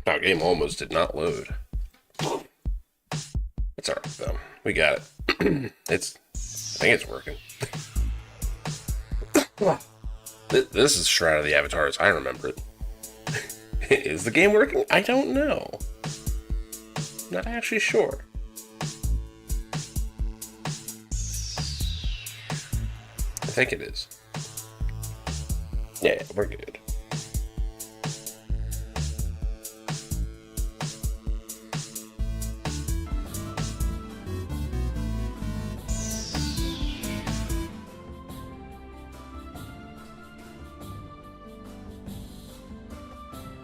Oh, game almost did not load. It's alright though. We got it. I think it's working. This is Shroud of the Avatars. I remember it. Is the game working? I don't know. Not actually sure. I think it is. Yeah, we're good.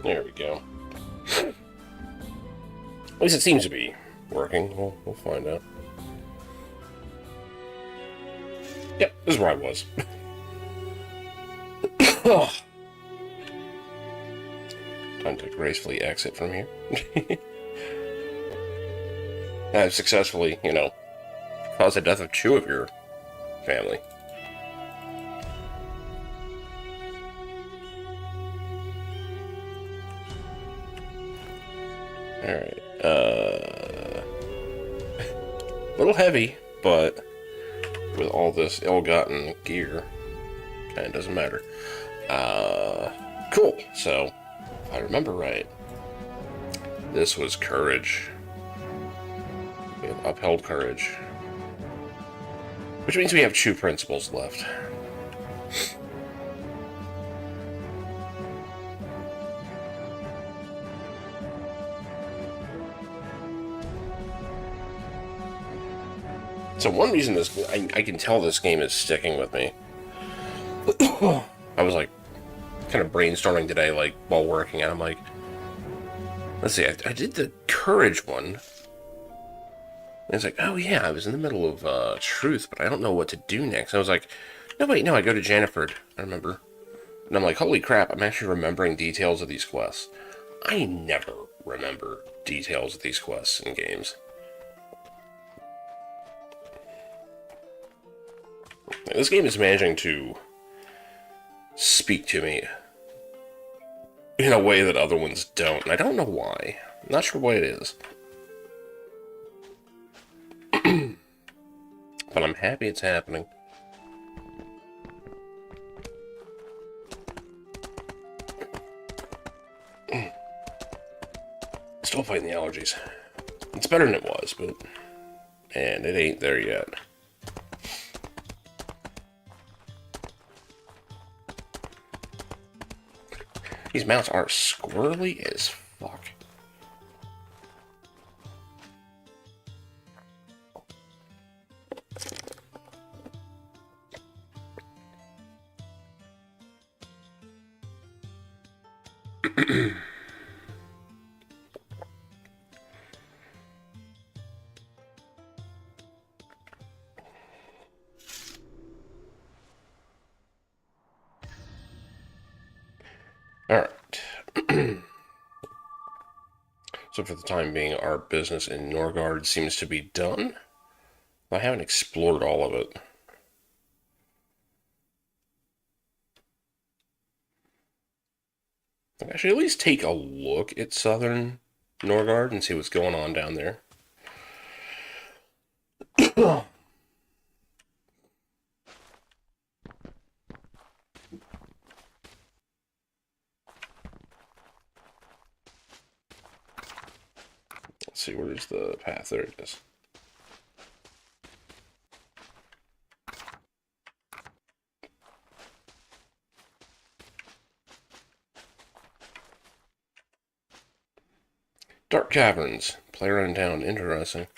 There we go. At least it seems to be working. We'll find out. Yep, this is where I was. Oh. Time to gracefully exit from here. I've successfully, caused the death of 2 of your family. Alright, a little heavy, but with all this ill-gotten gear, kinda doesn't matter. Cool, so, if I remember right, this was courage. We have upheld courage. Which means we have 2 principles left. So one reason I can tell this game is sticking with me. I was like, kind of brainstorming today, like, while working, and I'm like, let's see, I did the courage one. And it's like, oh yeah, I was in the middle of truth, but I don't know what to do next. And I was like, no wait, no, I go to Janiford, I remember. And I'm like, holy crap, I'm actually remembering details of these quests. I never remember details of these quests in games. This game is managing to speak to me in a way that other ones don't, and I don't know why. I'm not sure what it is. But I'm happy it's happening. Still fighting the allergies. It's better than it was, but... and it ain't there yet. These mounts are squirrely as fuck. Alright. So for the time being, our business in Norgard seems to be done. I haven't explored all of it. I should at least take a look at southern Norgard and see what's going on down there. Let's see, where's the path? There it is. Dark Caverns. Player unknown. Interesting.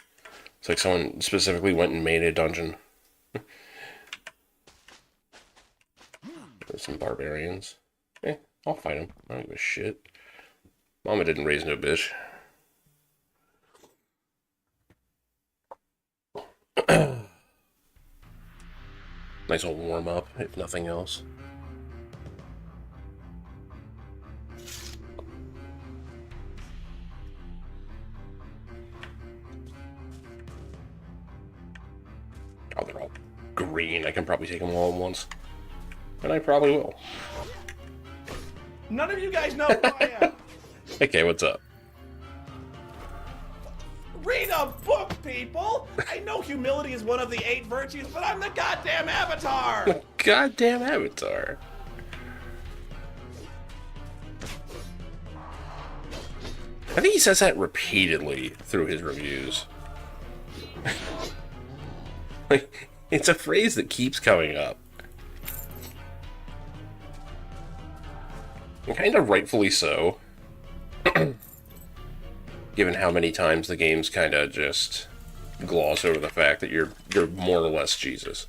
It's like someone specifically went and made a dungeon. There's some barbarians. I'll fight them. I don't give a shit. Mama didn't raise no bitch. Nice old warm up, if nothing else. Oh, they're all green. I can probably take them all at once. And I probably will. None of you guys know who I am. Okay, what's up? Read a book, people! I know humility is one of the 8 virtues, but I'm the goddamn Avatar! Goddamn Avatar. I think he says that repeatedly through his reviews. Like, it's a phrase that keeps coming up. And kind of rightfully so. Given how many times the games kind of just gloss over the fact that you're more or less Jesus.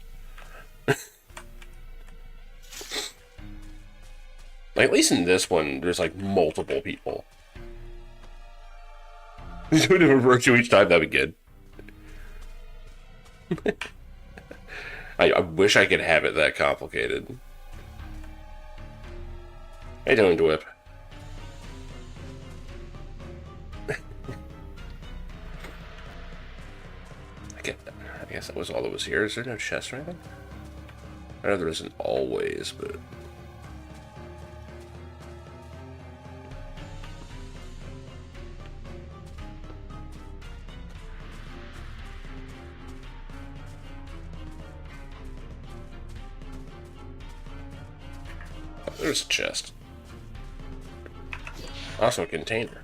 Like, at least in this one, there's like multiple people. Do a different virtue each time, that'd be good. I wish I could have it that complicated. Hey, doing, Dwip? I guess that was all that was here. Is there no chest or anything? I know there isn't always, but... Oh, there's a chest. Also a container.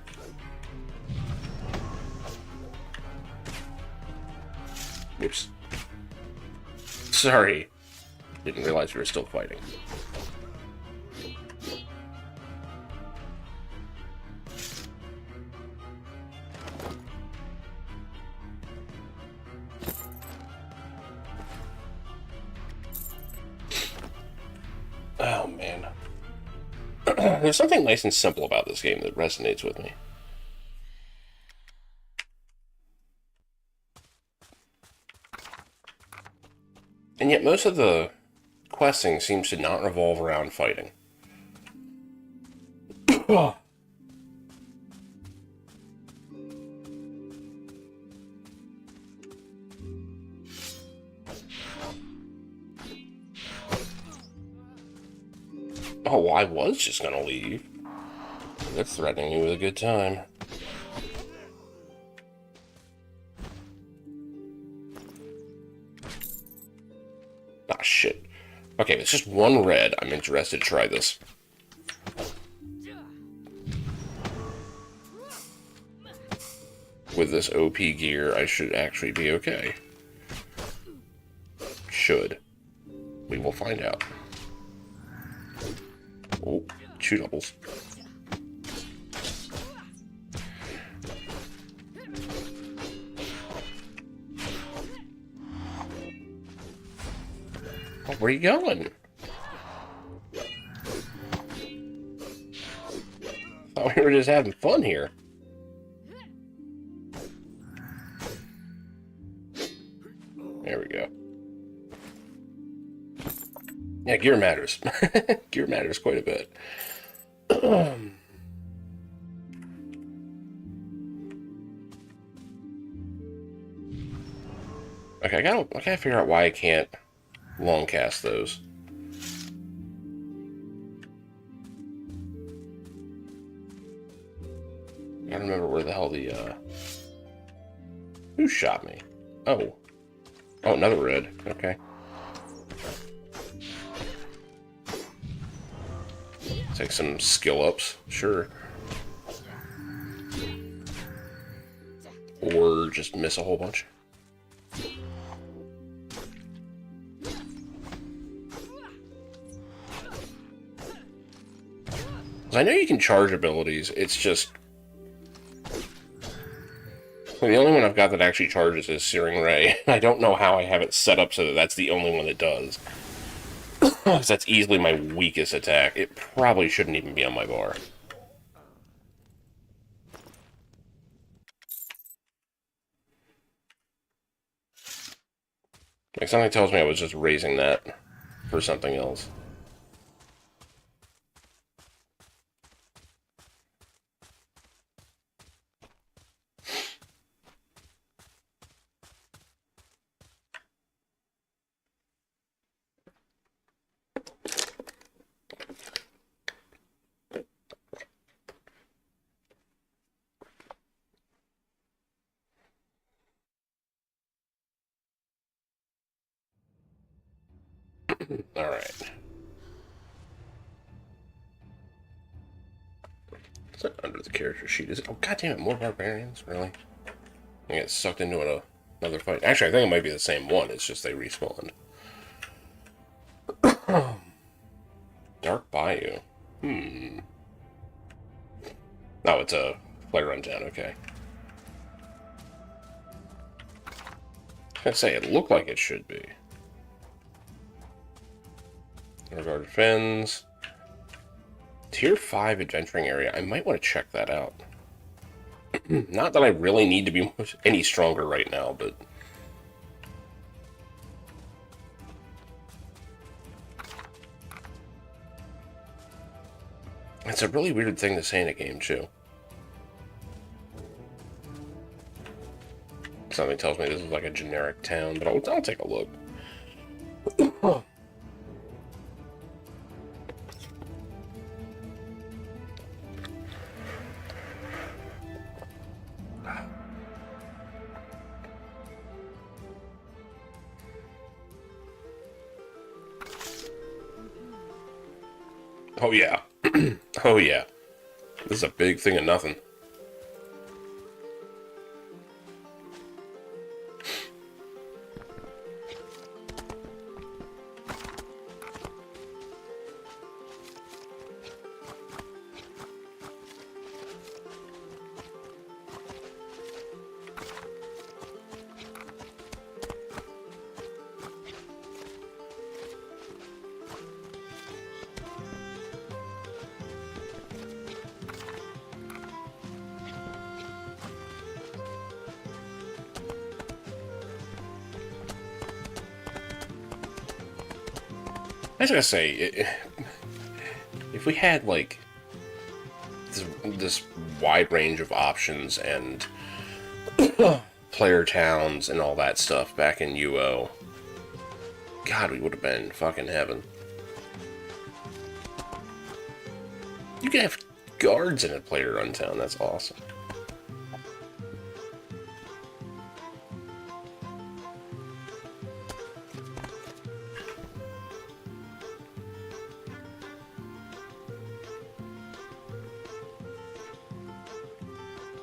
Oops. Sorry. Didn't realize we were still fighting. Oh, man. There's something nice and simple about this game that resonates with me. And yet most of the questing seems to not revolve around fighting. Oh, well, I was just gonna leave. They're threatening me with a good time. Ah, shit. Okay, if it's just one red, I'm interested to try this. With this OP gear, I should actually be okay. Should. We will find out. Oh, 2 doubles. Oh, where are you going? Thought we were just having fun here. There we go. Yeah, gear matters. Gear matters quite a bit. Okay, I gotta figure out why I can't long cast those. I don't remember where the hell the who shot me? Oh, another red. Okay. Take some skill ups, sure. Or just miss a whole bunch. I know you can charge abilities, it's just... The only one I've got that actually charges is Searing Ray. I don't know how I have it set up so that that's the only one that does. Because that's easily my weakest attack. It probably shouldn't even be on my bar. Like, something tells me I was just raising that for something else. Alright. It's not under the character sheet, is it? Oh, goddammit, more barbarians? Really? I get sucked into another fight. Actually, I think it might be the same one. It's just they respawned. Dark Bayou. Oh, it's a player rundown, okay. I was gonna say, it looked like it should be. Regarded Fens. Tier 5 adventuring area. I might want to check that out. Not that I really need to be any stronger right now, but... It's a really weird thing to say in a game, too. Something tells me this is like a generic town, but I'll take a look. Oh yeah. Oh yeah. This is a big thing of nothing. I was gonna say, if we had, like, this wide range of options and player towns and all that stuff back in UO, God, we would have been in fucking heaven. You could have guards in a player run town, that's awesome.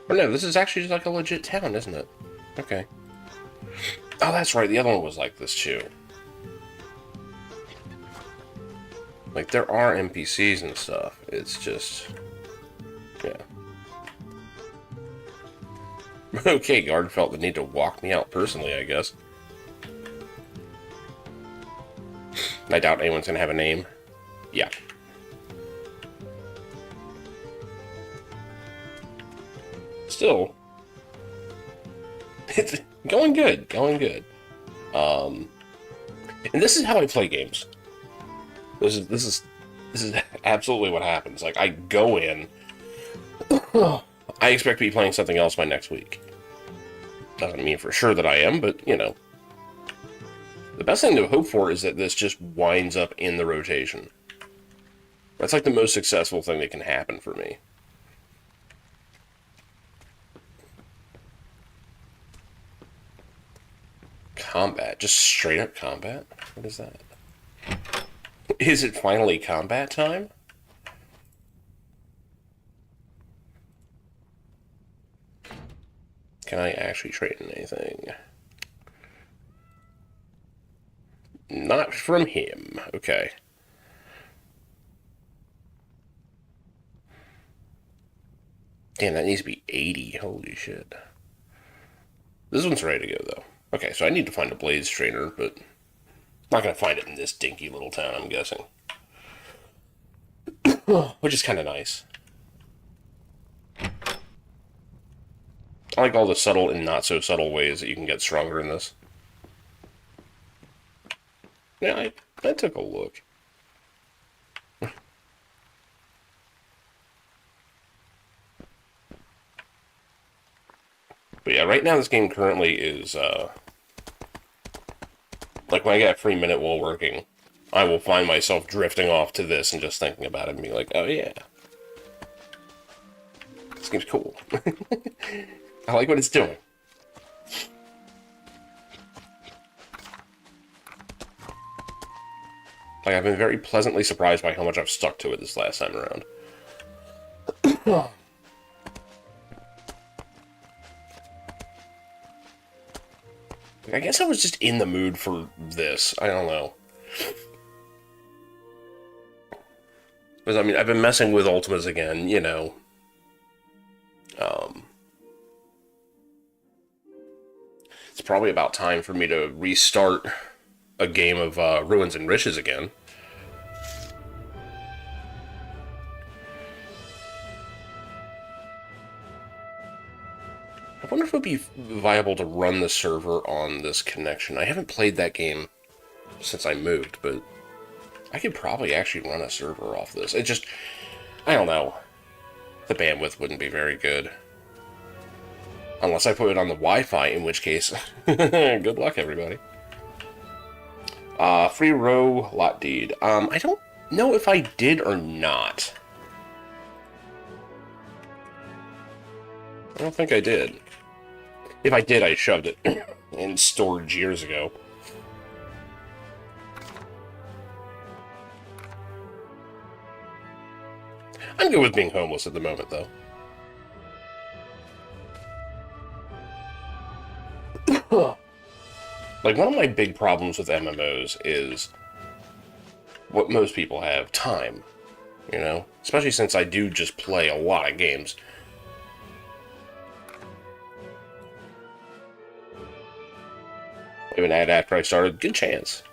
Oh no, this is actually just like a legit town, isn't it? Okay. Oh, that's right, the other one was like this too. Like, there are NPCs and stuff, it's just... yeah. Okay, guard felt the need to walk me out personally, I guess. I doubt anyone's gonna have a name. Yeah. Still, it's going good, going good. And this is how I play games. This is absolutely what happens. Like, I go in, I expect to be playing something else by next week. Doesn't mean for sure that I am, but you know, the best thing to hope for is that this just winds up in the rotation. That's like the most successful thing that can happen for me. Combat. Just straight up combat? What is that? Is it finally combat time? Can I actually trade in anything? Not from him. Okay. Damn, that needs to be 80. Holy shit. This one's ready to go, though. Okay, so I need to find a Blaze Trainer, but I'm not going to find it in this dinky little town, I'm guessing. Which is kind of nice. I like all the subtle and not so subtle ways that you can get stronger in this. Yeah, I took a look. But yeah, right now this game currently is, like, when I get a free minute while working, I will find myself drifting off to this and just thinking about it and being like, oh yeah. This game's cool. I like what it's doing. Like, I've been very pleasantly surprised by how much I've stuck to it this last time around. I guess I was just in the mood for this. I don't know. Because, I mean, I've been messing with Ultimas again, you know. Um, it's probably about time for me to restart a game of Ruins and Riches again. I wonder if it would be viable to run the server on this connection. I haven't played that game since I moved, but I could probably actually run a server off this. It just, I don't know. The bandwidth wouldn't be very good. Unless I put it on the Wi-Fi, in which case, good luck, everybody. Free row lot deed. I don't know if I did or not. I don't think I did. If I did, I shoved it in storage years ago. I'm good with being homeless at the moment, though. Like, one of my big problems with MMOs is what most people have, time. You know? Especially since I do just play a lot of games. Even after I started, good chance.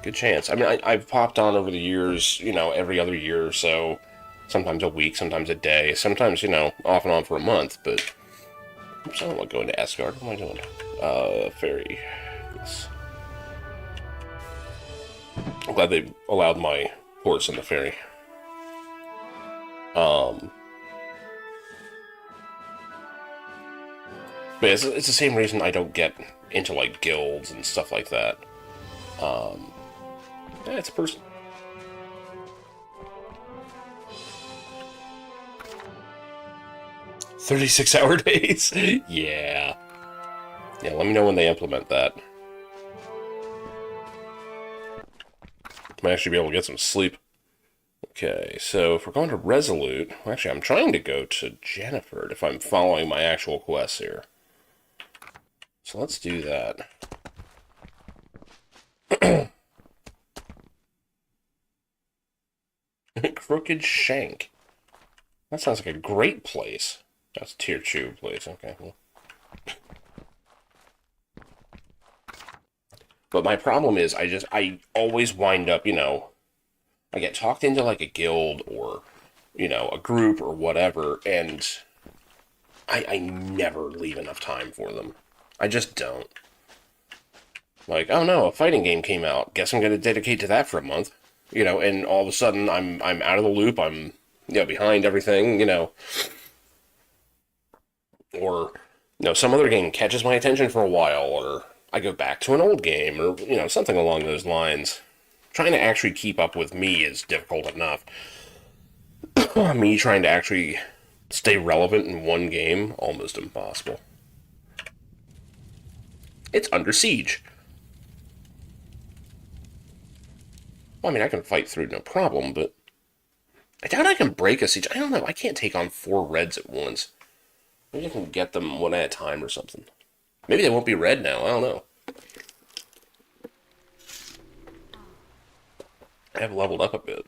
Good chance. I mean, I've popped on over the years, you know, every other year or so. Sometimes a week, sometimes a day. Sometimes, you know, off and on for a month, but... Oops, I don't want to go into Asgard. What am I doing? Ferry. Yes. I'm glad they allowed my horse in the ferry. But it's the same reason I don't get into, like, guilds and stuff like that. Yeah, it's a person. $36-hour days? Yeah. Yeah, let me know when they implement that. Might actually be able to get some sleep. Okay, so if we're going to Resolute... Well, actually, I'm trying to go to Jennifer if I'm following my actual quests here. So let's do that. Crooked Shank. That sounds like a great place. That's a tier 2 place. Okay, well. But my problem is, I always wind up, you know, I get talked into like a guild or, you know, a group or whatever, and I never leave enough time for them. I just don't. Like, oh no, a fighting game came out. Guess I'm going to dedicate to that for a month. You know, and all of a sudden I'm out of the loop. I'm, you know, behind everything, you know. Or, you know, some other game catches my attention for a while, or I go back to an old game, or, you know, something along those lines. Trying to actually keep up with me is difficult enough. Me trying to actually stay relevant in one game, almost impossible. It's Under Siege. Well, I mean, I can fight through no problem, but I doubt I can break a siege. I don't know. I can't take on 4 reds at once. Maybe I can get them one at a time or something. Maybe they won't be red now. I don't know. I have leveled up a bit.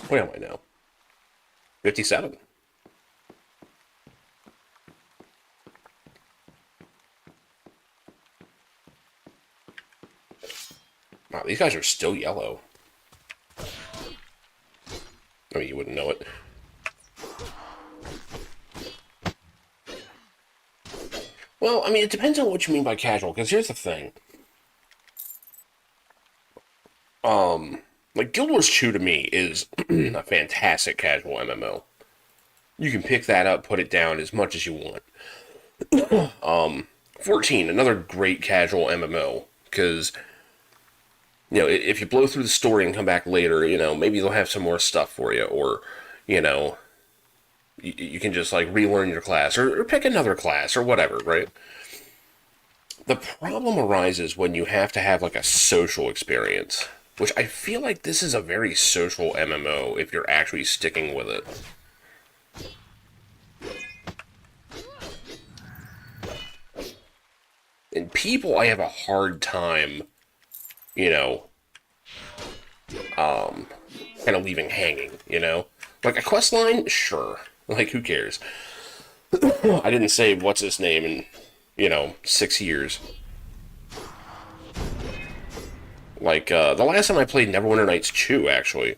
What am I now? 57. Wow, these guys are still yellow. I mean, you wouldn't know it. Well, I mean, it depends on what you mean by casual, because here's the thing. Like, Guild Wars 2 to me is a fantastic casual MMO. You can pick that up, put it down as much as you want. 14, another great casual MMO, because, you know, if you blow through the story and come back later, you know, maybe they'll have some more stuff for you, or, you know, you can just, like, relearn your class, or pick another class, or whatever, right? The problem arises when you have to have like a social experience, which I feel like this is a very social MMO if you're actually sticking with it. And people, I have a hard time, you know, kind of leaving hanging, you know? Like a quest line, sure. Like, who cares? I didn't say what's his name in, 6 years. Like, the last time I played Neverwinter Nights 2, actually,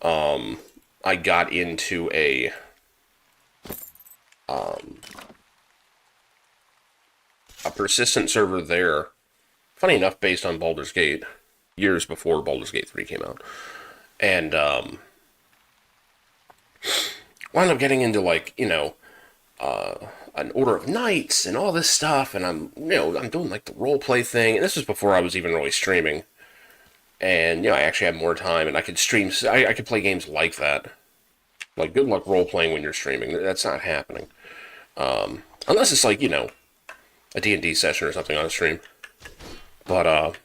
I got into a persistent server there. Funny enough, based on Baldur's Gate, years before Baldur's Gate 3 came out. And, wound up getting into, like, an order of knights and all this stuff, and I'm doing, like, the roleplay thing, and this was before I was even really streaming. And, I actually had more time, and I could stream, I could play games like that. Like, good luck role-playing when you're streaming. That's not happening. Unless it's like, a D&D session or something on a stream. But,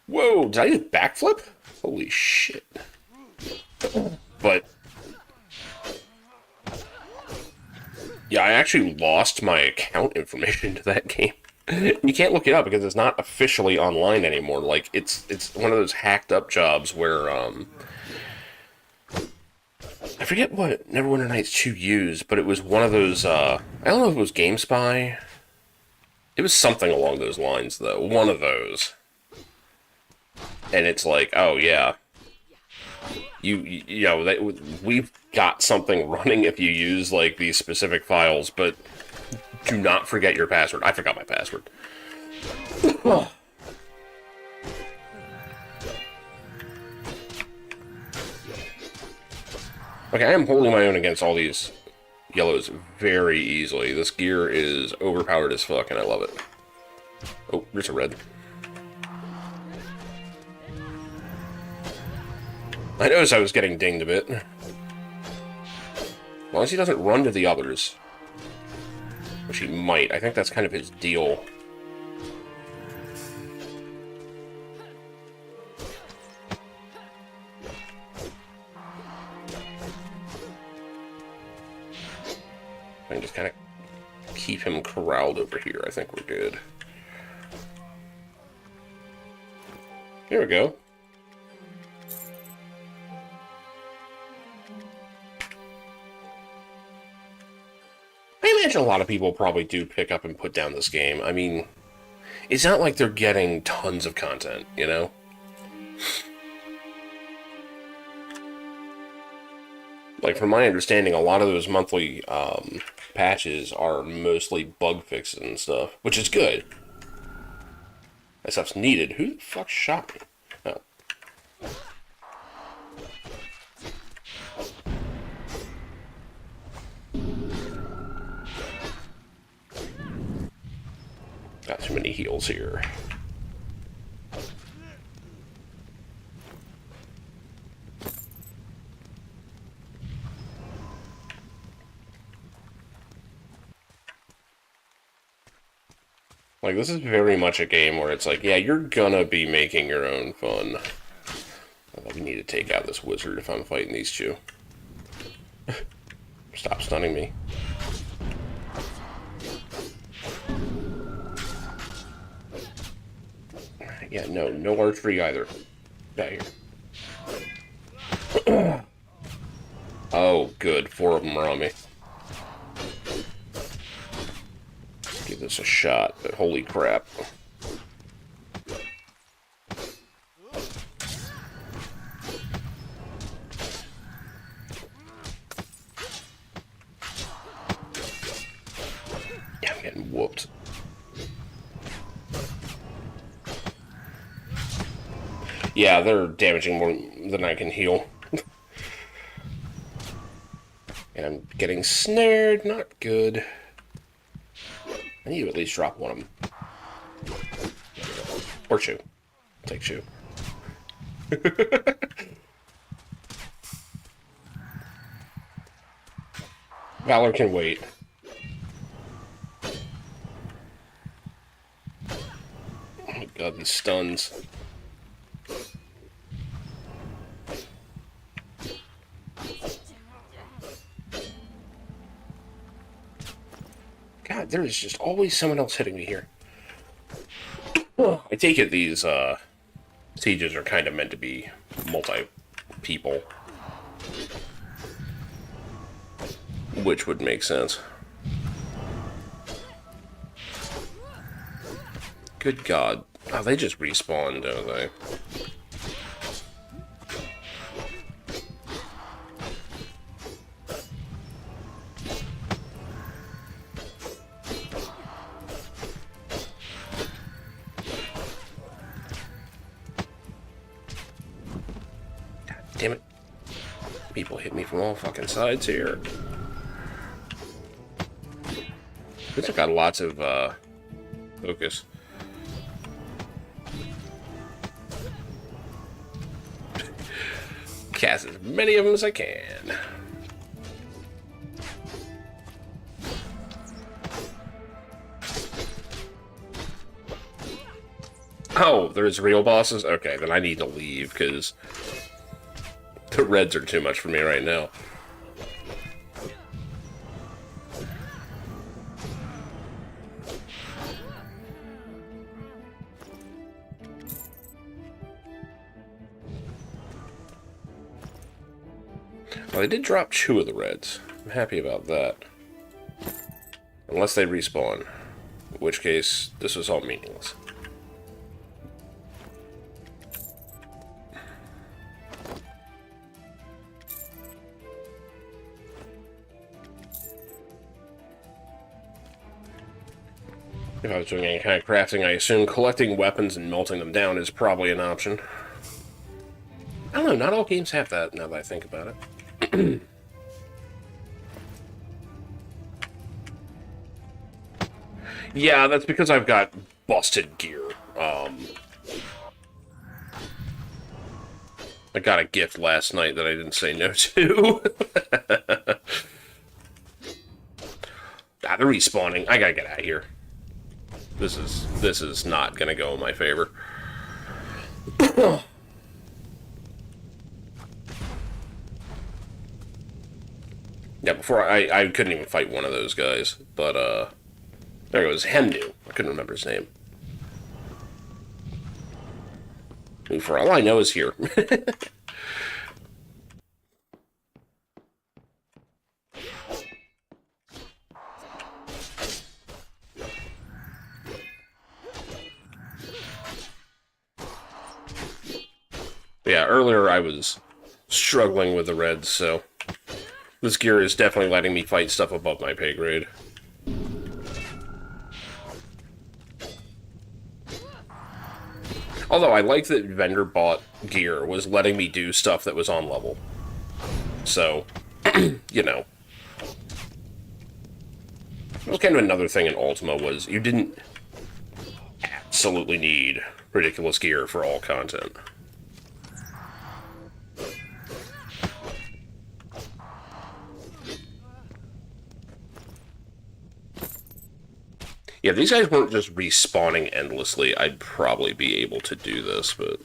whoa, did I just backflip? Holy shit. But, yeah, I actually lost my account information to that game. You can't look it up because it's not officially online anymore. Like, it's one of those hacked up jobs where, I forget what Neverwinter Nights 2 used, but it was one of those, I don't know if it was GameSpy. It was something along those lines, though. One of those. And it's like, oh, yeah. We've got something running if you use, like, these specific files, but do not forget your password. I forgot my password. Okay, I am holding my own against all these yellows very easily. This gear is overpowered as fuck, and I love it. Oh, there's a red. I noticed I was getting dinged a bit. As long as he doesn't run to the others. Which he might. I think that's kind of his deal. I can just kind of keep him corralled over here. I think we're good. Here we go. I imagine a lot of people probably do pick up and put down this game. I mean, it's not like they're getting tons of content, you know? Like, from my understanding, a lot of those monthly patches are mostly bug fixes and stuff, which is good. That stuff's needed. Who the fuck shot me? Oh. Got too many heals here. Like, this is very much a game where it's like, yeah, you're gonna be making your own fun. We need to take out this wizard if I'm fighting these two. Stop stunning me. Yeah, no archery either. Back here. Oh, good. 4 of them are on me. Give this a shot, but holy crap. Yeah, I'm getting whooped. Yeah, they're damaging more than I can heal. And I'm getting snared, not good. I need to at least drop one of them. Or Chew. I'll take Chew. Valor can wait. god, the stuns. God, there is just always someone else hitting me here. I take it these, sieges are kind of meant to be multi-people. Which would make sense. Good God. Oh, they just respawn, don't they? God damn it. People hit me from all fucking sides here. This got lots of, focus. Cast as many of them as I can. Oh, there's real bosses? Okay, then I need to leave, because the reds are too much for me right now. Well, they did drop 2 of the reds. I'm happy about that. Unless they respawn. In which case, this was all meaningless. If I was doing any kind of crafting, I assume collecting weapons and melting them down is probably an option. I don't know, not all games have that, now that I think about it. Yeah, that's because I've got busted gear. I got a gift last night that I didn't say no to. Ah, they're respawning. I gotta get out of here. This is not gonna go in my favor. Yeah, before I couldn't even fight one of those guys, but there it was, Hemdu. I couldn't remember his name. Who, for all I know, is here. Yeah, earlier I was struggling with the reds, so this gear is definitely letting me fight stuff above my pay grade. Although I like that vendor bought gear was letting me do stuff that was on level. So, you know. That was kind of another thing in Ultima was you didn't absolutely need ridiculous gear for all content. Yeah, if these guys weren't just respawning endlessly, I'd probably be able to do this, but...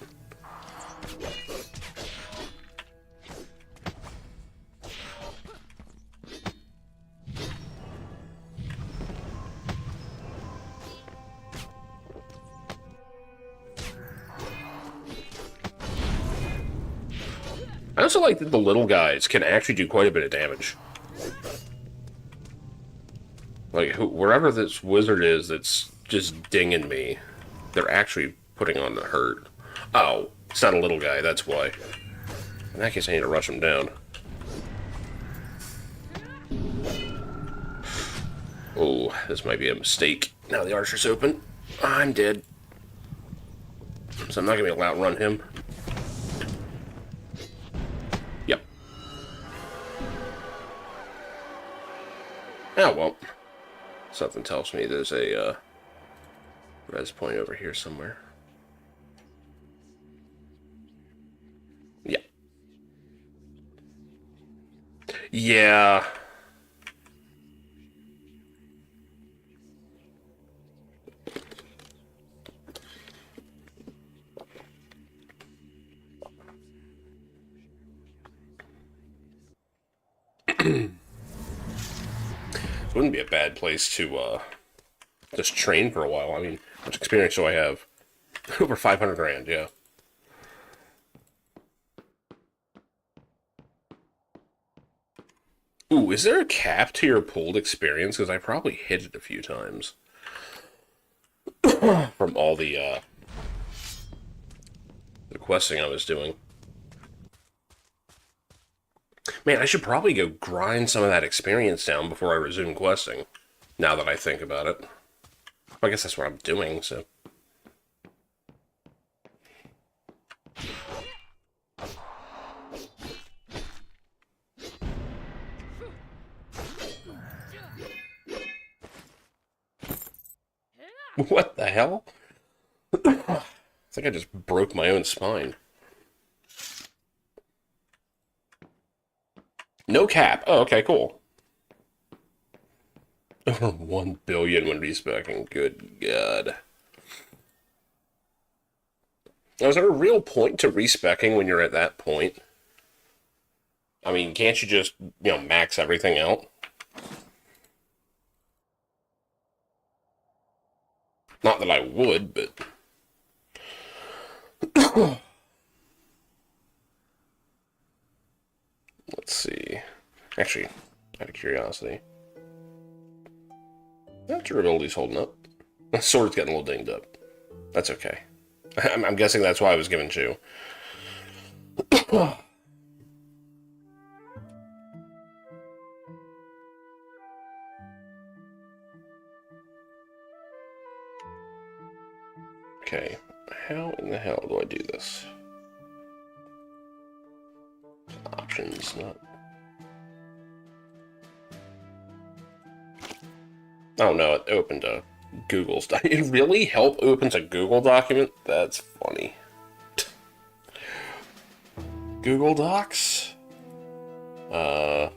I also like that the little guys can actually do quite a bit of damage. Like, wherever this wizard is that's just dinging me, they're actually putting on the hurt. Oh, it's not a little guy, that's why. In that case, I need to rush him down. Oh, this might be a mistake. Now the archer's open. I'm dead. So I'm not going to be able to outrun him. Yep. Oh, well. Something tells me there's a res point over here somewhere. Yeah. Yeah. Wouldn't be a bad place to just train for a while. I mean, how much experience do I have? Over 500 grand, yeah. Ooh, is there a cap to your pooled experience? Because I probably hit it a few times from all the questing I was doing. Man, I should probably go grind some of that experience down before I resume questing. Now that I think about it. Well, I guess that's what I'm doing, so. What the hell? I think I just broke my own spine. No cap. Oh, okay, cool. Over 1 billion when respecking. Good God. Now, is there a real point to respecking when you're at that point? I mean, can't you just, max everything out? Not that I would, but... Let's see. Actually, out of curiosity. That durability's holding up. The sword's getting a little dinged up. That's okay. I'm guessing that's why I was given 2. Okay, how in the hell do I do this? Options, not... Oh no, it opened a Google's document. It really help opens a Google document? That's funny. Google Docs? That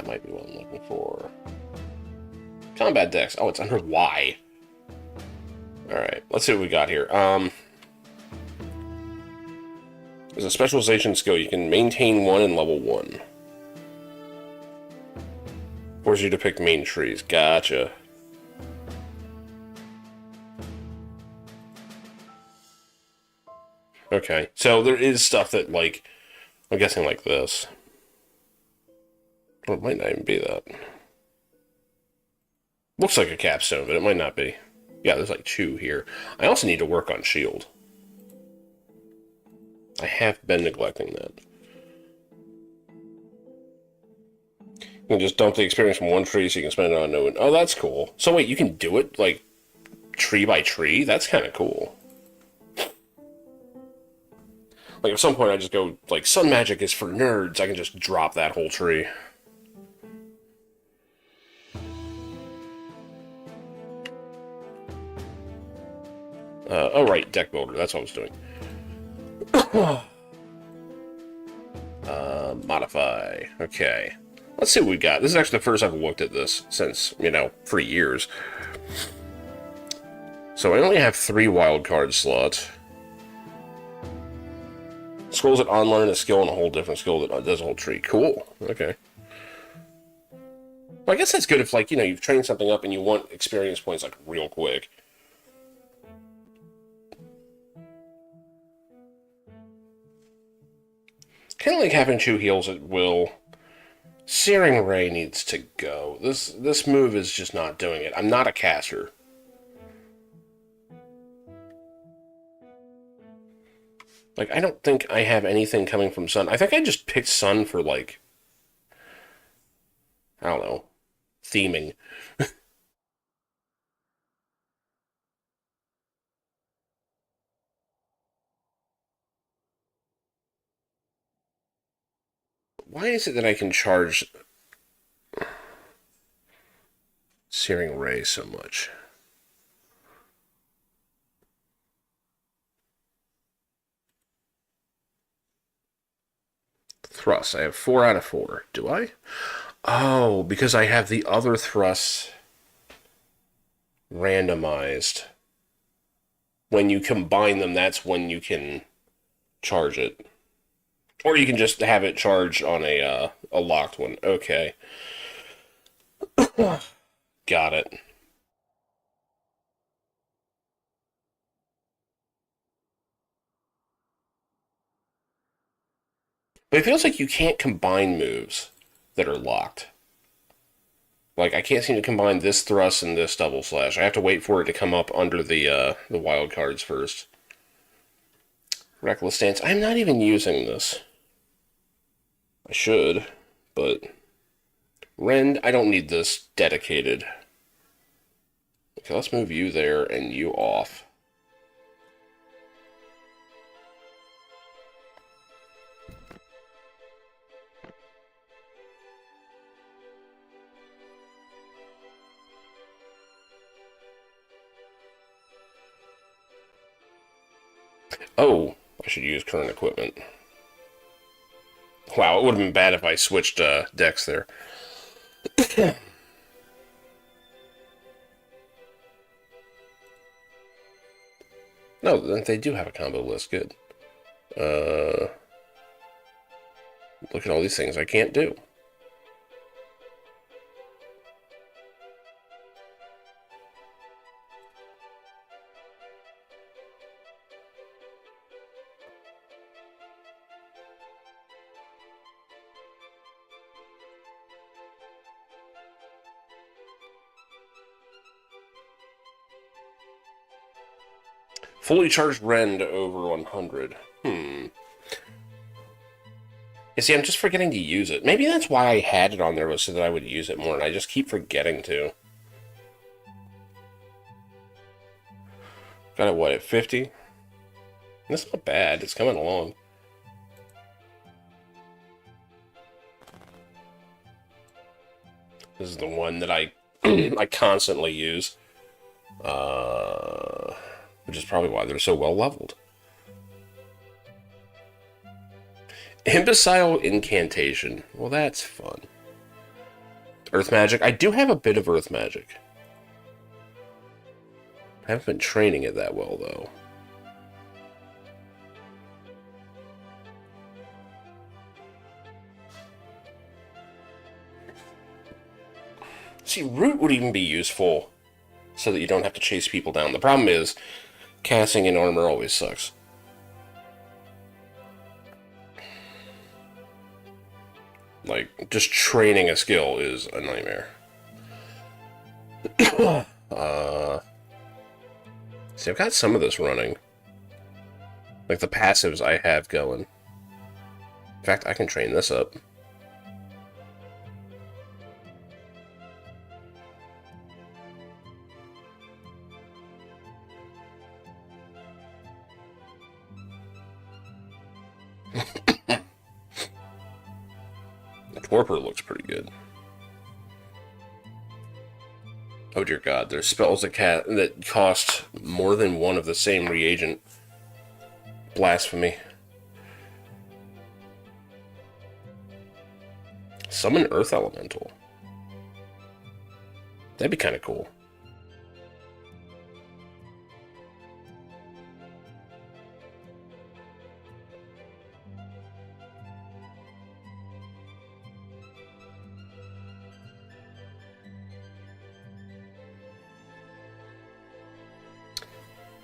might be what I'm looking for. Combat Dex. Oh, it's under Y. Alright, let's see what we got here. There's a specialization skill. You can maintain 1 in level 1. Forces you to pick main trees. Gotcha. Okay, so there is stuff that, like, I'm guessing like this. Or it might not even be that. Looks like a capstone, but it might not be. Yeah, there's like 2 here. I also need to work on shield. I have been neglecting that. You can just dump the experience from 1 tree so you can spend it on no one. Oh, that's cool. So wait, you can do it, like, tree by tree? That's kind of cool. Like, at some point I just go, like, sun magic is for nerds. I can just drop that whole tree. Oh, right, deck builder. That's what I was doing. Modify. Okay. Let's see what we got. This is actually the first I've looked at this since, for years. So I only have 3 wildcard slots. Scrolls that unlearn a skill and a whole different skill that does a whole tree. Cool. Okay. Well, I guess that's good if, like, you've trained something up and you want experience points, like, real quick. Kind of like having 2 heals at will. Searing Ray needs to go. This move is just not doing it. I'm not a caster. Like, I don't think I have anything coming from Sun. I think I just picked Sun for, like, I don't know, theming. Why is it that I can charge Searing Ray so much? Thrust. I have 4 out of 4. Do I? Oh, because I have the other thrusts randomized. When you combine them, that's when you can charge it. Or you can just have it charged on a locked one. Okay. Got it. But it feels like you can't combine moves that are locked. Like I can't seem to combine this thrust and this double slash. I have to wait for it to come up under the wild cards first. Reckless stance. I'm not even using this. I should, but Rend. I don't need this dedicated. Okay, let's move you there and you off. Oh, I should use current equipment. Wow, it would have been bad if I switched decks there. No, they do have a combo list. Good. Uh, Look at all these things I can't do. Fully charged Rend over 100. You see, I'm just forgetting to use it. Maybe that's why I had it on there, was so that I would use it more, and I just keep forgetting to. Got it, what, at 50? That's not bad. It's coming along. This is the one that I I constantly use. Which is probably why they're so well leveled. Imbecile Incantation. Well, that's fun. Earth Magic. I do have a bit of Earth Magic. I haven't been training it that well, though. See, Root would even be useful so that you don't have to chase people down. The problem is, casting in armor always sucks. Like, just training a skill is a nightmare. See, I've got some of this running. Like the passives I have going. In fact, I can train this up. Torpor looks pretty good. Oh dear God, there's spells that cost more than one of the same reagent. Blasphemy. Summon Earth Elemental. That'd be kind of cool.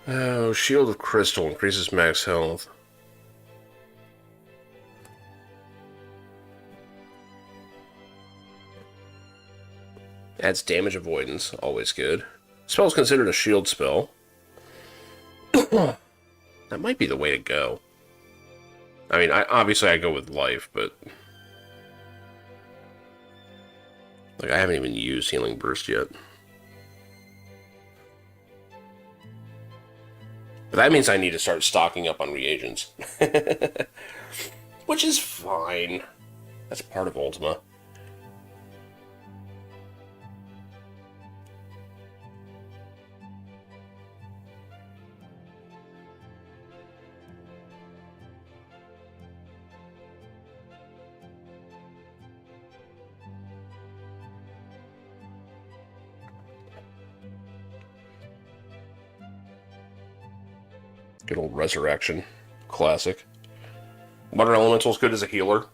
Oh, Shield of Crystal increases max health. Adds damage avoidance, always good. Spell's considered a shield spell. That might be the way to go. I mean, obviously I go with life, but... Like, I haven't even used Healing Burst yet. But that means I need to start stocking up on reagents. Which is fine. That's part of Ultima. Good old Resurrection. Classic. Water Elemental's good as a healer.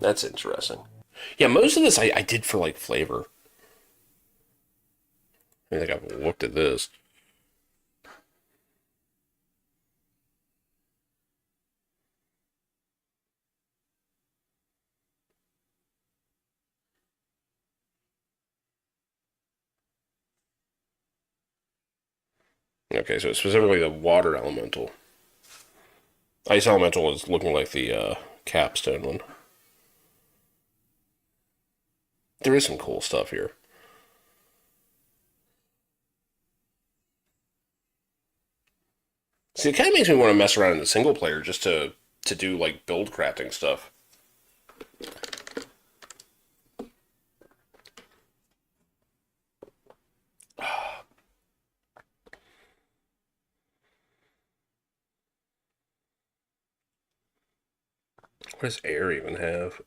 That's interesting. Yeah, most of this I did for like flavor. I think I've looked at this. Okay, so specifically the water elemental. Ice elemental is looking like the capstone one. There is some cool stuff here. See, it kind of makes me want to mess around in the single player just to do like build crafting stuff. What does air even have?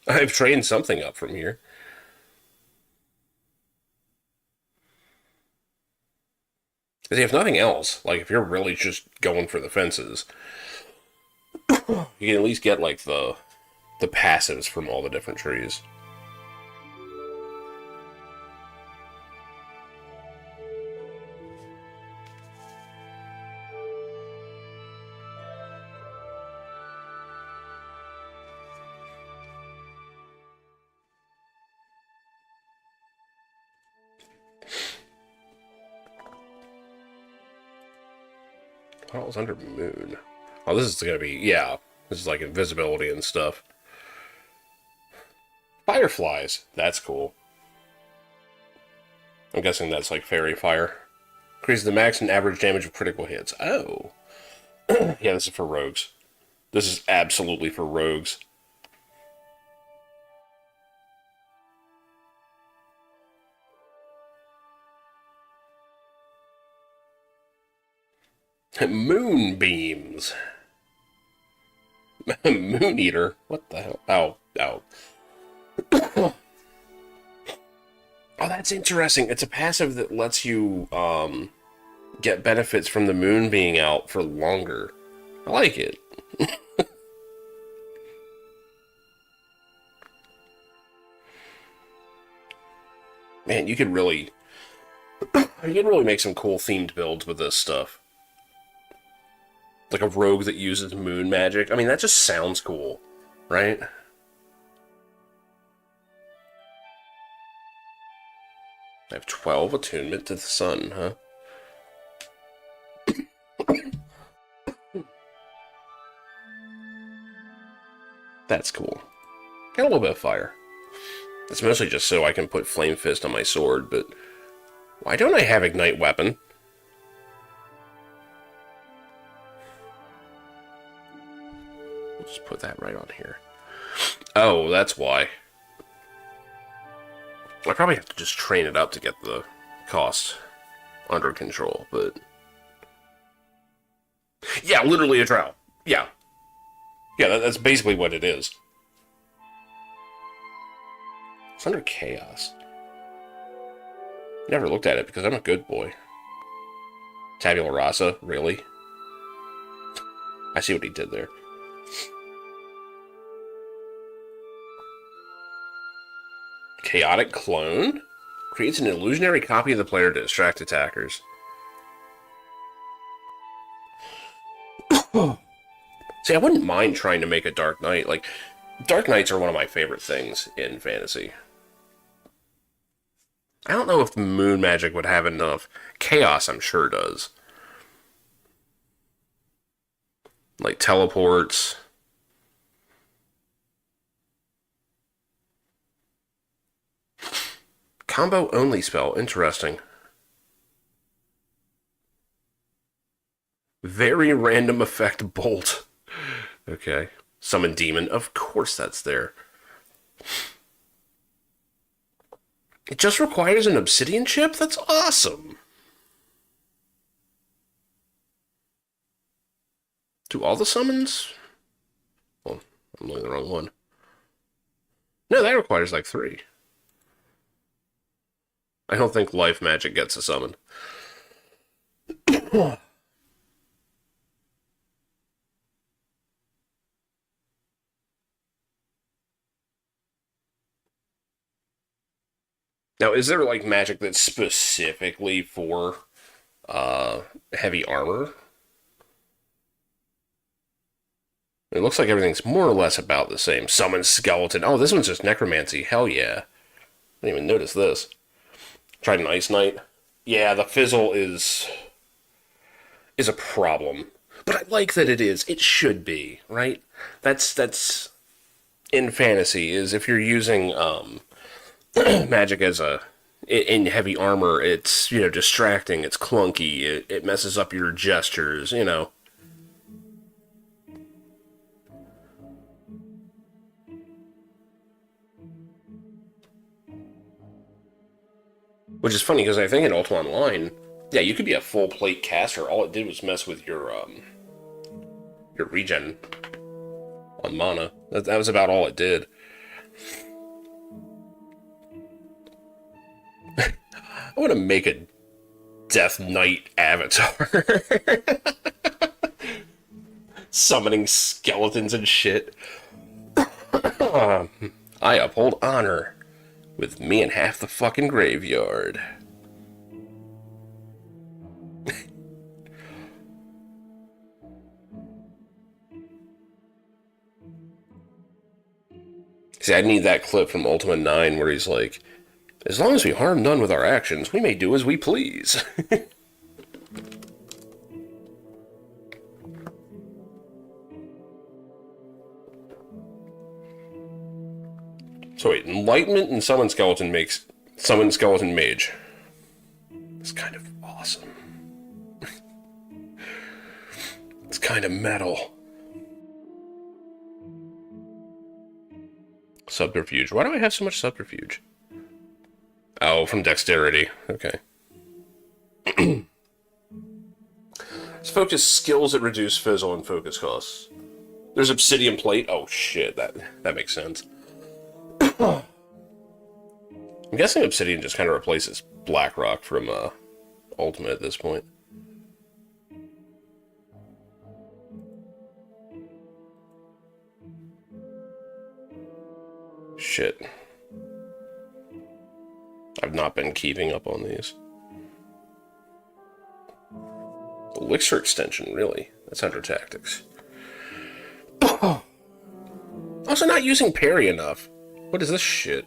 I've trained something up from here. Because if nothing else, like if you're really just going for the fences, you can at least get like the passives from all the different trees. What was under moon? Oh, this is gonna be, yeah. This is like invisibility and stuff. Fireflies. That's cool. I'm guessing that's like fairy fire. Increases the max and average damage of critical hits. Oh. Yeah, this is for rogues. This is absolutely for rogues. Moonbeams. Moon Eater. What the hell? Oh, oh. Oh, that's interesting. It's a passive that lets you get benefits from the moon being out for longer. I like it. Man, you could really make some cool themed builds with this stuff. Like a rogue that uses moon magic. I mean, that just sounds cool, right? I have 12 attunement to the sun, huh? That's cool. Got a little bit of fire. It's mostly just so I can put Flame Fist on my sword, but why don't I have Ignite Weapon? Just put that right on here. Oh, that's why. I probably have to just train it up to get the cost under control, but... Yeah, literally a drow. Yeah. Yeah, that's basically what it is. It's under chaos. Never looked at it because I'm a good boy. Tabula rasa, really? I see what he did there. Chaotic clone? Creates an illusionary copy of the player to distract attackers. See, I wouldn't mind trying to make a Dark Knight. Like, Dark Knights are one of my favorite things in fantasy. I don't know if moon magic would have enough. Chaos, I'm sure, does. Like teleports. Combo only spell. Interesting. Very random effect bolt. Okay. Summon demon. Of course that's there. It just requires an obsidian chip? That's awesome. Do all the summons? Well, I'm looking at the wrong one. No, that requires like 3. I don't think life magic gets a summon. Now, is there like magic that's specifically for heavy armor? It looks like everything's more or less about the same. Summon skeleton. Oh, this one's just necromancy. Hell yeah. I didn't even notice this. Tried an ice knight. Yeah, the fizzle is a problem. But I like that it is. It should be, right? That's in fantasy, is if you're using magic as a in heavy armor, it's, distracting, it's clunky, it messes up your gestures. Which is funny because I think in Ultima Online, yeah, you could be a full plate caster. All it did was mess with your regen on mana. That was about all it did. I want to make a Death Knight avatar. Summoning skeletons and shit. I uphold honor with me and half the fucking graveyard. See, I need that clip from Ultima 9 where he's like, as long as we harm none with our actions, we may do as we please. So wait, Enlightenment and Summon Skeleton makes Summon Skeleton Mage. It's kind of awesome. It's kind of metal. Subterfuge. Why do I have so much subterfuge? Oh, from dexterity. Okay. Let's focus skills that reduce fizzle and focus costs. There's obsidian plate. Oh shit, that makes sense. I'm guessing obsidian just kind of replaces Blackrock from Ultimate at this point. Shit. I've not been keeping up on these. Elixir extension, really? That's under tactics. Also not using parry enough. What is this shit?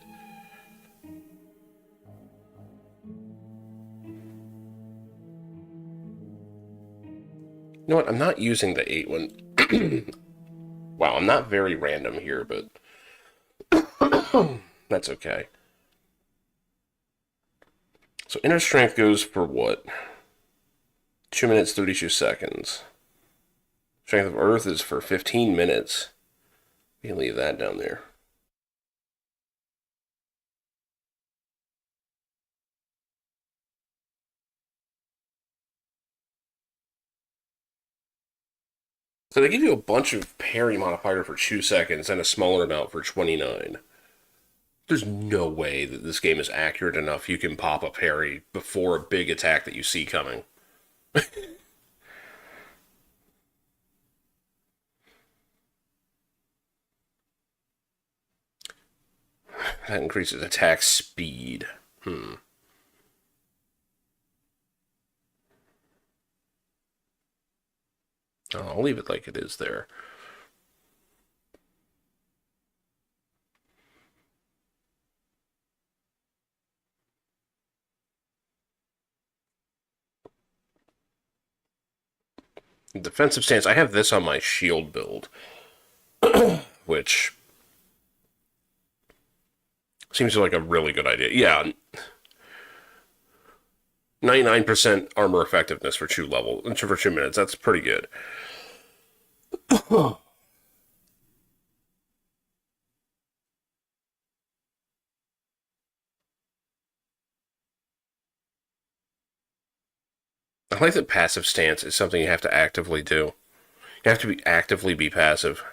You know what? I'm not using the 8 one. Wow, I'm not very random here, but that's okay. So inner strength goes for what? 2 minutes, 32 seconds. Strength of Earth is for 15 minutes. We can leave that down there. So they give you a bunch of parry modifier for 2 seconds and a smaller amount for 29. There's no way that this game is accurate enough you can pop a parry before a big attack that you see coming. That increases attack speed. Oh, I'll leave it like it is there. Defensive stance. I have this on my shield build, which seems like a really good idea. Yeah, 99% armor effectiveness for 2 minutes. That's pretty good. I like that passive stance is something you have to actively do. You have to actively be passive.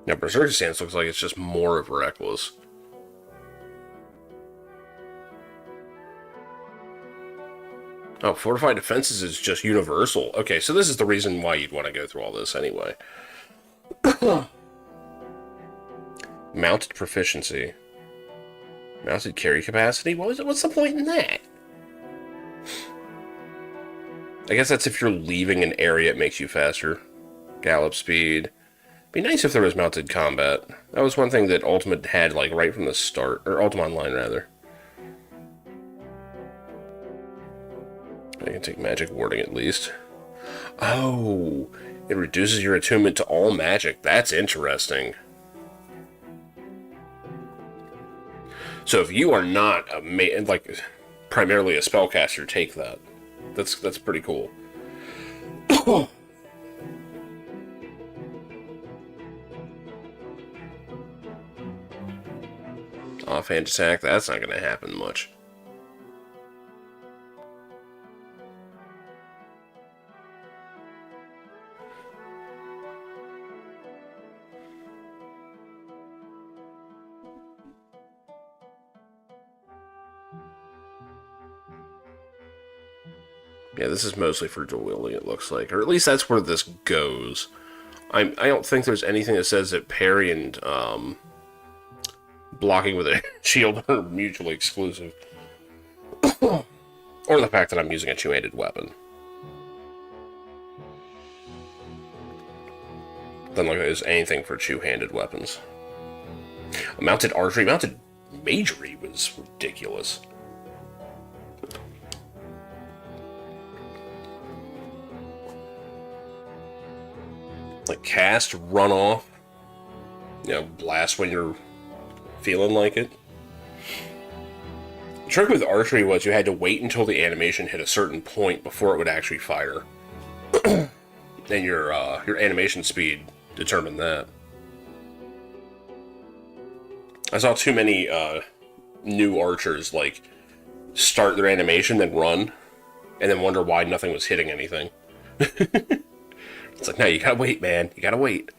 Now, Berserker stance looks like it's just more of reckless. Oh, fortified defenses is just universal. Okay, so this is the reason why you'd want to go through all this anyway. Mounted proficiency. Mounted carry capacity? What's the point in that? I guess that's if you're leaving an area, it makes you faster. Gallop speed. Be nice if there was mounted combat. That was one thing that Ultimate had, like, right from the start. Or Ultima Online, rather. I can take magic warding at least. Oh, it reduces your attunement to all magic. That's interesting. So if you are not like primarily a spellcaster, take that. That's pretty cool. Offhand attack, that's not going to happen much. Yeah, this is mostly for dual wielding, it looks like. Or at least that's where this goes. I don't think there's anything that says that parry and blocking with a shield are mutually exclusive. Or the fact that I'm using a two-handed weapon. Doesn't look like there's anything for two-handed weapons. Mounted archery, mounted magery was ridiculous. Like cast, run off, blast when you're feeling like it. The trick with archery was you had to wait until the animation hit a certain point before it would actually fire. And your animation speed determined that. I saw too many new archers like start their animation, then run, and then wonder why nothing was hitting anything. It's like, no, you gotta wait, man. You gotta wait.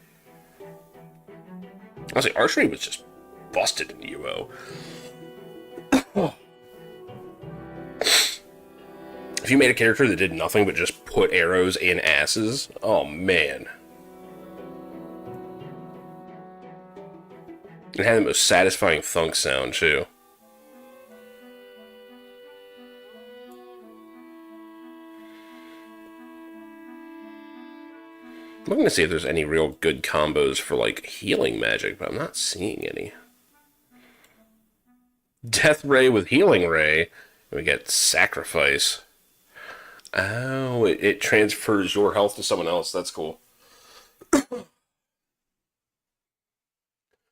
Honestly, archery was just busted in UO. If you made a character that did nothing but just put arrows in asses, oh man. It had the most satisfying thunk sound, too. I'm looking to see if there's any real good combos for, like, healing magic, but I'm not seeing any. Death Ray with Healing Ray, and we get Sacrifice. Oh, it transfers your health to someone else. That's cool.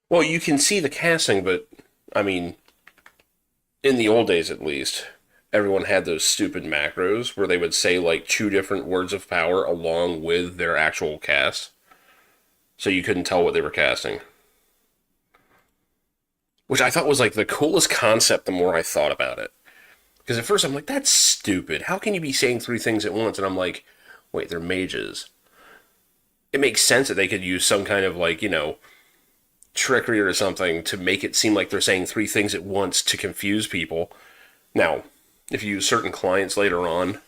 Well, you can see the casting, but, I mean, in the old days at least, everyone had those stupid macros where they would say, like, 2 different words of power along with their actual cast. So you couldn't tell what they were casting. Which I thought was, like, the coolest concept the more I thought about it. Because at first I'm like, that's stupid. How can you be saying 3 things at once? And I'm like, wait, they're mages. It makes sense that they could use some kind of, like, trickery or something to make it seem like they're saying 3 things at once to confuse people. Now, if you use certain clients later on,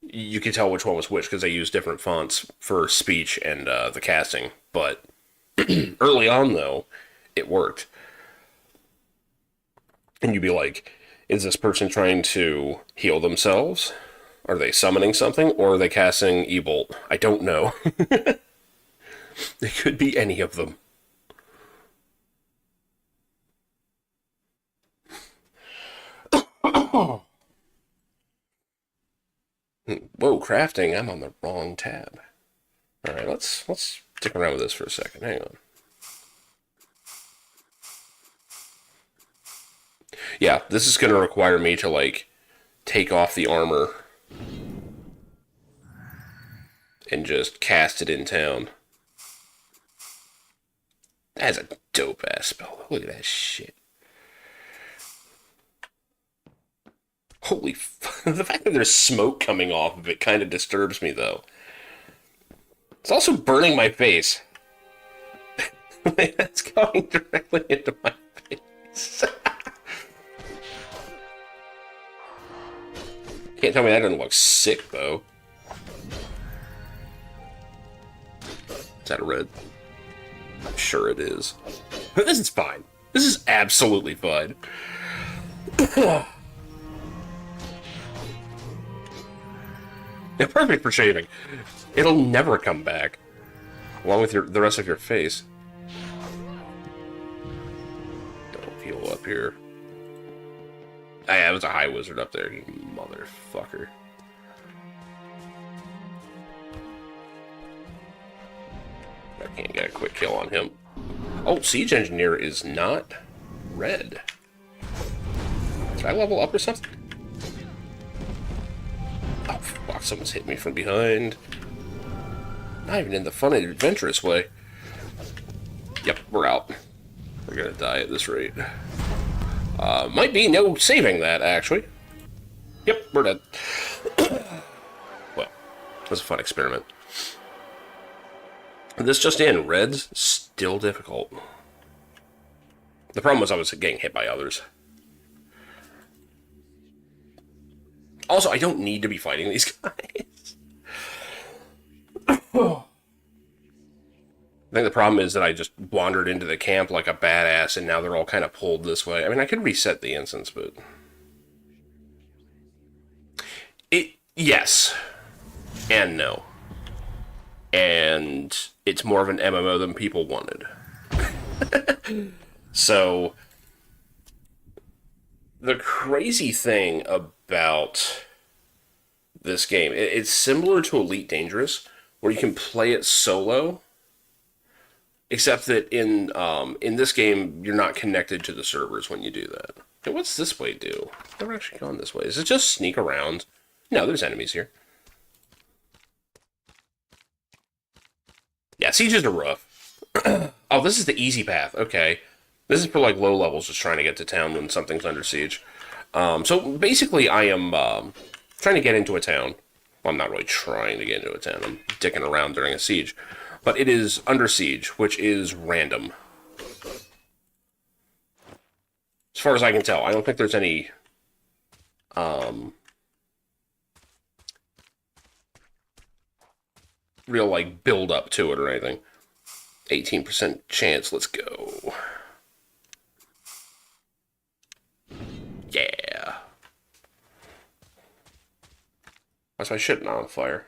you can tell which one was which because they use different fonts for speech and the casting. But early on, though, it worked. And you'd be like, is this person trying to heal themselves? Are they summoning something? Or are they casting E-Bolt? I don't know. It could be any of them. Whoa, crafting. I'm on the wrong tab. Alright, let's stick around with this for a second. Hang on. Yeah, this is going to require me to, like, take off the armor and just cast it in town. That's a dope-ass spell. Look at that shit. Holy the fact that there's smoke coming off of it kind of disturbs me, though. It's also burning my face. That's going directly into my face. Can't tell me that doesn't look sick, though. Is that a red? I'm sure it is. But this is fine. This is absolutely fine. Yeah, perfect for shaving. It'll never come back. Along with the rest of your face. Don't heal up here. Ah, yeah, it was a high wizard up there, you motherfucker. I can't get a quick kill on him. Oh, Siege Engineer is not red. Did I level up or something? Oh, fuck, someone's hit me from behind. Not even in the fun and adventurous way. Yep, we're out. We're gonna die at this rate. Might be no saving that, actually. Yep, we're dead. Well, it was a fun experiment. This just in, red's still difficult. The problem was I was getting hit by others. Also, I don't need to be fighting these guys. I think the problem is that I just wandered into the camp like a badass, and now they're all kind of pulled this way. I mean, I could reset the instance, but... Yes. And no. And it's more of an MMO than people wanted. So, the crazy thing about this game, it's similar to Elite Dangerous, where you can play it solo, except that in this game, you're not connected to the servers when you do that. And what's this way do? I've never actually gone this way. Is it just sneak around? No, there's enemies here. Yeah, sieges are rough. Oh, this is the easy path. Okay. This is for, like, low levels just trying to get to town when something's under siege. So, basically, I am trying to get into a town. Well, I'm not really trying to get into a town. I'm dicking around during a siege. But it is under siege, which is random. As far as I can tell, I don't think there's any... real, like, build up to it or anything. 18% chance, let's go. Yeah. Why's my shit not on fire?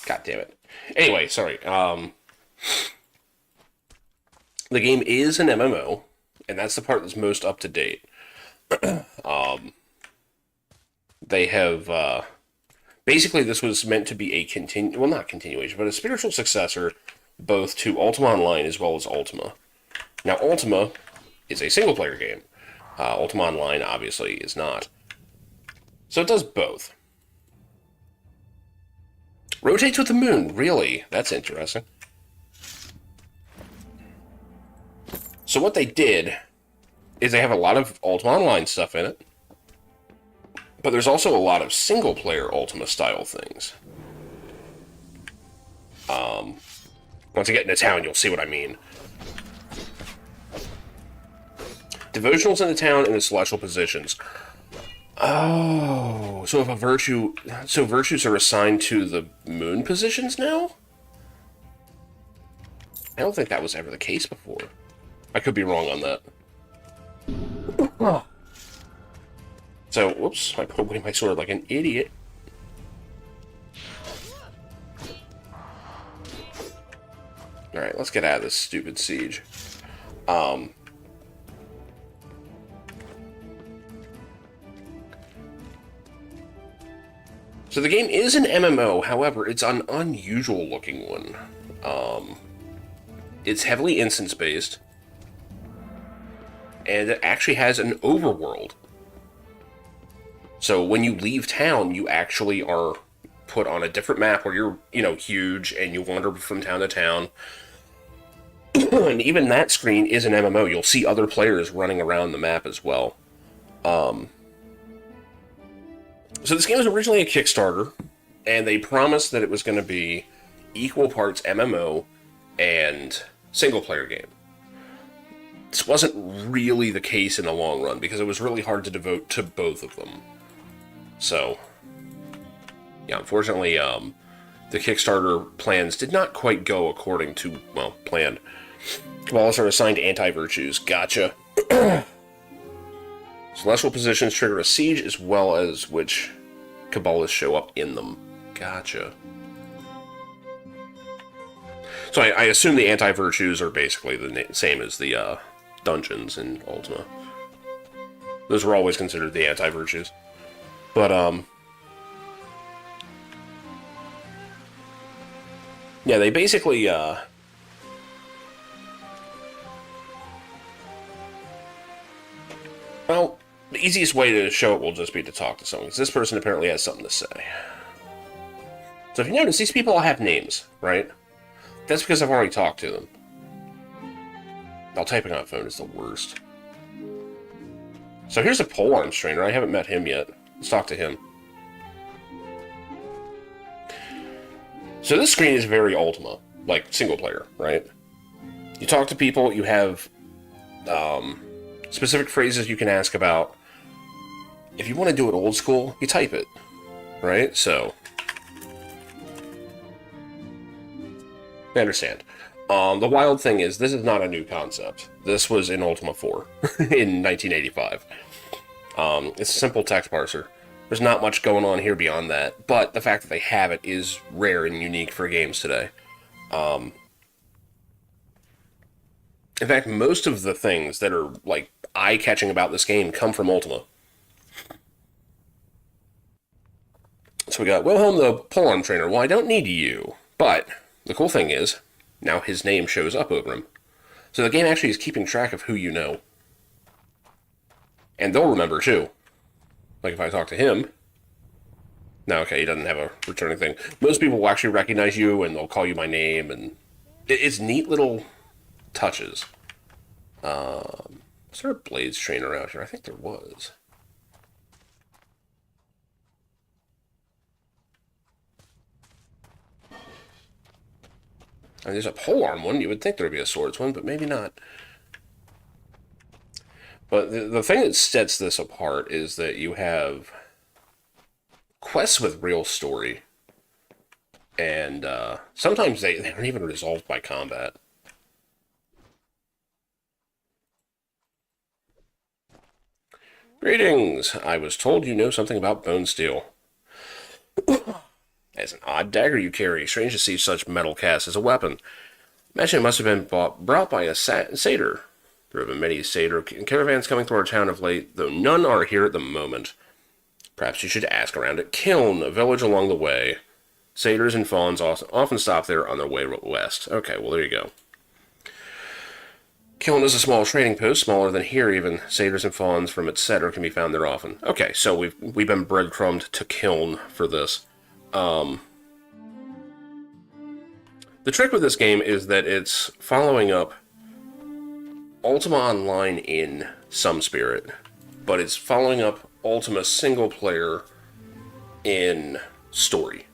God damn it. Anyway, sorry. The game is an MMO, and that's the part that's most up to date. They have, basically this was meant to be a well, not continuation, but a spiritual successor both to Ultima Online as well as Ultima. Now, Ultima is a single-player game. Ultima Online, obviously, is not. So it does both. Rotates with the moon, really? That's interesting. So what they did is they have a lot of Ultima Online stuff in it. But there's also a lot of single-player Ultima-style things. Once I get into town, you'll see what I mean. Devotionals in the town and the celestial positions. Oh, so if a virtue... So virtues are assigned to the moon positions now? I don't think that was ever the case before. I could be wrong on that. So, whoops, I put away my sword like an idiot. Alright, let's get out of this stupid siege. So the game is an MMO, however, it's an unusual looking one. It's heavily instance-based, and it actually has an overworld. So when you leave town, you actually are put on a different map where you're, huge, and you wander from town to town. And even that screen is an MMO. You'll see other players running around the map as well. So this game was originally a Kickstarter, and they promised that it was going to be equal parts MMO and single-player game. This wasn't really the case in the long run, because it was really hard to devote to both of them. So, yeah, unfortunately, the Kickstarter plans did not quite go according to, well, planned. Cabalists are assigned anti-virtues. Gotcha. Celestial positions trigger a siege as well as which Cabalists show up in them. Gotcha. So I assume the anti-virtues are basically the same as the dungeons in Ultima. Those were always considered the anti-virtues. But, yeah, they basically, well, the easiest way to show it will just be to talk to someone, because this person apparently has something to say. So if you notice, these people all have names, right? That's because I've already talked to them. Now, typing on a phone is the worst. So here's a polearms trainer. I haven't met him yet. Let's talk to him. So this screen is very Ultima, like single player, right? You talk to people, you have specific phrases you can ask about. If you want to do it old school, you type it, right? So, I understand. The wild thing is, this is not a new concept. This was in Ultima 4 in 1985. It's a simple text parser. There's not much going on here beyond that, but the fact that they have it is rare and unique for games today. In fact, most of the things that are, like, eye-catching about this game come from Ultima. So we got Wilhelm the polearm trainer. Well, I don't need you, but the cool thing is, now his name shows up over him. So the game actually is keeping track of who you know. And they'll remember, too. Like, if I talk to him... No, okay, he doesn't have a returning thing. Most people will actually recognize you, and they'll call you by name, and... It's neat little touches. Was there a Blades trainer out here? I think there was. And there's a polearm one. You would think there'd be a swords one, but maybe not. But the thing that sets this apart is that you have quests with real story. And sometimes they aren't even resolved by combat. Greetings! I was told you know something about bone steel. As an odd dagger you carry. Strange to see such metal cast as a weapon. Imagine it must have been brought by a satyr. There have been many satyr caravans coming through our town of late, though none are here at the moment. Perhaps you should ask around at Kiln, a village along the way. Satyrs and fawns often stop there on their way west. Okay, well, there you go. Kiln is a small trading post, smaller than here even. Satyrs and fawns from its center can be found there often. Okay, so we've been breadcrumbed to Kiln for this. The trick with this game is that it's following up Ultima Online in some spirit, but it's following up Ultima single player in story.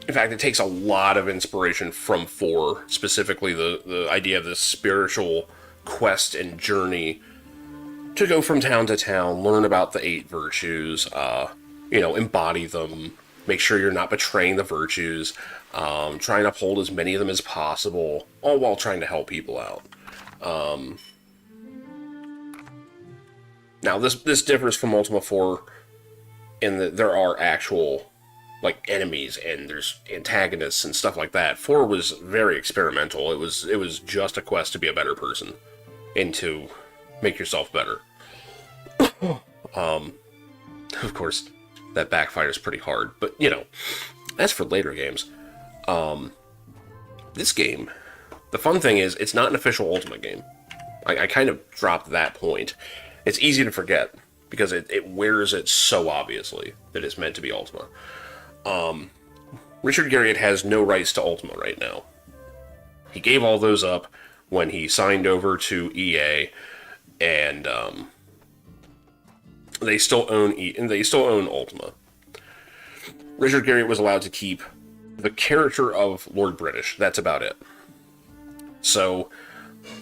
In fact, it takes a lot of inspiration from 4, specifically the idea of this spiritual quest and journey to go from town to town, learn about the 8 virtues, embody them, make sure you're not betraying the virtues, try and uphold as many of them as possible, all while trying to help people out. Now, this differs from Ultima 4 in that there are actual, like, enemies, and there's antagonists and stuff like that. 4 was very experimental. It was just a quest to be a better person, and to make yourself better. Of course, that backfires pretty hard, but, that's for later games. This game, the fun thing is, it's not an official Ultima game. I kind of dropped that point. It's easy to forget, because it wears it so obviously that it's meant to be Ultima. Richard Garriott has no rights to Ultima right now. He gave all those up when he signed over to EA, and they still own Ultima. Richard Garriott was allowed to keep the character of Lord British. That's about it. So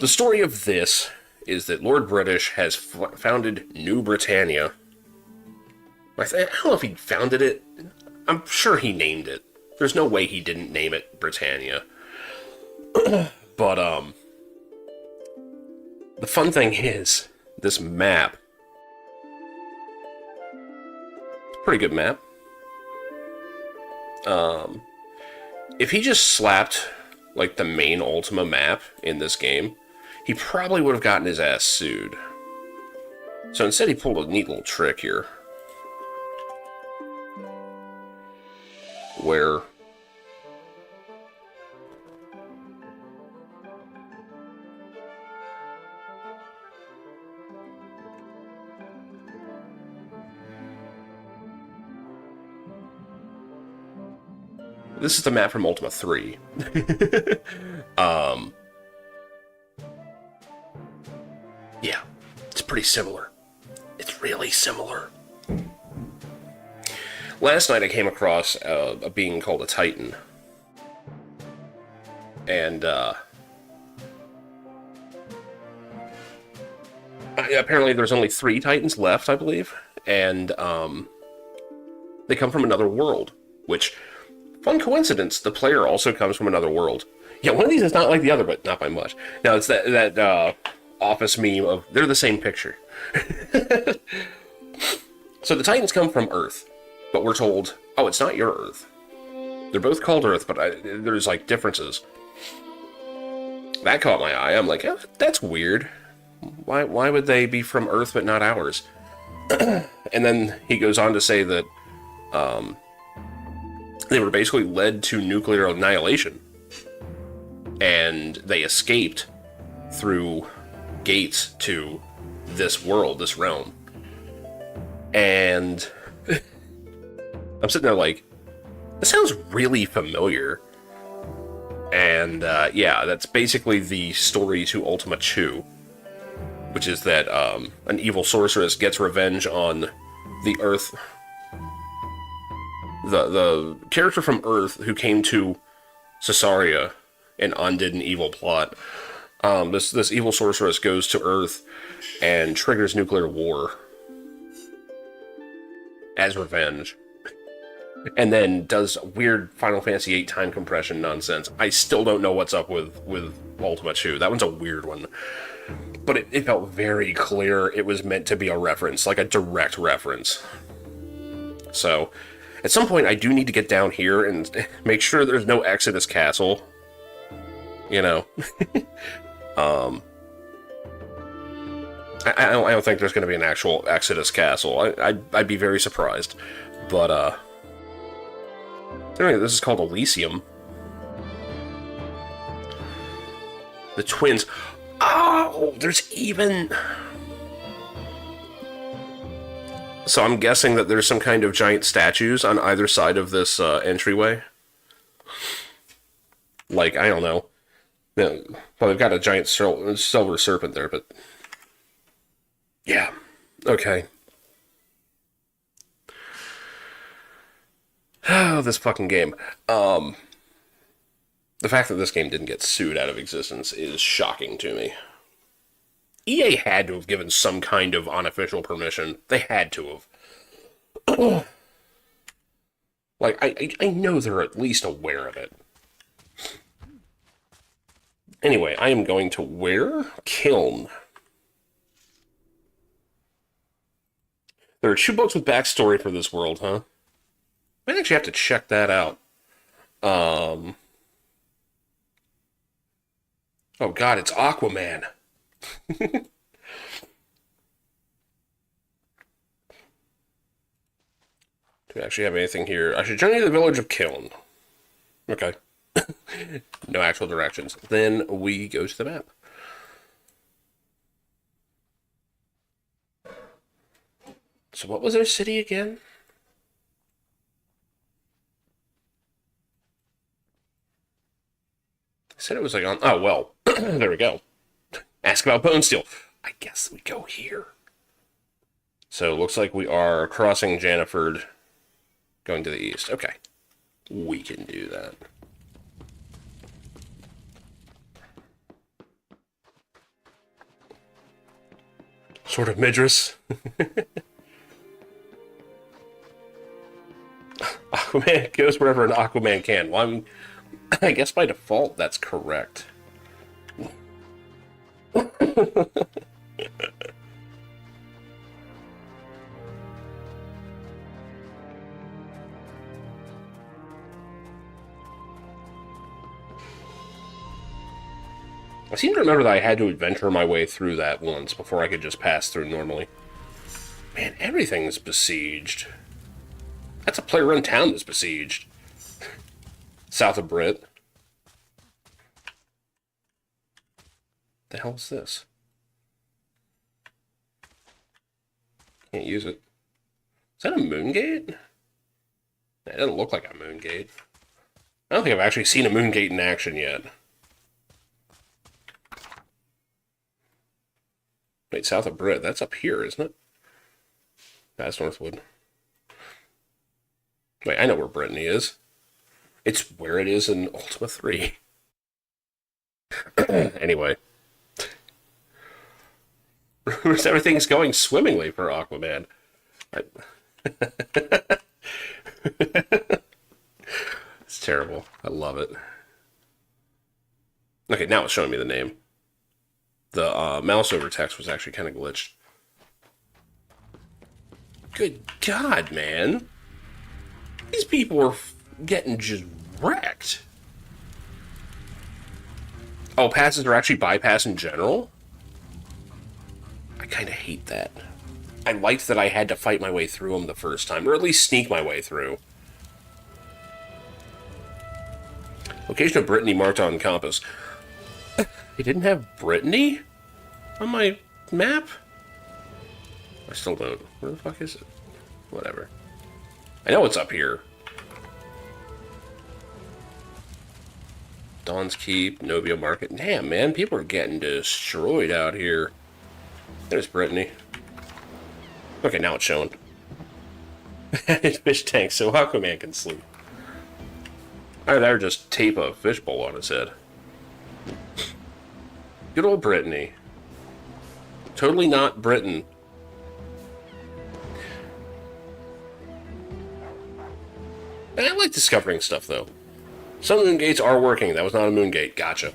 the story of this is that Lord British has founded New Britannia. I don't know if he founded it. I'm sure he named it. There's no way he didn't name it Britannia. But, the fun thing is, this map, it's a pretty good map. If he just slapped, like, the main Ultima map in this game, he probably would have gotten his ass sued. So instead he pulled a neat little trick here. Where this is the map from Ultima 3. Yeah, it's pretty similar. It's really similar. Last night I came across a being called a Titan. And, apparently there's only 3 Titans left, I believe. And, they come from another world. Which, fun coincidence, the player also comes from another world. Yeah, one of these is not like the other, but not by much. Now, it's that Office meme of, they're the same picture. So the Titans come from Earth. But we're told, oh, it's not your Earth. They're both called Earth, but there's, like, differences. That caught my eye. I'm like, oh, that's weird. Why would they be from Earth but not ours? And then he goes on to say that they were basically led to nuclear annihilation. And they escaped through gates to this world, this realm. And I'm sitting there like, this sounds really familiar. And, yeah, that's basically the story to Ultima 2. Which is that, an evil sorceress gets revenge on the Earth. The character from Earth who came to Caesarea and undid an evil plot. This evil sorceress goes to Earth and triggers nuclear war. As revenge. And then does weird Final Fantasy VIII time compression nonsense. I still don't know what's up with Ultima 2. That one's a weird one. But it felt very clear it was meant to be a reference, like a direct reference. So, at some point I do need to get down here and make sure there's no Exodus Castle. You know. I don't think there's going to be an actual Exodus Castle. I'd be very surprised. But, anyway, this is called Elysium. The twins. Oh, there's even... So I'm guessing that there's some kind of giant statues on either side of this entryway. Like, I don't know. Well, they've got a giant silver serpent there, but... Yeah. Okay. Oh, this fucking game. The fact that this game didn't get sued out of existence is shocking to me. EA had to have given some kind of unofficial permission. They had to have. Like, I know they're at least aware of it. Anyway, I am going to where? Kiln. There are 2 books with backstory for this world, huh? I might actually have to check that out. Oh god, it's Aquaman. Do we actually have anything here? I should journey to the village of Kiln. Okay. No actual directions. Then we go to the map. So what was our city again? I said it was like on... Oh, well. There we go. Ask about Bone Steel. I guess we go here. So it looks like we are crossing Janiford, going to the east. Okay. We can do that. sort of Midris. Aquaman goes wherever an Aquaman can. Well, I guess by default that's correct. I seem to remember that I had to adventure my way through that once before I could just pass through normally. Man, everything's besieged. That's a player-run town that's besieged. South of Brit. The hell is this? Can't use it. Is that a moon gate? It doesn't look like a moon gate. I don't think I've actually seen a moon gate in action yet. Wait, south of Brit. That's up here, isn't it? That's Northwood. Wait, I know where Brittany is. It's where it is in Ultima 3. Anyway. Everything's going swimmingly for Aquaman. It's terrible. I love it. Okay, now it's showing me the name. The mouse over text was actually kind of glitched. Good God, man. These people are getting just wrecked. Oh, passes are actually bypass in general? I kind of hate that. I liked that I had to fight my way through them the first time, or at least sneak my way through. Location of Brittany marked on compass. They didn't have Brittany on my map? I still don't. Where the fuck is it? Whatever. I know it's up here. Dawn's Keep, Novia Market. Damn, man, people are getting destroyed out here. There's Brittany. Okay, now it's showing. Fish tank so Aquaman can sleep. I'd rather just tape a fishbowl on his head. Good old Brittany. Totally not Britain. I like discovering stuff, though. Some moon gates are working. That was not a moon gate. Gotcha.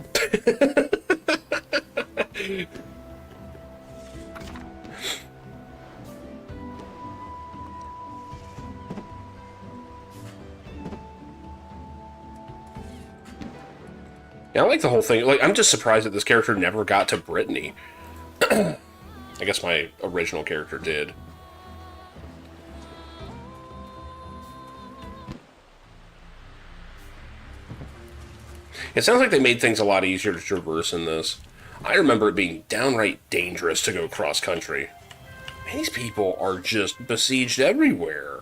Yeah, I like the whole thing. Like, I'm just surprised that this character never got to Brittany. I guess my original character did. It sounds like they made things a lot easier to traverse in this. I remember it being downright dangerous to go cross-country. These people are just besieged everywhere.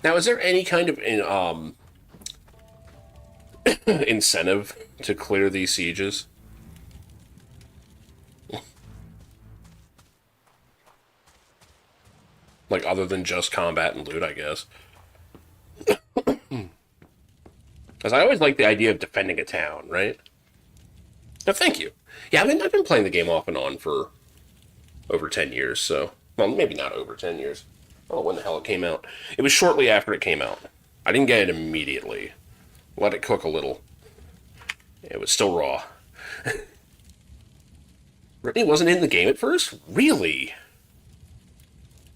Now, is there any kind of incentive to clear these sieges? Like, other than just combat and loot, I guess. Because I always like the idea of defending a town, right? No, thank you. Yeah, I've been playing the game off and on for over 10 years, so... Well, maybe not over 10 years. I don't know when the hell it came out. It was shortly after it came out. I didn't get it immediately. Let it cook a little. It was still raw. Brittany wasn't in the game at first? Really?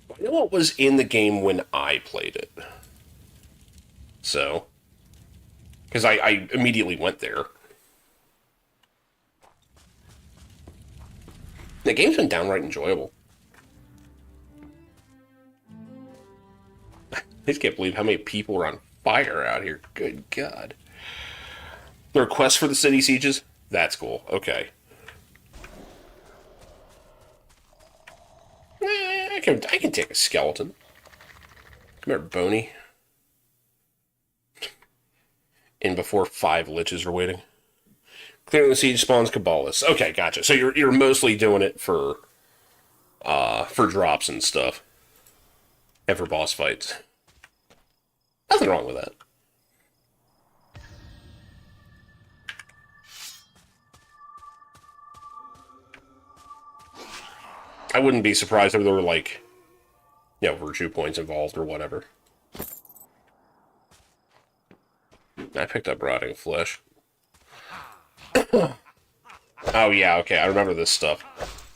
I know what was in the game when I played it. So... Because I immediately went there. The game's been downright enjoyable. I just can't believe how many people are on fire out here. Good God. The request for the city sieges? That's cool. Okay. I can take a skeleton. Come here, Boney. In before 5 liches are waiting. Clearing the siege spawns Cabalists. Okay, gotcha. So you're mostly doing it for drops and stuff. And for boss fights. Nothing wrong with that. I wouldn't be surprised if there were, like, you know, virtue points involved or whatever. I picked up rotting flesh. Oh, yeah, okay, I remember this stuff.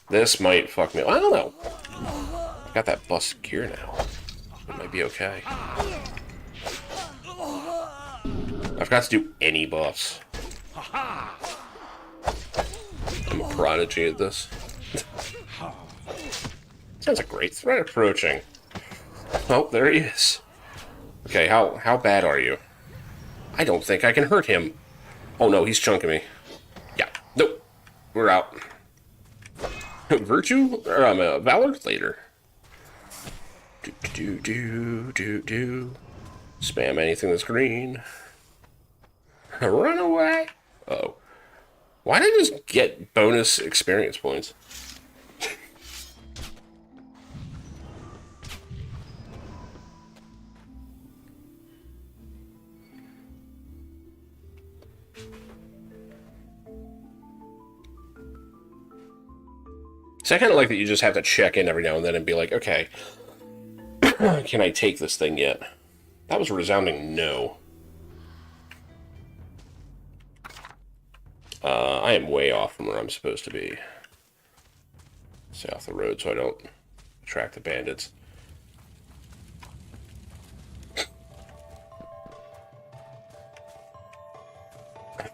This might fuck me. I don't know. I got that busted gear now. It might be okay. I forgot to do any buffs. I'm a prodigy at this. Sounds a great threat approaching. Oh, there he is. Okay, how bad are you? I don't think I can hurt him. Oh no, he's chunking me. Yeah, nope. We're out. Virtue? Or, Valor? Later. Do. Spam anything that's green. Run away. Uh-oh. Why did I just get bonus experience points? So I kind of like that you just have to check in every now and then and be like, okay, can I take this thing yet? That was a resounding no. I am way off from where I'm supposed to be. Stay off the road so I don't attract the bandits.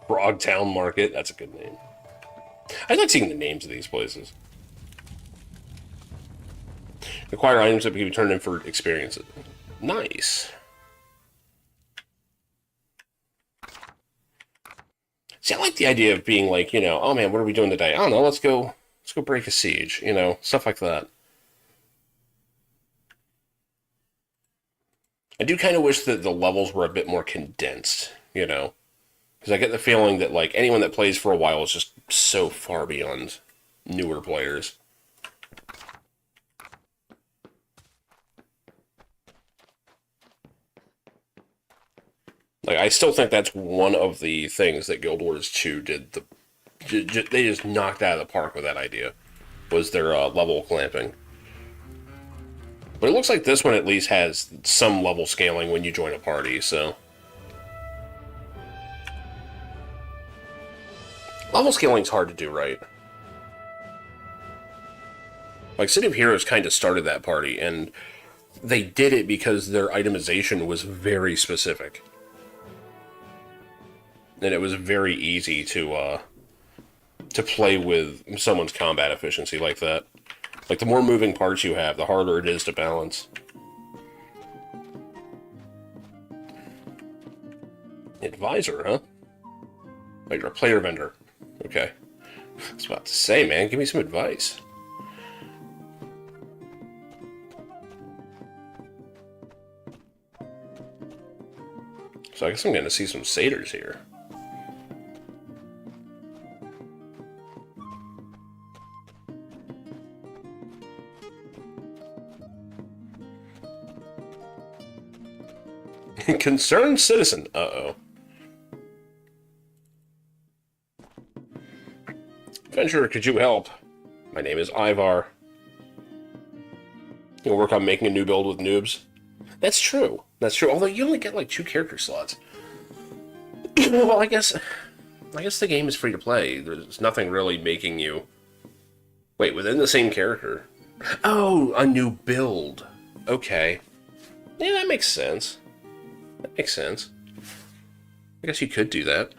Frogtown Market, that's a good name. I like seeing the names of these places. Acquire items that can be turned in for experiences. Nice. See, I like the idea of being like, you know, oh man, what are we doing today? I don't know, let's go break a siege, you know, stuff like that. I do kind of wish that the levels were a bit more condensed, you know, because I get the feeling that, like, anyone that plays for a while is just so far beyond newer players. Like, I still think that's one of the things that Guild Wars 2 did. They just knocked out of the park with that idea, was their level clamping. But it looks like this one at least has some level scaling when you join a party, so... Level scaling's hard to do right. Like, City of Heroes kind of started that party, and they did it because their itemization was very specific. And it was very easy to play with someone's combat efficiency like that. Like, the more moving parts you have, the harder it is to balance. Advisor, huh? Oh, you're a player vendor. Okay. I was about to say, man, give me some advice. So I guess I'm going to see some satyrs here. Concerned citizen. Uh-oh. Adventurer, could you help? My name is Ivar. You'll work on making a new build with noobs? That's true. That's true. Although you only get like 2 character slots. Well, I guess the game is free to play. There's nothing really making you... Wait, within the same character? Oh, a new build. Okay. Yeah, that makes sense. That makes sense. I guess you could do that.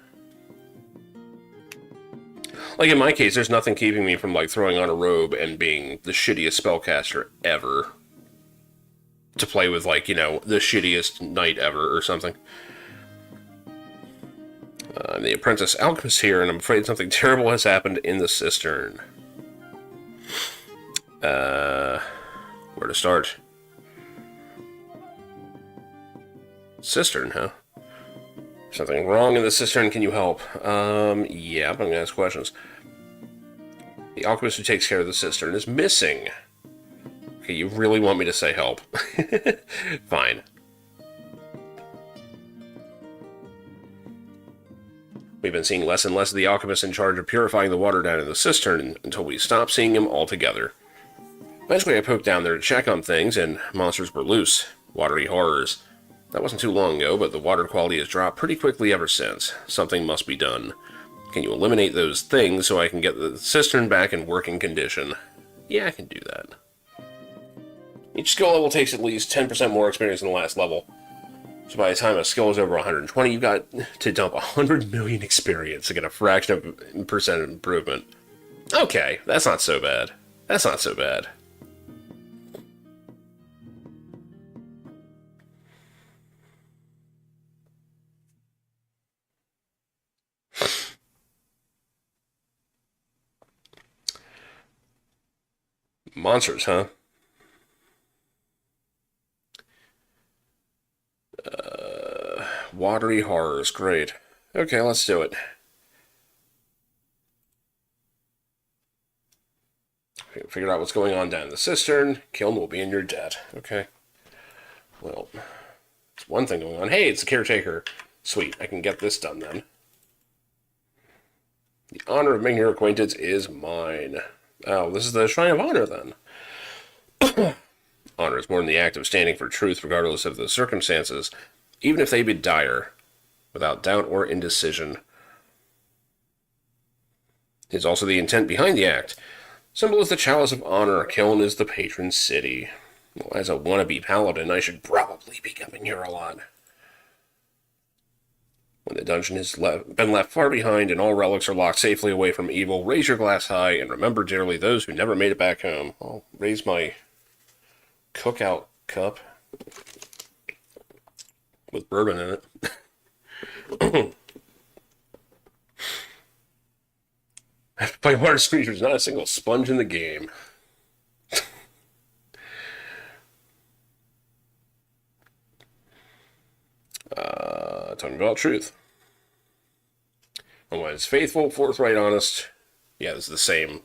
Like, in my case, there's nothing keeping me from, like, throwing on a robe and being the shittiest spellcaster ever. To play with, like, you know, the shittiest knight ever or something. I'm the apprentice alchemist here, and I'm afraid something terrible has happened in the cistern. Where to start? Cistern, huh? Something wrong in the cistern, can you help? Yeah, I'm gonna ask questions. The alchemist who takes care of the cistern is missing. Okay, you really want me to say help? Fine. We've been seeing less and less of the alchemist in charge of purifying the water down in the cistern until we stop seeing him altogether. Eventually I poked down there to check on things, and monsters were loose. Watery horrors. That wasn't too long ago, but the water quality has dropped pretty quickly ever since. Something must be done. Can you eliminate those things so I can get the cistern back in working condition? Yeah, I can do that. Each skill level takes at least 10% more experience than the last level. So by the time a skill is over 120, you've got to dump 100 million experience to get a fraction of percent improvement. Okay, that's not so bad. That's not so bad. Monsters, huh? Watery horrors, great. Okay, let's do it. Figure out what's going on down in the cistern. Kiln will be in your debt. Okay. Well, it's one thing going on. Hey, it's the caretaker. Sweet, I can get this done then. The honor of making your acquaintance is mine. Oh, this is the Shrine of Honor then. Honor is more than the act of standing for truth regardless of the circumstances, even if they be dire, without doubt or indecision. It is also the intent behind the act. Symbol is the chalice of honor. Kiln is the patron city. Well, as a wannabe paladin, I should probably be coming here a lot. When the dungeon has been left far behind and all relics are locked safely away from evil, raise your glass high and remember dearly those who never made it back home. I'll raise my cookout cup with bourbon in it. By water speed, there's not a single sponge in the game. Talking about truth. And when it's faithful, forthright, honest. Yeah, this is the same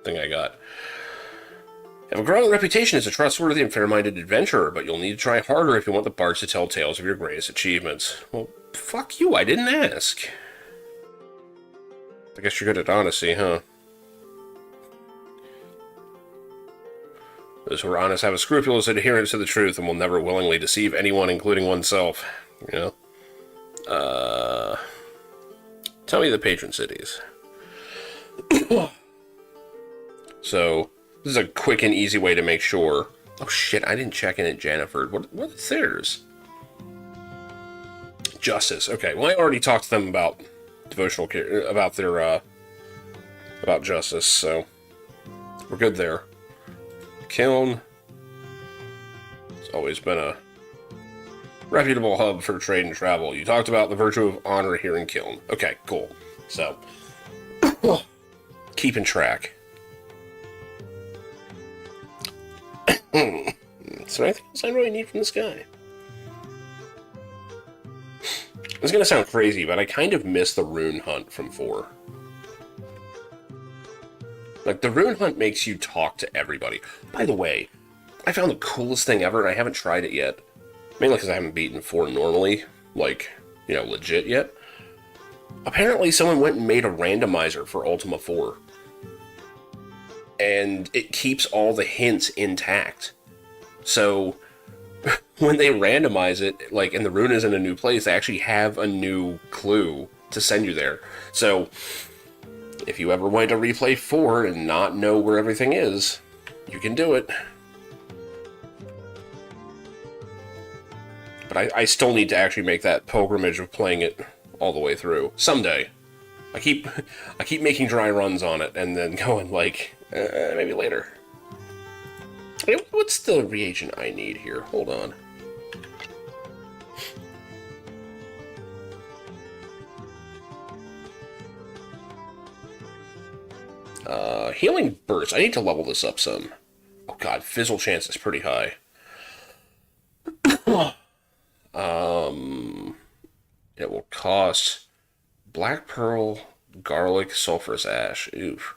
thing I got. You have a growing reputation as a trustworthy and fair-minded adventurer, but you'll need to try harder if you want the bards to tell tales of your greatest achievements. Well, fuck you, I didn't ask. I guess you're good at honesty, huh? Those who are honest have a scrupulous adherence to the truth and will never willingly deceive anyone, including oneself. You know? Tell me the patron cities. So, this is a quick and easy way to make sure. Oh shit, I didn't check in at Janiford. What is theirs? Justice. Okay, well I already talked to them about devotional care, about their, about justice, so we're good there. Kiln. It's always been a reputable hub for trade and travel. You talked about the virtue of honor here in Kiln. Okay, cool. So, keeping track. Is there anything else I really need from this guy? It's gonna sound crazy, but I kind of miss the rune hunt from 4. Like, the rune hunt makes you talk to everybody. By the way, I found the coolest thing ever, and I haven't tried it yet. Mainly because I haven't beaten 4 normally, like, you know, legit yet. Apparently someone went and made a randomizer for Ultima 4. And it keeps all the hints intact. So, when they randomize it, like, and the rune is in a new place, they actually have a new clue to send you there. So, if you ever want to replay 4 and not know where everything is, you can do it. But I still need to actually make that pilgrimage of playing it all the way through. Someday. I keep making dry runs on it, and then going, like, maybe later. Hey, what's the reagent I need here? Hold on. Healing Burst. I need to level this up some. Oh god, fizzle chance is pretty high. It will cost Black Pearl, Garlic, Sulfurous Ash. Oof.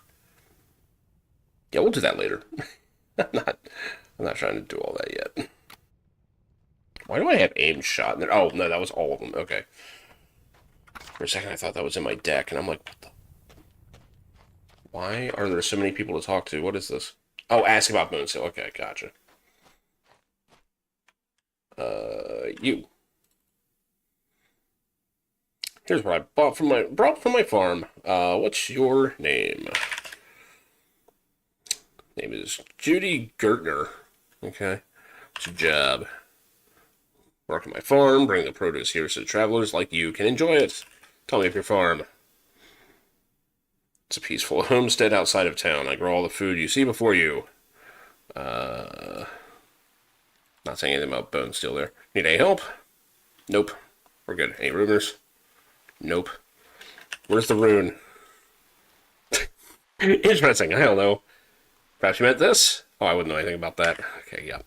Yeah, we'll do that later. I'm not trying to do all that yet. Why do I have aimed shot in there? Oh, no, that was all of them. Okay. For a second, I thought that was in my deck, and I'm like, what the? Why are there so many people to talk to? What is this? Oh, ask about Boneseal. Okay, gotcha. You. Here's what I brought from my farm. What's your name? Name is Judy Gertner. Okay. What's your job? Work on my farm, bring the produce here so travelers like you can enjoy it. Tell me of your farm. It's a peaceful homestead outside of town. I grow all the food you see before you. Not saying anything about Bone Steel there. Need any help? Nope. We're good. Any rumors? Nope. Where's the rune? Interesting. I don't know. Perhaps you meant this? Oh, I wouldn't know anything about that. Okay, yeah.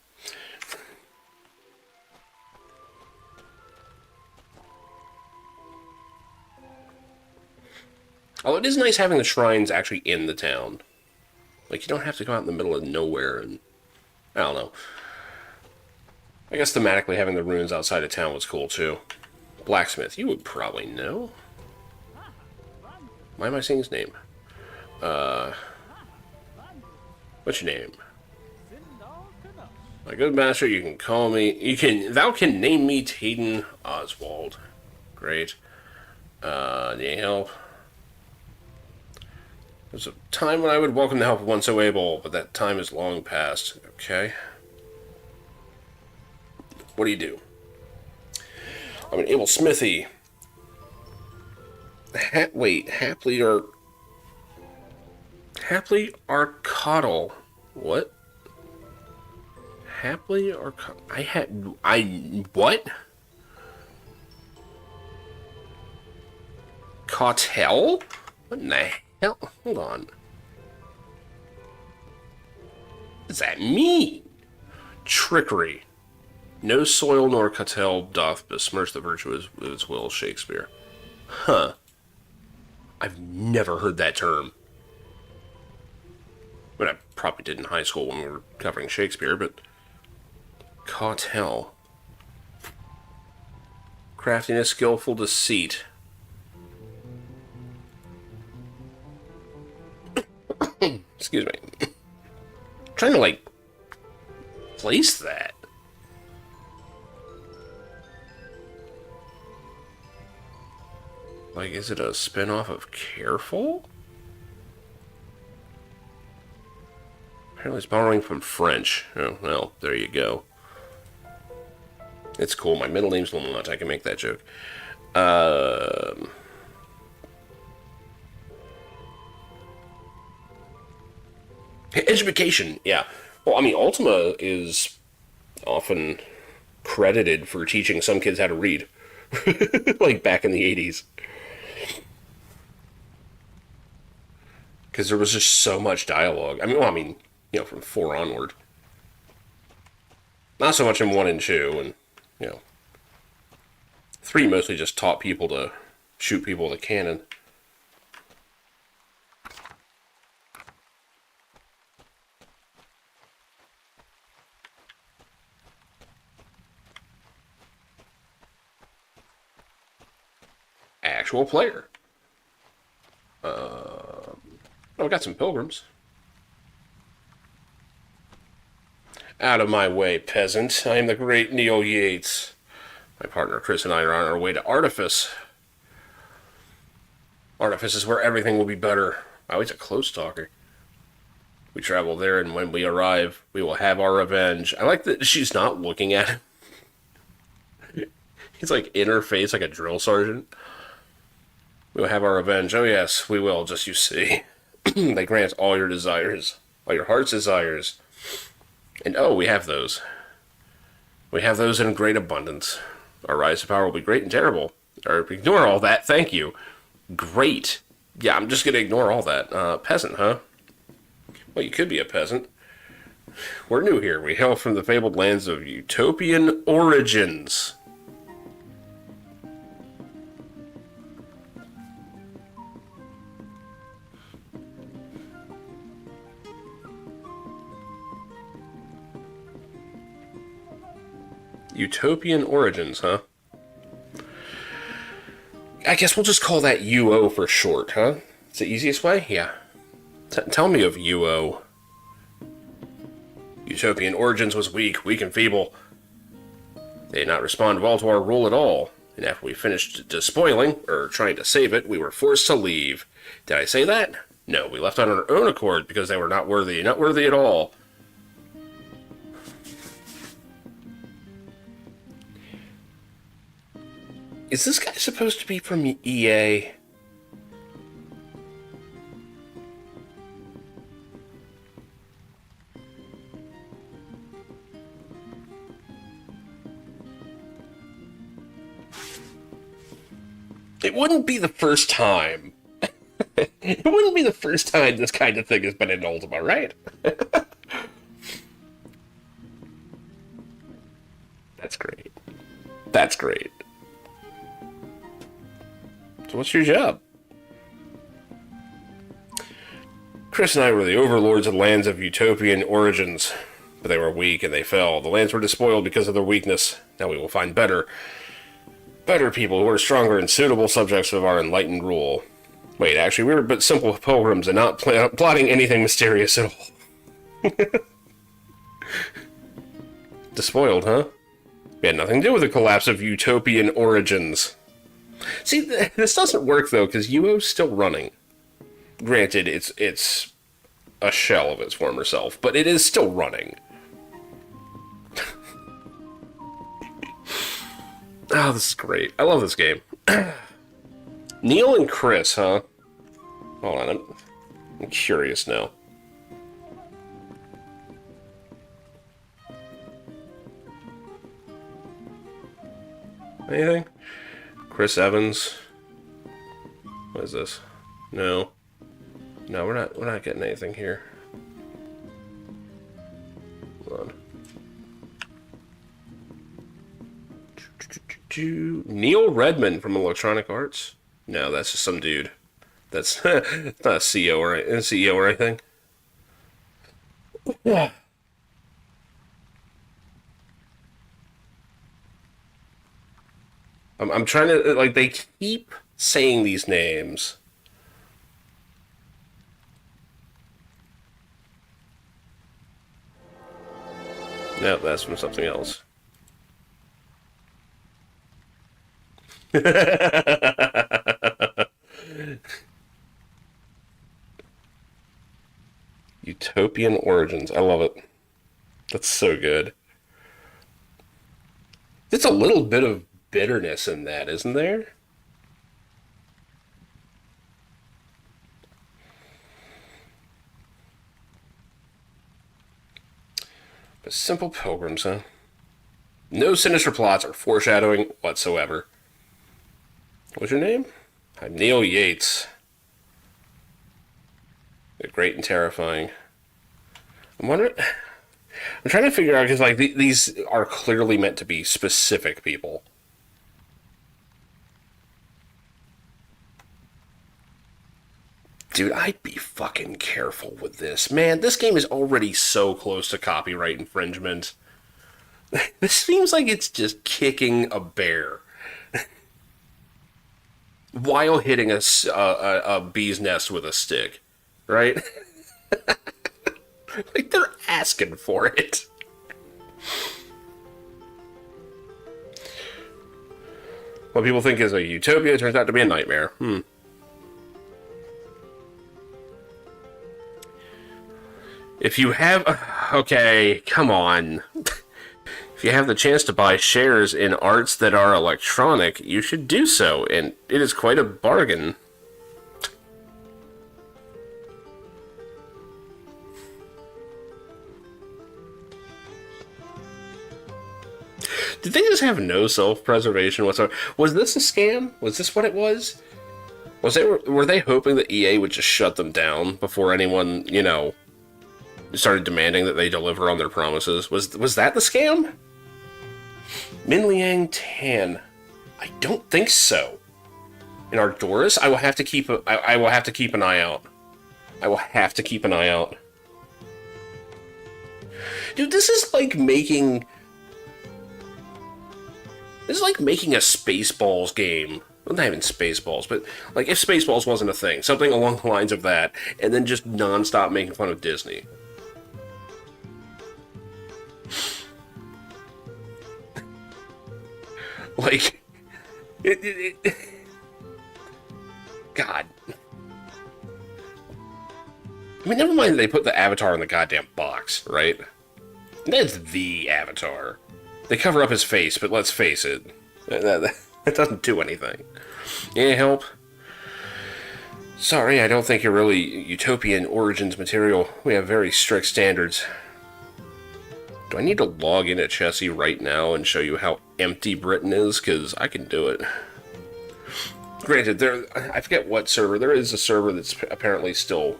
Although it is nice having the shrines actually in the town. Like, you don't have to go out in the middle of nowhere and... I don't know. I guess thematically having the runes outside of town was cool, too. Blacksmith, you would probably know. Why am I saying his name? What's your name? My good master, you can call me... Thou can name me Taden Oswald. Great. Need help? There's a time when I would welcome the help of one so able, but that time is long past. Okay. What do you do? I'm an able smithy. Haply Arcottle. What? Haply Arcottle. What? Cautel? What in the hell? Hold on. What does that mean? Trickery. No soil nor cautel doth besmirch the virtue of his will, Shakespeare. Huh. I've never heard that term. I mean, I probably did in high school when we were covering Shakespeare, but... Cautel. Craftiness, skillful deceit. Excuse me. I'm trying to, like, place that. Like, is it a spin-off of Careful? Apparently it's borrowing from French. Oh, well, there you go. It's cool. My middle name's Lamont. I can make that joke. Education, yeah. Well, I mean, Ultima is often credited for teaching some kids how to read. Like, back in the 80s. Because there was just so much dialogue. I mean, you know, from 4 onward. Not so much in 1 and 2, and, you know. 3 mostly just taught people to shoot people with a cannon. Actual player. Oh, we got some pilgrims. Out of my way, peasant. I am the great Neil Yates. My partner Chris and I are on our way to Artifice. Artifice is where everything will be better. Oh, he's a close talker. We travel there, and when we arrive, we will have our revenge. I like that she's not looking at him. He's like in her face like a drill sergeant. We will have our revenge. Oh yes, we will, just you see. They grant all your desires. All your heart's desires. And oh, we have those. We have those in great abundance. Our rise to power will be great and terrible. Or ignore all that, thank you. Great. Yeah, I'm just gonna ignore all that. Peasant, huh? Well, you could be a peasant. We're new here. We hail from the fabled lands of utopian origins. Utopian origins, huh? I guess we'll just call that UO for short, huh? It's the easiest way? Yeah. Tell me of UO. Utopian Origins was weak and feeble. They did not respond well to our rule at all, and after we finished despoiling, or trying to save it, we were forced to leave. Did I say that? No, we left on our own accord because they were not worthy at all. Is this guy supposed to be from EA? It wouldn't be the first time. It wouldn't be the first time this kind of thing has been in Ultima, right? That's great. That's great. So what's your job? Chris and I were the overlords of the lands of Utopian Origins, but they were weak and they fell. The lands were despoiled because of their weakness. Now we will find better people who are stronger and suitable subjects of our enlightened rule. Wait, actually, we were but simple pilgrims and not plotting anything mysterious at all. Despoiled, huh? We had nothing to do with the collapse of Utopian Origins. See, this doesn't work, though, because UO's still running. Granted, it's a shell of its former self, but it is still running. Oh, this is great. I love this game. Neil and Chris, huh? Hold on, I'm curious now. Anything? Chris Evans. What is this? No. No, we're not getting anything here. Hold on. Neil Redmond from Electronic Arts? No, that's just some dude. That's not a CEO or anything. Yeah. I'm trying to, like, they keep saying these names. No, that's from something else. Utopian Origins. I love it. That's so good. There's a little bit of bitterness in that, isn't there? But simple pilgrims, huh? No sinister plots or foreshadowing whatsoever. What's your name? I'm Neil Yates. They're great and terrifying. I'm wondering... I'm trying to figure out, because, like, these are clearly meant to be specific people. Dude, I'd be fucking careful with this. Man, this game is already so close to copyright infringement. This seems like it's just kicking a bear. While hitting a bee's nest with a stick. Right? Like, they're asking for it. What people think is a utopia turns out to be a nightmare. If you have... Okay, come on. If you have the chance to buy shares in arts that are electronic, you should do so, and it is quite a bargain. Did they just have no self-preservation whatsoever? Was this a scam? Was this what it was? Were they hoping that EA would just shut them down before anyone, you know, started demanding that they deliver on their promises? Was that the scam? Min Liang Tan. I don't think so. In Arcturus, I will have to keep an eye out. I will have to keep an eye out. Dude, this is like making a Spaceballs game. Well, not even Spaceballs, but like if Spaceballs wasn't a thing. Something along the lines of that, and then just non-stop making fun of Disney. Like, it God. I mean, never mind they put the Avatar in the goddamn box, right? That's the Avatar. They cover up his face, but let's face it, that doesn't do anything. Any help? Sorry, I don't think you're really Utopian Origins material. We have very strict standards. Do I need to log into Chessie right now and show you how empty Britain is? Because I can do it. Granted, I forget what server. There is a server that's apparently still...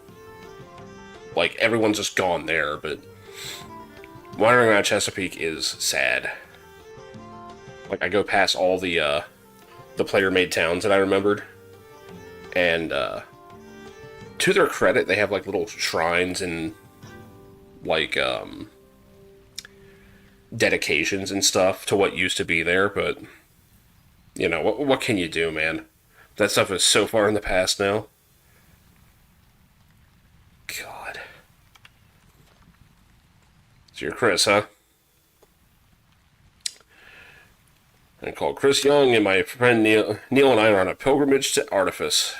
Like, everyone's just gone there, but... Wandering around Chesapeake is sad. Like, I go past all the player-made towns that I remembered. And, to their credit, they have, like, little shrines and, like, dedications and stuff to what used to be there, but, you know, what can you do, man? That stuff is so far in the past now. God. So you're Chris, huh? I'm called Chris Young, and my friend Neil and I are on a pilgrimage to Artifice.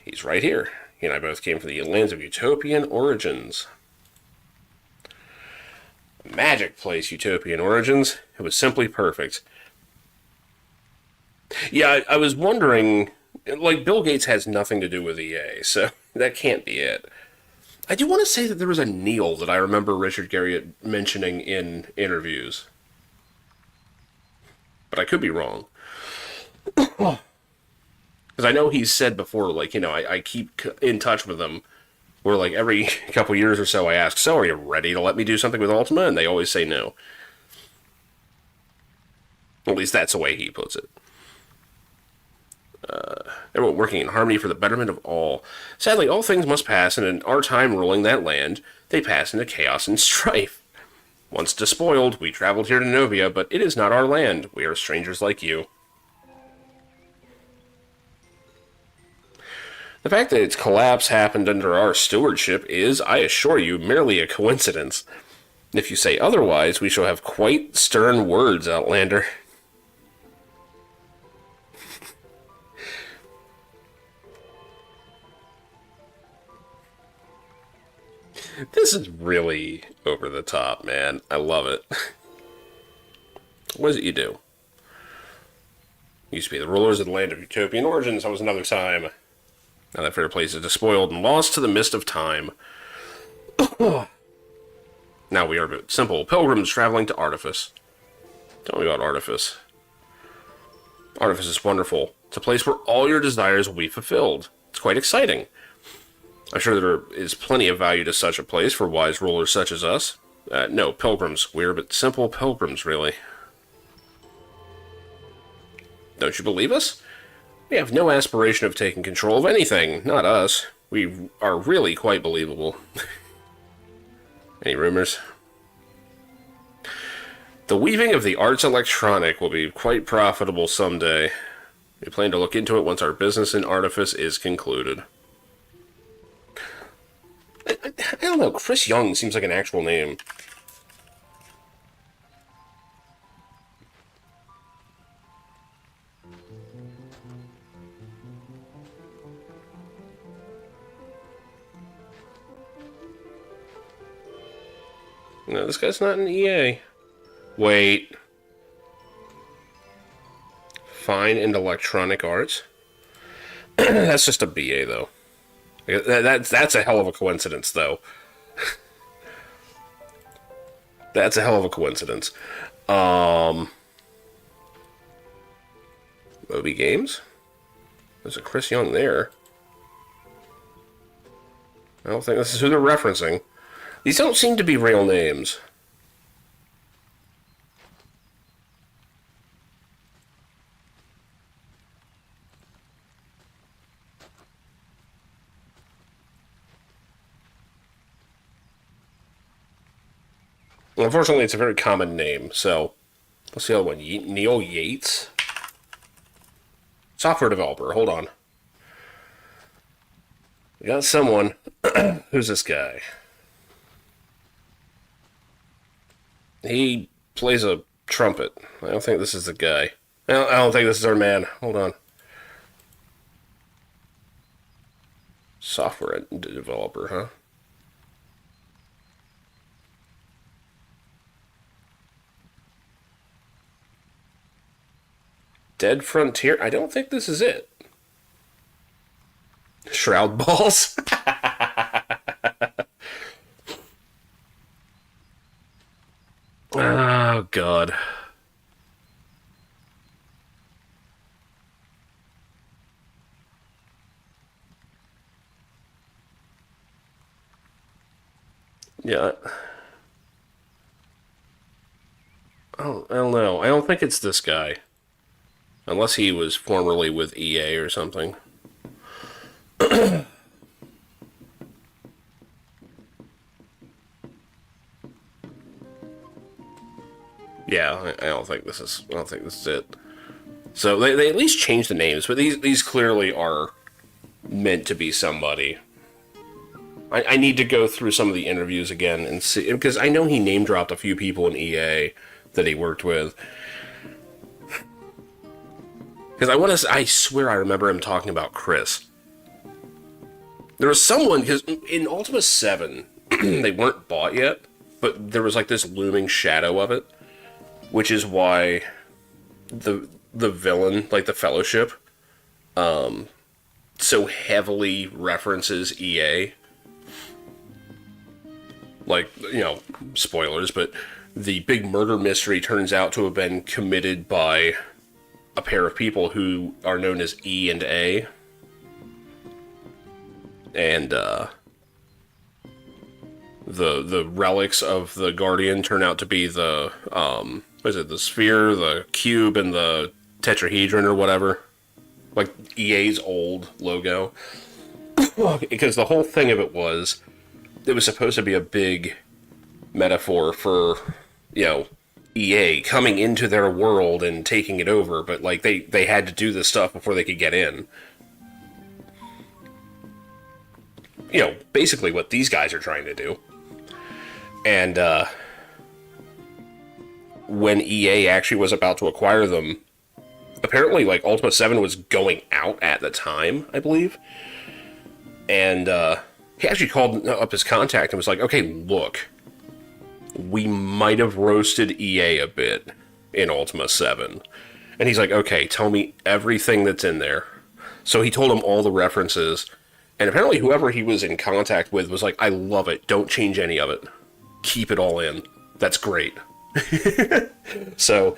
He's right here. He and I both came from the lands of Utopian Origins. Magic place, Utopian Origins. It was simply perfect. Yeah, I was wondering, like, Bill Gates has nothing to do with EA, so that can't be it. I do want to say that there was a Neil that I remember Richard Garriott mentioning in interviews. But I could be wrong. Because I know he's said before, like, you know, I keep in touch with them, where, like, every couple years or so I ask, so are you ready to let me do something with Ultima? And they always say no. At least that's the way he puts it. Everyone working in harmony for the betterment of all. Sadly, all things must pass, and in our time ruling that land, they pass into chaos and strife. Once despoiled, we traveled here to Novia, but it is not our land. We are strangers like you. The fact that its collapse happened under our stewardship is, I assure you, merely a coincidence. If you say otherwise, we shall have quite stern words, Outlander. This is really over the top, man. I love it. What is it you do? Used to be the rulers of the land of Utopian Origins. That was another time. Now that fair place is despoiled and lost to the mist of time. Now we are but simple pilgrims traveling to Artifice. Tell me about Artifice. Artifice is wonderful. It's a place where all your desires will be fulfilled. It's quite exciting. I'm sure there is plenty of value to such a place for wise rulers such as us. No, pilgrims. We're but simple pilgrims, really. Don't you believe us? We have no aspiration of taking control of anything. Not us. We are really quite believable. Any rumors? The weaving of the arts electronic will be quite profitable someday. We plan to look into it once our business in Artifice is concluded. I don't know, Chris Young seems like an actual name. No, this guy's not in EA. Wait. Fine and Electronic Arts? That's just a BA, though. That's a hell of a coincidence, though. That's a hell of a coincidence. Moby Games? There's a Chris Young there. I don't think this is who they're referencing. These don't seem to be real names. Well, unfortunately, it's a very common name, so... What's the other one? Neil Yates? Software developer, hold on. We got someone. Who's this guy? He plays a Trumpet. I don't think this is the guy. I don't think this is our man. Hold on. Software developer, huh? Dead Frontier? I don't think this is it. Shroud balls? Oh, God. Yeah. I don't know. I don't think it's this guy. Unless he was formerly with EA or something. Yeah, I don't think this is. I don't think this is it. So they at least changed the names, but these clearly are meant to be somebody. I need to go through some of the interviews again and see, because I know he name dropped a few people in EA that he worked with. Because I swear I remember him talking about Chris. There was someone, because in Ultima 7, they weren't bought yet, but there was like this looming shadow of it, which is why the villain, like the Fellowship, so heavily references EA. Like, spoilers, but the big murder mystery turns out to have been committed by a pair of people who are known as E and A. And the relics of the Guardian turn out to be the what is it, the sphere, the cube, and the tetrahedron or whatever, like EA's old logo. Because the whole thing of it was supposed to be a big metaphor for EA coming into their world and taking it over, but like they had to do this stuff before they could get in. Basically what these guys are trying to do. And when EA actually was about to acquire them, apparently like Ultima 7 was going out at the time, I believe. And he actually called up his contact and was like, okay, look, we might have roasted EA a bit in Ultima 7. And he's like, okay, tell me everything that's in there. So he told him all the references. And apparently whoever he was in contact with was like, I love it. Don't change any of it. Keep it all in. That's great. So,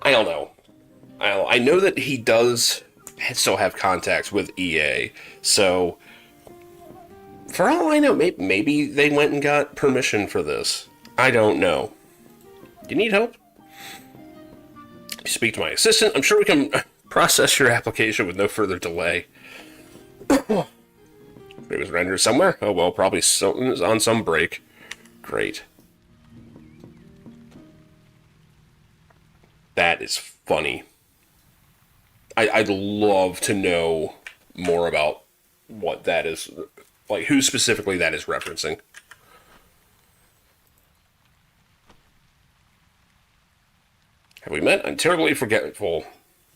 I don't know. I know that he does still have contacts with EA. So, for all I know, maybe they went and got permission for this. I don't know. You need help? Speak to my assistant. I'm sure we can process your application with no further delay. It was rendered somewhere? Oh, well, probably on some break. Great. That is funny. I'd love to know more about what that is, like who specifically that is referencing. Have we met? I'm terribly forgetful.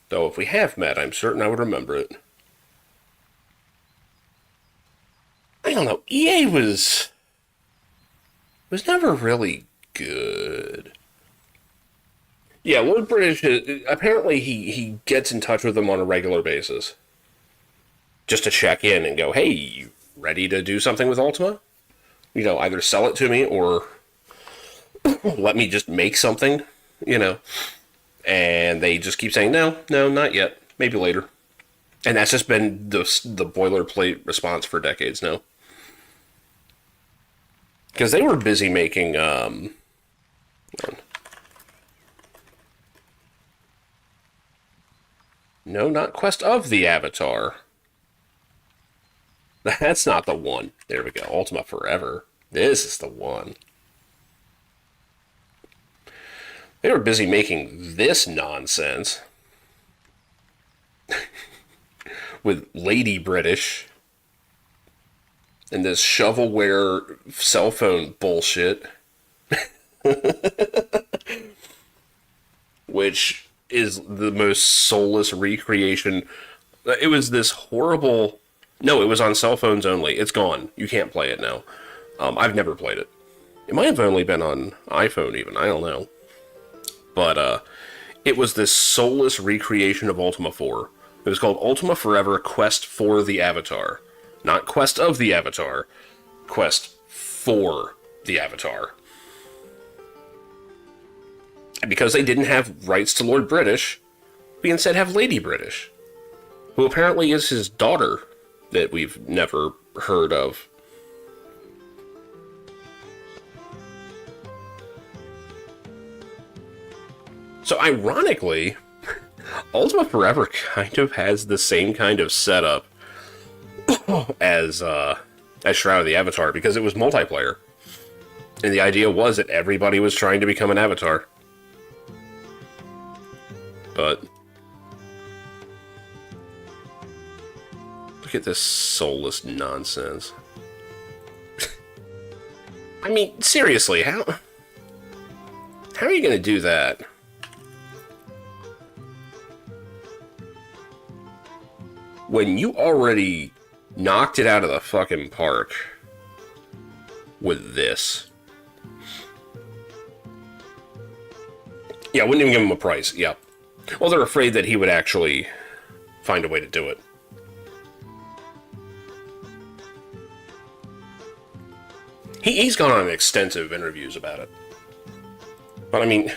Though if we have met, I'm certain I would remember it. I don't know. EA was never really good. Yeah, Lord British, apparently he gets in touch with them on a regular basis. Just to check in and go, hey, you ready to do something with Ultima? Either sell it to me or let me just make something, And they just keep saying, no, not yet. Maybe later. And that's just been the boilerplate response for decades now. Because they were busy making, no, not Quest of the Avatar. That's not the one. There we go. Ultima Forever. This is the one. They were busy making this nonsense. With Lady British. And this shovelware cell phone bullshit. which is the most soulless recreation. It was this horrible. No, it was on cell phones only. It's gone. You can't play it now. I've never played it. It might have only been on iPhone even. I don't know. But it was this soulless recreation of Ultima 4. It was called Ultima Forever Quest for the Avatar. Not Quest of the Avatar. Quest for the Avatar. And because they didn't have rights to Lord British, we instead have Lady British, who apparently is his daughter that we've never heard of. So ironically, Ultima Forever kind of has the same kind of setup as Shroud of the Avatar, because it was multiplayer. And the idea was that everybody was trying to become an avatar. But look at this soulless nonsense. I mean, seriously, how are you gonna do that? When you already knocked it out of the fucking park with this. Yeah, I wouldn't even give him a price. Yeah. Well, they're afraid that he would actually find a way to do it. He's gone on extensive interviews about it. But I mean,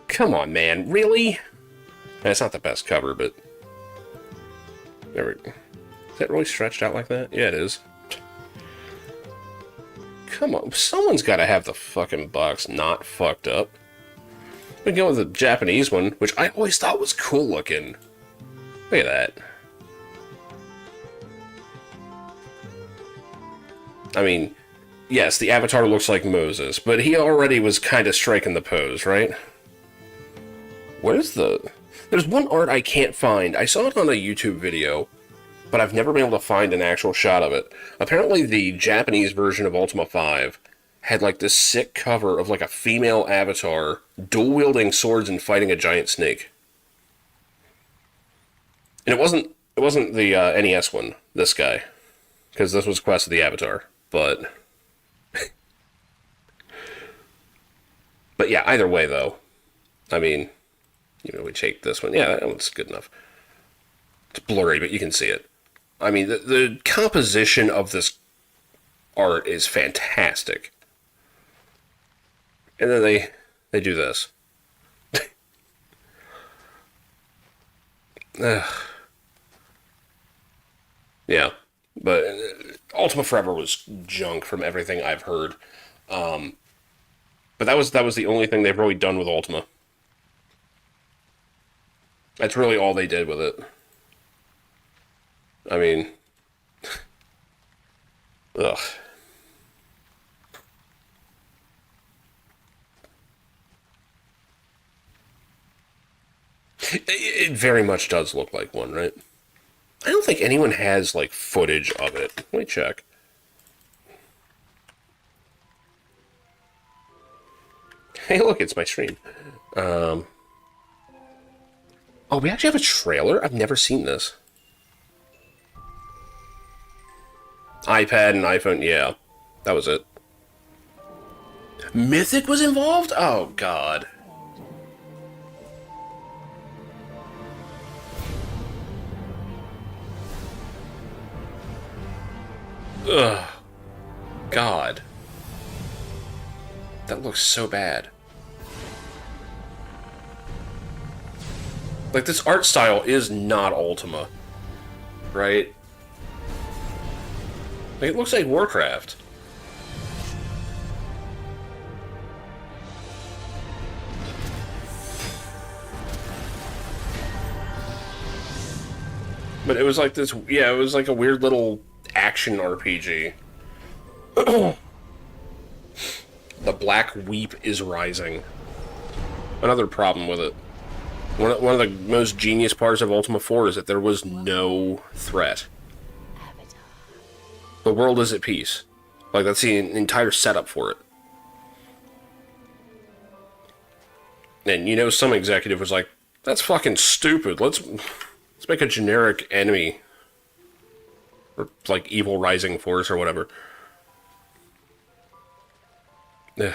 come on, man, really? That's not the best cover, but is that really stretched out like that? Yeah, it is. Come on, someone's got to have the fucking box not fucked up. We go with the Japanese one, which I always thought was cool looking. Look at that. I mean, yes, the Avatar looks like Moses, but he already was kind of striking the pose, right? What is the... There's one art I can't find. I saw it on a YouTube video, but I've never been able to find an actual shot of it. Apparently the Japanese version of Ultima 5 had like this sick cover of like a female avatar dual-wielding swords and fighting a giant snake. And it wasn't the NES one, this guy, because this was Quest of the Avatar, but... But yeah, either way though, I mean... You know, we take this one. Yeah, that one's good enough. It's blurry, but you can see it. I mean, the composition of this art is fantastic. And then they do this. Yeah, but Ultima Forever was junk from everything I've heard. But that was the only thing they've really done with Ultima. That's really all they did with it. I mean... Ugh. It very much does look like one, right? I don't think anyone has, like, footage of it. Let me check. Hey, look, it's my stream. Oh, we actually have a trailer? I've never seen this. iPad and iPhone, yeah. That was it. Mythic was involved? Oh, God. Ugh. God. That looks so bad. Like, this art style is not Ultima, right? Like, it looks like Warcraft. But it was like this, yeah, it was like a weird little action RPG. The Black Weep is rising. Another problem with it. One of the most genius parts of Ultima 4 is that there was no threat. The world is at peace. Like, that's the entire setup for it. And you know, some executive was like, "That's fucking stupid. Let's make a generic enemy, or like evil rising force or whatever." Ugh.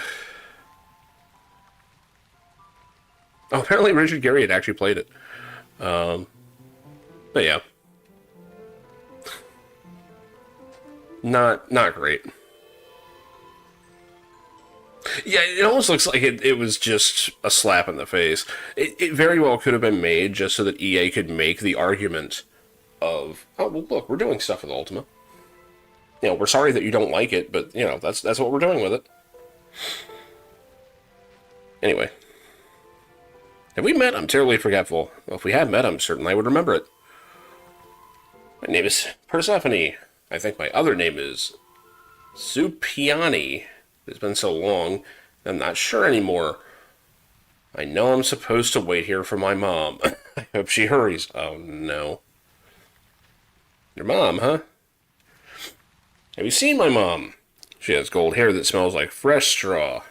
Oh, apparently Richard Gere had actually played it. But yeah, not great. Yeah, it almost looks like it was just a slap in the face. It very well could have been made just so that EA could make the argument of, oh, well, look, we're doing stuff with Ultima. You know, we're sorry that you don't like it, but, you know, that's what we're doing with it. Anyway. Have we met? I'm terribly forgetful. Well, if we had met, I'm certain I would remember it. My name is Persephone. I think my other name is Supiani. It's been so long, I'm not sure anymore. I know I'm supposed to wait here for my mom. I hope she hurries. Oh, no. Your mom, huh? Have you seen my mom? She has gold hair that smells like fresh straw.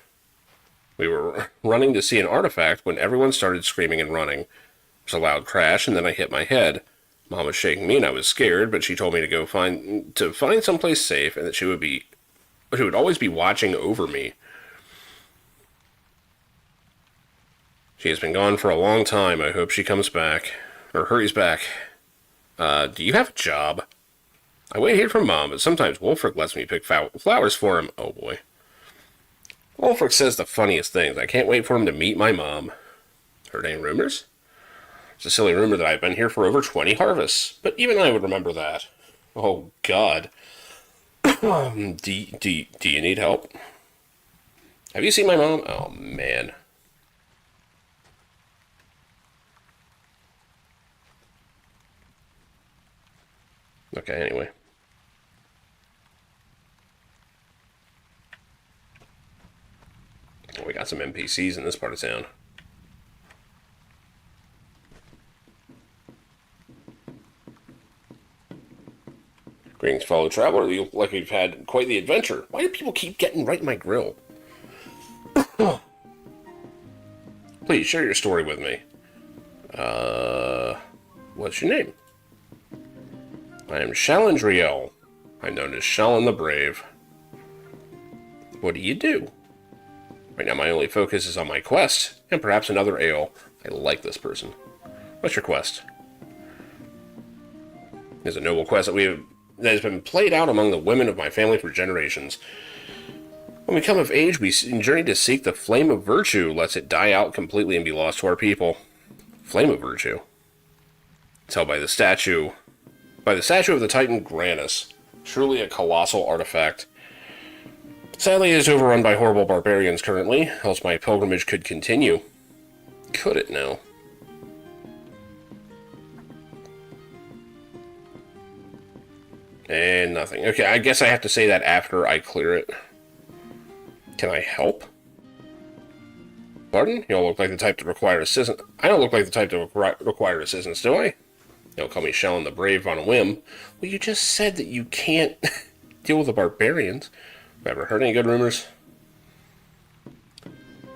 We were running to see an artifact when everyone started screaming and running. There's a loud crash, and then I hit my head. Mom was shaking me, and I was scared, but she told me to find someplace safe, and that she would always be watching over me. She has been gone for a long time. I hope she comes back, or hurries back. Do you have a job? I wait here for Mom, but sometimes Wolfric lets me pick flowers for him. Oh boy. Wolfric says the funniest things. I can't wait for him to meet my mom. Heard any rumors? It's a silly rumor that I've been here for over 20 harvests, but even I would remember that. Oh, God. Do you need help? Have you seen my mom? Oh, man. Okay, anyway. We got some NPCs in this part of town. Greetings, fellow traveler. You look like you've had quite the adventure. Why do people keep getting right in my grill? Please, share your story with me. What's your name? I am Shalandriel. I'm known as Shallan the Brave. What do you do? Right now my only focus is on my quest, and perhaps another ale. I like this person. What's your quest? It's a noble quest that has been played out among the women of my family for generations. When we come of age, we journey to seek the flame of virtue, lest it die out completely and be lost to our people. Flame of virtue? It's held by the statue of the Titan Granus. Truly a colossal artifact. Sadly, it is overrun by horrible barbarians currently, else my pilgrimage could continue. Could it now? And nothing. Okay, I guess I have to say that after I clear it. Can I help? Pardon? You don't look like the type to require assistance. I don't look like the type to require assistance, do I? You don't call me Shallan the Brave on a whim. Well, you just said that you can't deal with the barbarians. Ever heard any good rumors?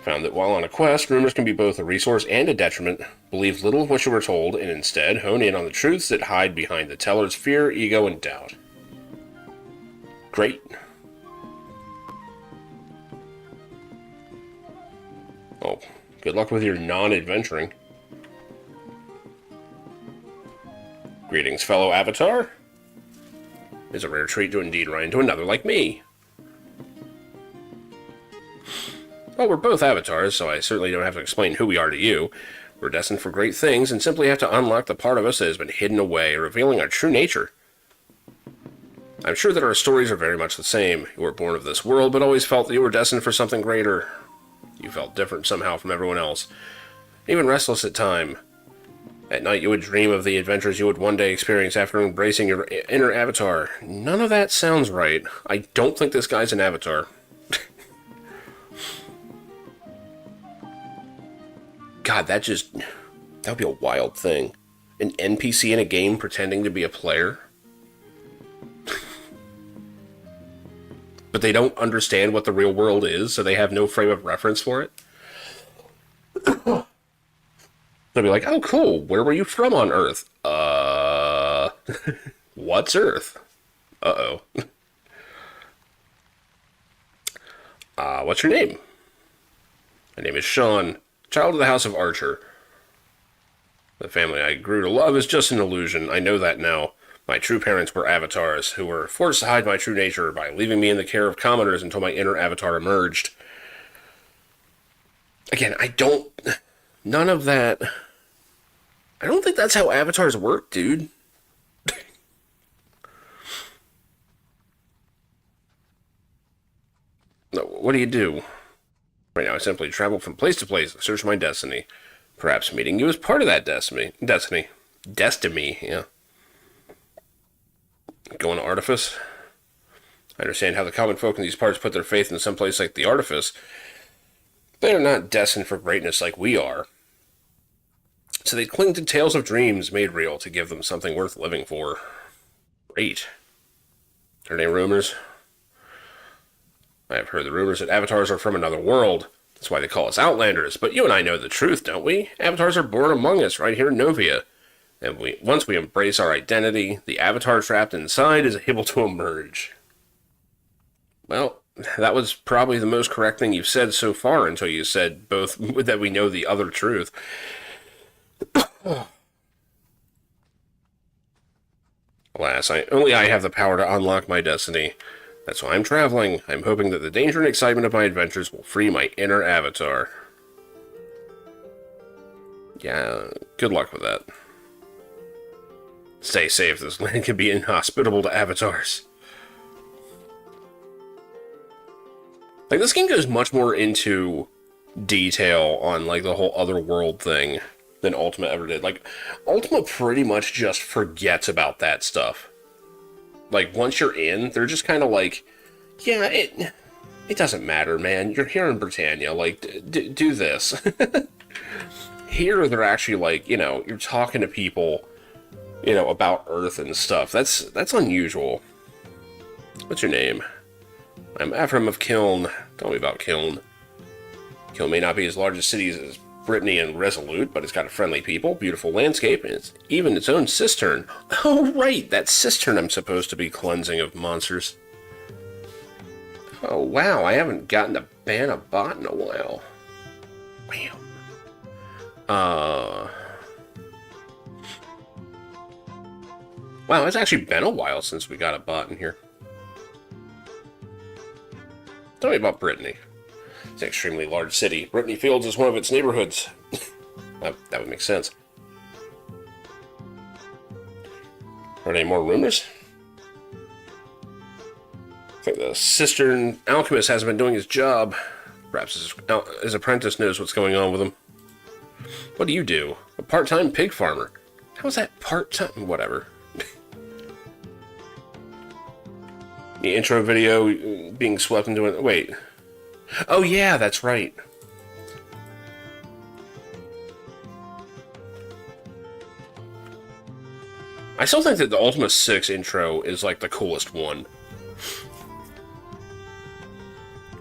Found that while on a quest, rumors can be both a resource and a detriment. Believe little of what you were told, and instead hone in on the truths that hide behind the teller's fear, ego, and doubt. Great. Oh, good luck with your non-adventuring. Greetings, fellow Avatar. It's a rare treat to indeed run into another like me. Well, we're both avatars, so I certainly don't have to explain who we are to you. We're destined for great things and simply have to unlock the part of us that has been hidden away, revealing our true nature. I'm sure that our stories are very much the same. You were born of this world, but always felt that you were destined for something greater. You felt different somehow from everyone else, even restless at time. At night you would dream of the adventures you would one day experience after embracing your inner avatar. None of that sounds right. I don't think this guy's an avatar. God, that would be a wild thing. An NPC in a game pretending to be a player. But they don't understand what the real world is, so they have no frame of reference for it. They'll be like, oh, cool. Where were you from on Earth? What's Earth? Uh-oh. What's your name? My name is Sean, child of the House of Archer. The family I grew to love is just an illusion. I know that now. My true parents were avatars, who were forced to hide my true nature by leaving me in the care of commoners until my inner avatar emerged. Again, I don't... None of that... I don't think that's how avatars work, dude. What do you do? Right now, I simply travel from place to place to search my destiny. Perhaps meeting you is part of that destiny. Destiny, yeah. Going to Artifice? I understand how the common folk in these parts put their faith in some place like the Artifice. They are not destined for greatness like we are. So they cling to tales of dreams made real to give them something worth living for. Great. Are there any rumors? I have heard the rumors that avatars are from another world. That's why they call us Outlanders. But you and I know the truth, don't we? Avatars are born among us right here in Novia. And once we embrace our identity, the avatar trapped inside is able to emerge. Well, that was probably the most correct thing you've said so far until you said both that we know the other truth. Alas, only I have the power to unlock my destiny. That's why I'm traveling. I'm hoping that the danger and excitement of my adventures will free my inner avatar. Yeah, good luck with that. Stay safe, this land can be inhospitable to avatars. Like, this game goes much more into detail on, like, the whole other world thing than Ultima ever did. Like, Ultima pretty much just forgets about that stuff. Like, once you're in, they're just kind of like, yeah, it doesn't matter, man. You're here in Britannia. Like, do this. Here, they're actually like, you know, you're talking to people, you know, about Earth and stuff. That's unusual. What's your name? I'm Ephraim of Kiln. Tell me about Kiln. Kiln may not be as large a city as Brittany and Resolute, but it's got a friendly people, beautiful landscape, and it's even its own cistern. Oh, right, that cistern I'm supposed to be cleansing of monsters. Oh, wow, I haven't gotten to ban a bot in a while. Wow. Wow, it's actually been a while since we got a bot in here. Tell me about Brittany. It's an extremely large city. Brittany Fields is one of its neighborhoods. that would make sense. Are there any more rumors? I think the cistern alchemist hasn't been doing his job. Perhaps his apprentice knows what's going on with him. What do you do? A part-time pig farmer. How's that part-time? Whatever. The intro video being swept into it. Wait. Oh, yeah, that's right. I still think that the Ultima 6 intro is, like, the coolest one.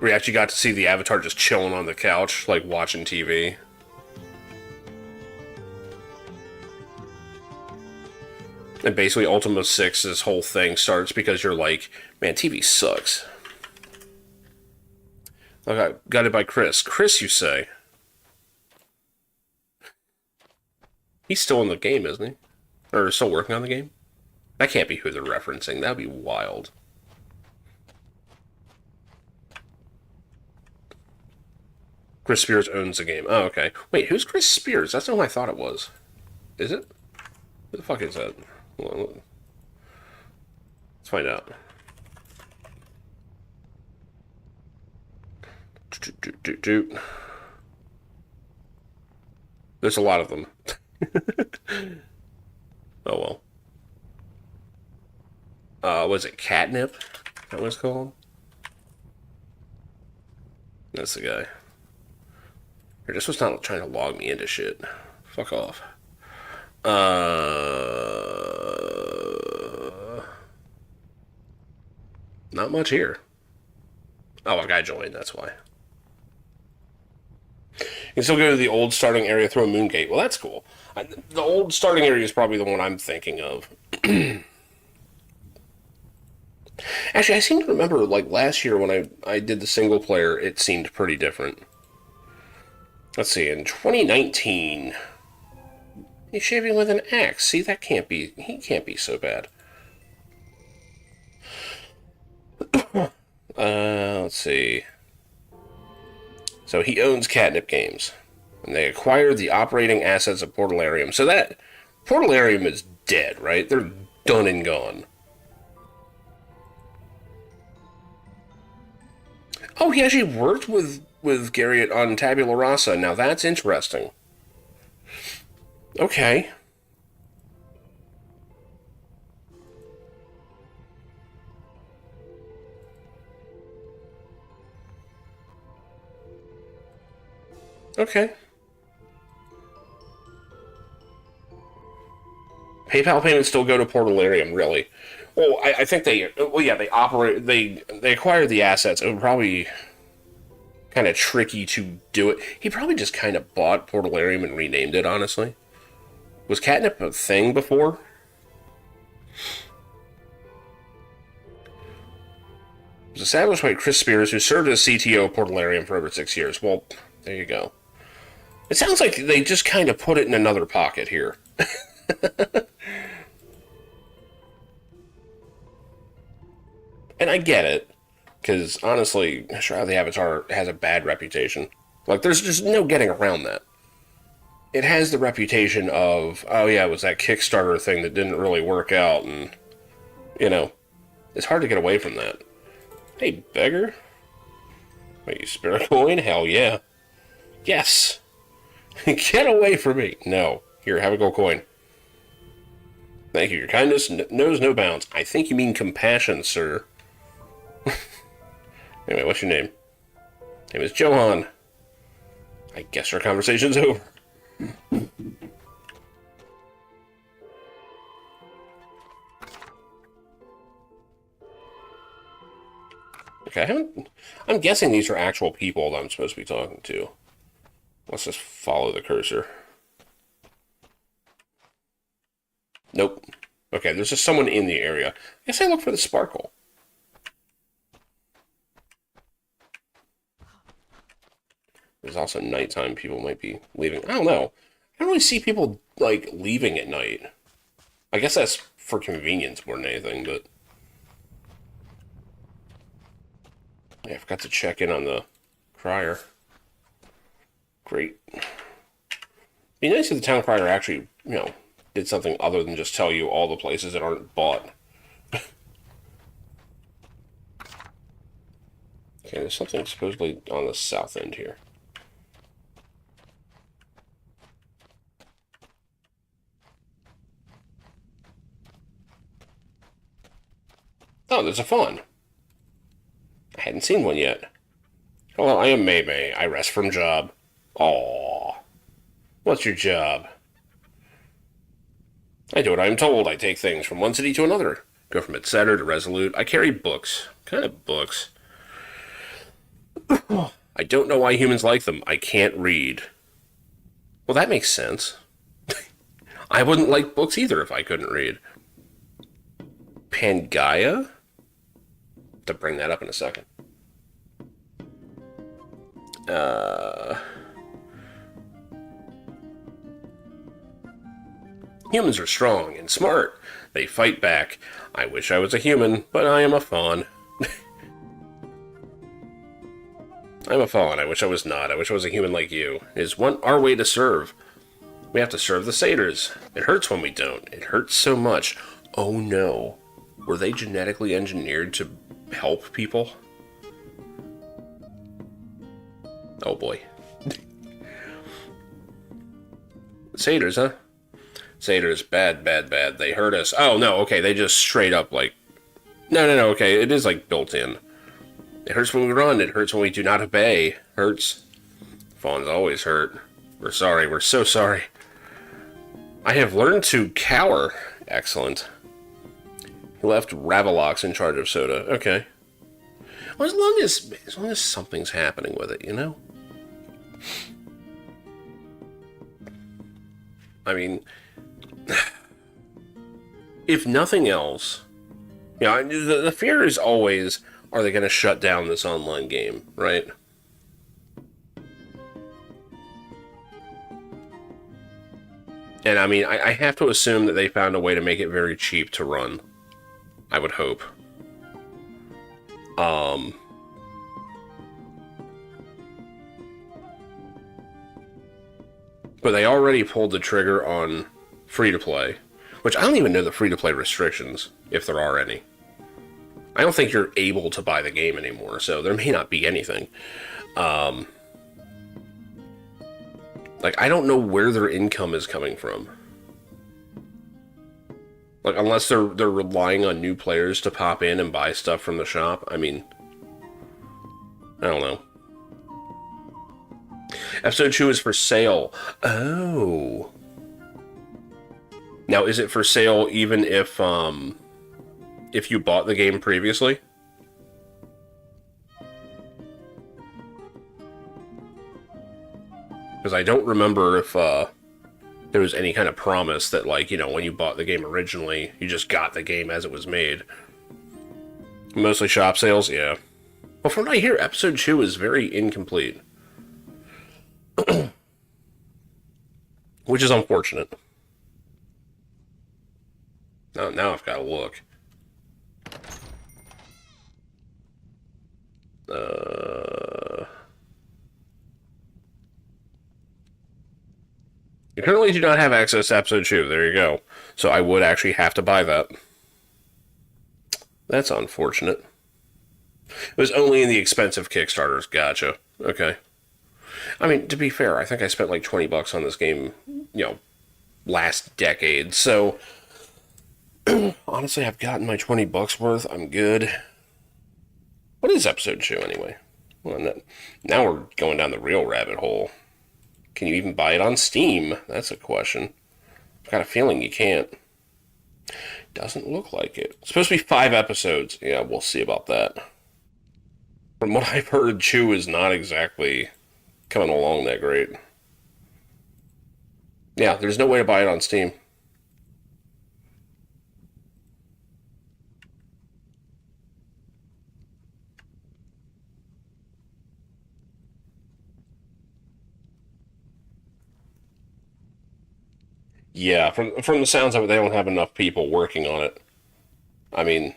We actually got to see the Avatar just chilling on the couch, like, watching TV. And basically, Ultima 6's whole thing starts because you're like, man, TV sucks. I got it by Chris. Chris, you say? He's still in the game, isn't he? Or still working on the game? That can't be who they're referencing. That'd be wild. Chris Spears owns the game. Oh, okay. Wait, who's Chris Spears? That's not who I thought it was. Is it? Who the fuck is that? Let's find out. There's a lot of them. Oh well. Was it Catnip? Is that what it's called? That's the guy. You're just was not trying to log me into shit. Fuck off. Not much here. Oh, a guy joined, that's why. can still go to the old starting area through a moon gate. Well, that's cool. The old starting area is probably the one I'm thinking of. Actually, I seem to remember, like, last year when I did the single player, it seemed pretty different. Let's see, in 2019, he's shaving with an axe. See, that can't be, he can't be so bad. Let's see. So he owns Catnip Games. And they acquired the operating assets of Portalarium. So that, Portalarium is dead, right? They're done and gone. Oh, he actually worked with Garriott on Tabula Rasa. Now that's interesting. Okay. Okay. PayPal payments still go to Portalarium, really. Well, I think they, well, yeah, they operate, they acquired the assets. It would probably kind of tricky to do it. He probably just kind of bought Portalarium and renamed it, honestly. Was Catnip a thing before? It was established by Chris Spears, who served as CTO of Portalarium for over 6 years. Well, there you go. It sounds like they just kind of put it in another pocket here. And I get it, because honestly, Shroud of the Avatar has a bad reputation. Like, there's just no getting around that. It has the reputation of, oh yeah, it was that Kickstarter thing that didn't really work out, and, you know, it's hard to get away from that. Hey, beggar. Wait, you spirit coin? Hell yeah. Yes. Get away from me. No. Here, have a gold coin. Thank you. Your kindness knows no bounds. I think you mean compassion, sir. Anyway, what's your name? Name is Johan. I guess our conversation's over. Okay, I'm guessing these are actual people that I'm supposed to be talking to. Let's just follow the cursor. Nope. Okay, there's just someone in the area. I guess I look for the sparkle. There's also nighttime. People might be leaving. I don't know. I don't really see people, like, leaving at night. I guess that's for convenience more than anything, but... Yeah, I forgot to check in on the crier. Great. Be nice if the town crier actually, you know, did something other than just tell you all the places that aren't bought. Okay, there's something supposedly on the south end here. Oh, there's a fawn. I hadn't seen one yet. Hello, I am May May. I rest from job. Aww. What's your job? I do what I am told. I take things from one city to another. Go from etc. to resolute. I carry books. What kind of books? I don't know why humans like them. I can't read. Well, that makes sense. I wouldn't like books either if I couldn't read. Pangaea? To bring that up in a second. Humans are strong and smart. They fight back. I wish I was a human, but I am a fawn. I'm a fawn. I wish I was not. I wish I was a human like you. It is our way to serve. We have to serve the satyrs. It hurts when we don't. It hurts so much. Oh no. Were they genetically engineered to help people? Oh boy. Satyrs, huh? Satyrs, bad, bad, bad. They hurt us. Oh no, okay, they just straight up like... No, okay, it is like built in. It hurts when we run, it hurts when we do not obey. Hurts. Fawns always hurt. We're sorry, we're so sorry. I have learned to cower. Excellent. He left Ravelox in charge of Soda. Okay. Well, as long as something's happening with it, you know? I mean, if nothing else, the fear is always, are they going to shut down this online game, right? And I mean, I have to assume that they found a way to make it very cheap to run. I would hope. But they already pulled the trigger on free-to-play, which I don't even know the free-to-play restrictions, if there are any. I don't think you're able to buy the game anymore, so there may not be anything. Like, I don't know where their income is coming from. Like, unless they're relying on new players to pop in and buy stuff from the shop. I mean, I don't know. Episode 2 is for sale. Oh. Now, is it for sale even if you bought the game previously? Because I don't remember if there was any kind of promise that, like, when you bought the game originally, you just got the game as it was made. Mostly shop sales, yeah. Well, from what I hear, episode 2 is very incomplete. Which is unfortunate. Now I've got to look. You currently do not have access to episode 2. There you go. So I would actually have to buy that. That's unfortunate. It was only in the expensive Kickstarters. Gotcha. Okay. I mean, to be fair, I think I spent like $20 on this game, last decade. So, honestly, I've gotten my $20 worth. I'm good. What is episode 2 anyway? Well, now we're going down the real rabbit hole. Can you even buy it on Steam? That's a question. I've got a feeling you can't. Doesn't look like it. It's supposed to be 5 episodes. Yeah, we'll see about that. From what I've heard, 2 is not exactly coming along that great. Yeah, there's no way to buy it on Steam. Yeah, from the sounds of it, they don't have enough people working on it. I mean,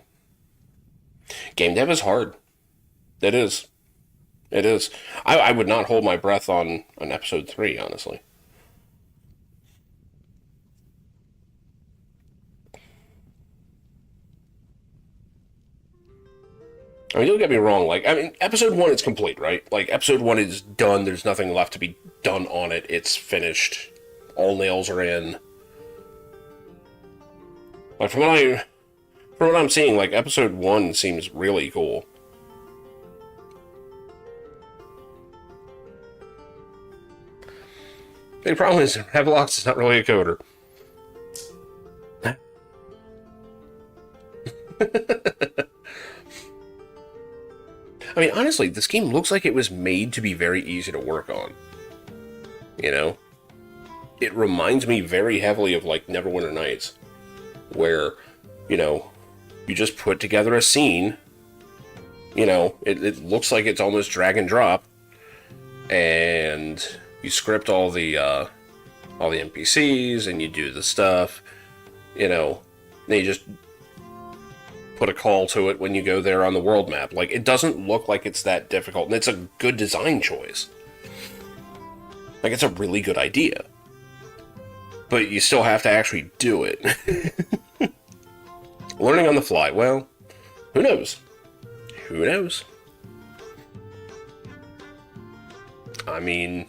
game dev is hard. It is. It is. I would not hold my breath on episode 3, honestly. I mean, don't get me wrong. Like, I mean, episode 1 is complete, right? Like, episode 1 is done. There's nothing left to be done on it. It's finished. All nails are in. Like, from what I'm seeing, like, episode 1 seems really cool. Big problem is, Havelox is not really a coder. I mean, honestly, this game looks like it was made to be very easy to work on. It reminds me very heavily of, like, Neverwinter Nights, where, you just put together a scene, it looks like it's almost drag and drop, and you script all the NPCs, and you do the stuff, then you just put a call to it when you go there on the world map. Like, it doesn't look like it's that difficult, and it's a good design choice. Like, it's a really good idea. But you still have to actually do it. Learning on the fly, well, who knows? Who knows? I mean,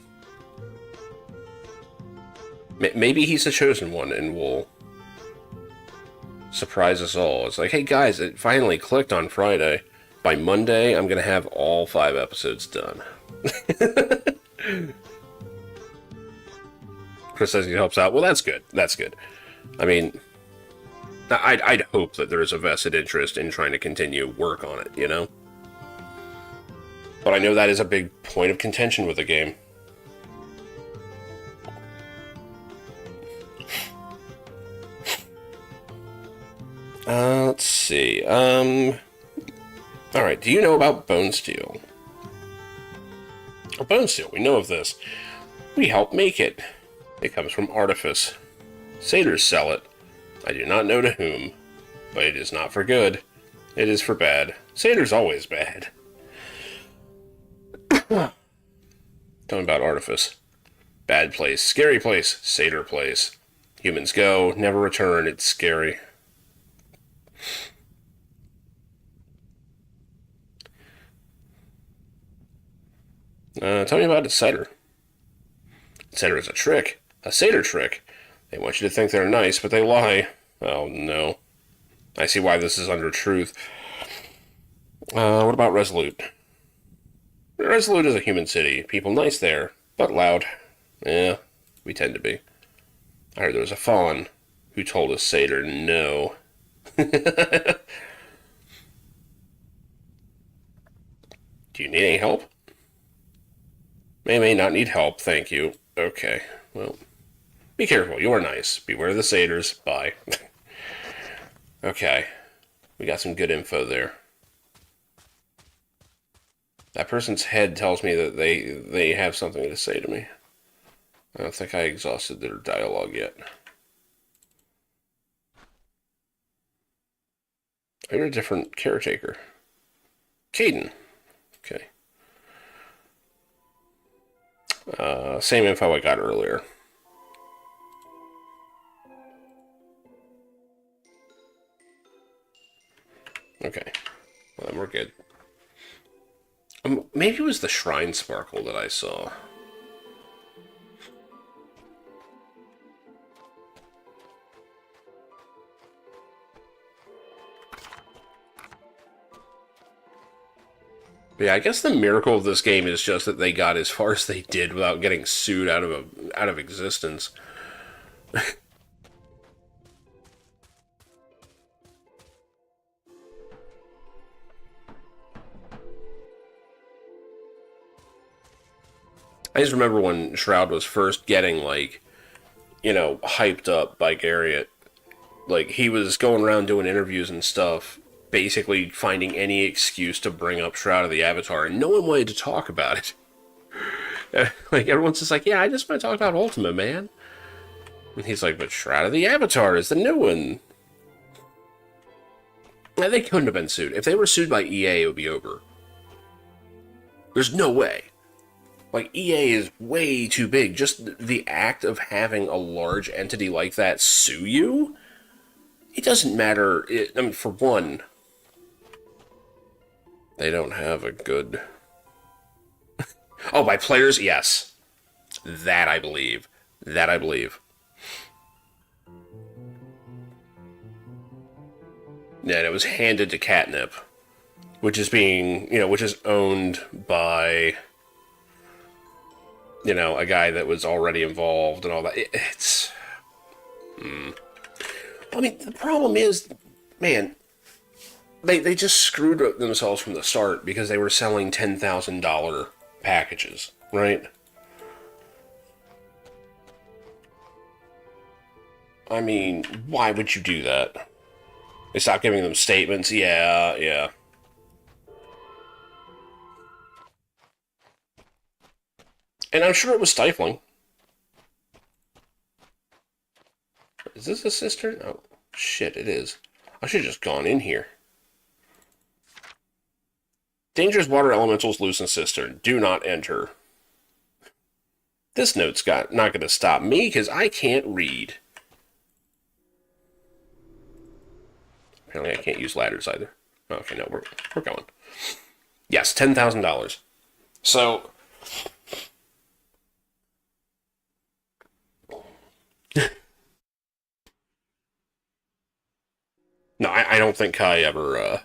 maybe he's the chosen one and will surprise us all. It's like, hey guys, it finally clicked on Friday. By Monday, I'm going to have all 5 episodes done. Chris says he helps out. Well, that's good. That's good. I mean, I'd hope that there is a vested interest in trying to continue work on it, But I know that is a big point of contention with the game. Let's see. All right. Do you know about bone steel? Oh, bone steel. We know of this. We help make it. It comes from artifice. Satyrs sell it. I do not know to whom, but it is not for good. It is for bad. Satyrs always bad. Tell me about artifice. Bad place. Scary place. Satyr place. Humans go, never return. It's scary. Tell me about a satyr. Satyr is a trick. A satyr trick. They want you to think they're nice, but they lie. Oh, no. I see why this is under truth. What about Resolute? Resolute is a human city. People nice there, but loud. Yeah, we tend to be. I heard there was a fawn who told a satyr no. Do you need any help? May not need help, thank you. Okay, well, be careful. You're nice. Beware the satyrs. Bye. Okay, we got some good info there. That person's head tells me that they have something to say to me. I don't think I exhausted their dialogue yet. You're a different caretaker. Caden. Okay. Same info I got earlier. Okay. Well, then we're good. Maybe it was the shrine sparkle that I saw. But yeah, I guess the miracle of this game is just that they got as far as they did without getting sued out of existence. I just remember when Shroud was first getting, like, hyped up by Garriott. Like, he was going around doing interviews and stuff, basically finding any excuse to bring up Shroud of the Avatar, and no one wanted to talk about it. Like, everyone's just like, yeah, I just want to talk about Ultima, man. And he's like, but Shroud of the Avatar is the new one. And they couldn't have been sued. If they were sued by EA, it would be over. There's no way. Like, EA is way too big. Just the act of having a large entity like that sue you? It doesn't matter. I mean, for one, they don't have a good... Oh, by players? Yes. That I believe. That I believe. Yeah, and it was handed to Catnip, which is which is owned by... a guy that was already involved and all that. It's... I mean, the problem is, man, they just screwed themselves from the start because they were selling $10,000 packages, right? I mean, why would you do that? They stopped giving them statements. Yeah, yeah. And I'm sure it was stifling. Is this a cistern? Oh, shit, it is. I should have just gone in here. Dangerous water elementals loose in cistern. Do not enter. This note's not going to stop me because I can't read. Apparently I can't use ladders either. Okay, no, we're going. Yes, $10,000. So... No, I don't think Kai ever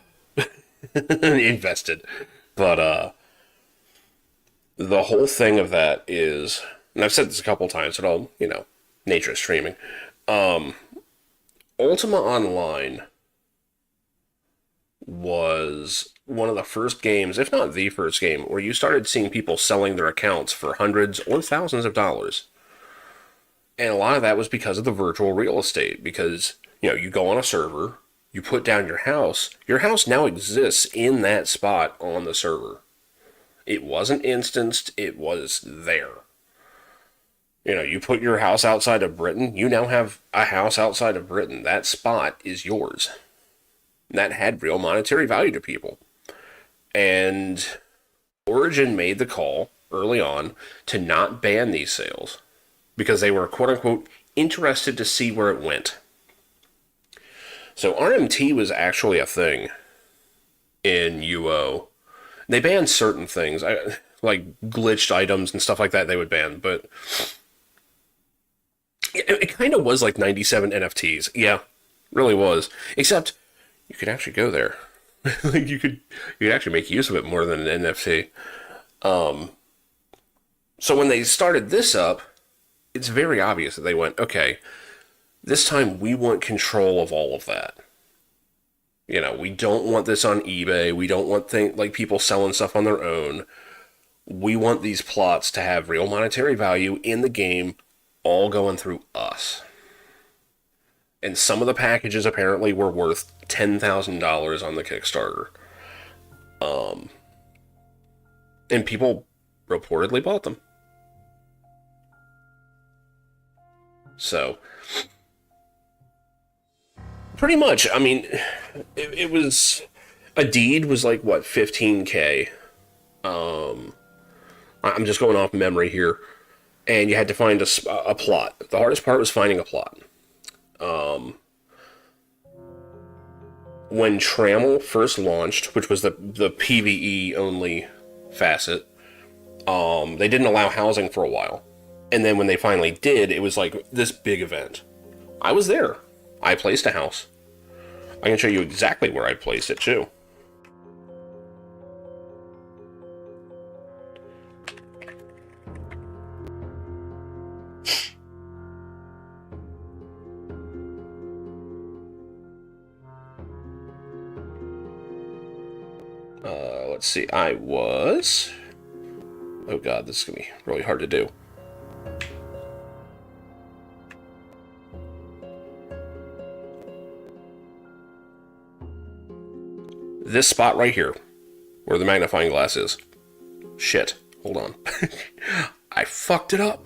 invested. But the whole thing of that is, and I've said this a couple times, but I'll, nature of streaming. Ultima Online was one of the first games, if not the first game, where you started seeing people selling their accounts for hundreds or thousands of dollars. And a lot of that was because of the virtual real estate, because, you go on a server, you put down your house now exists in that spot on the server. It wasn't instanced, it was there. You know, you put your house outside of Britain, you now have a house outside of Britain. That spot is yours. That had real monetary value to people. And Origin made the call early on to not ban these sales because they were, quote unquote, interested to see where it went. So RMT was actually a thing in UO. They banned certain things, like glitched items and stuff like that they would ban, but it kind of was like 97 NFTs. Yeah, really was. Except you could actually go there. Like you could actually make use of it more than an NFT. So when they started this up, it's very obvious that they went, okay, this time we want control of all of that. You know, we don't want this on eBay. We don't want like people selling stuff on their own. We want these plots to have real monetary value in the game, all going through us. And some of the packages apparently were worth $10,000 on the Kickstarter. And people reportedly bought them. So, pretty much, I mean, it was, a deed was like, what, 15K? I'm just going off memory here. And you had to find a plot. The hardest part was finding a plot. When Trammel first launched, which was the PvE only facet, they didn't allow housing for a while. And then when they finally did, it was like this big event. I was there. I placed a house. I can show you exactly where I placed it, too. Let's see. I was... Oh god, this is going to be really hard to do. This spot right here, where the magnifying glass is. Shit. Hold on. I fucked it up.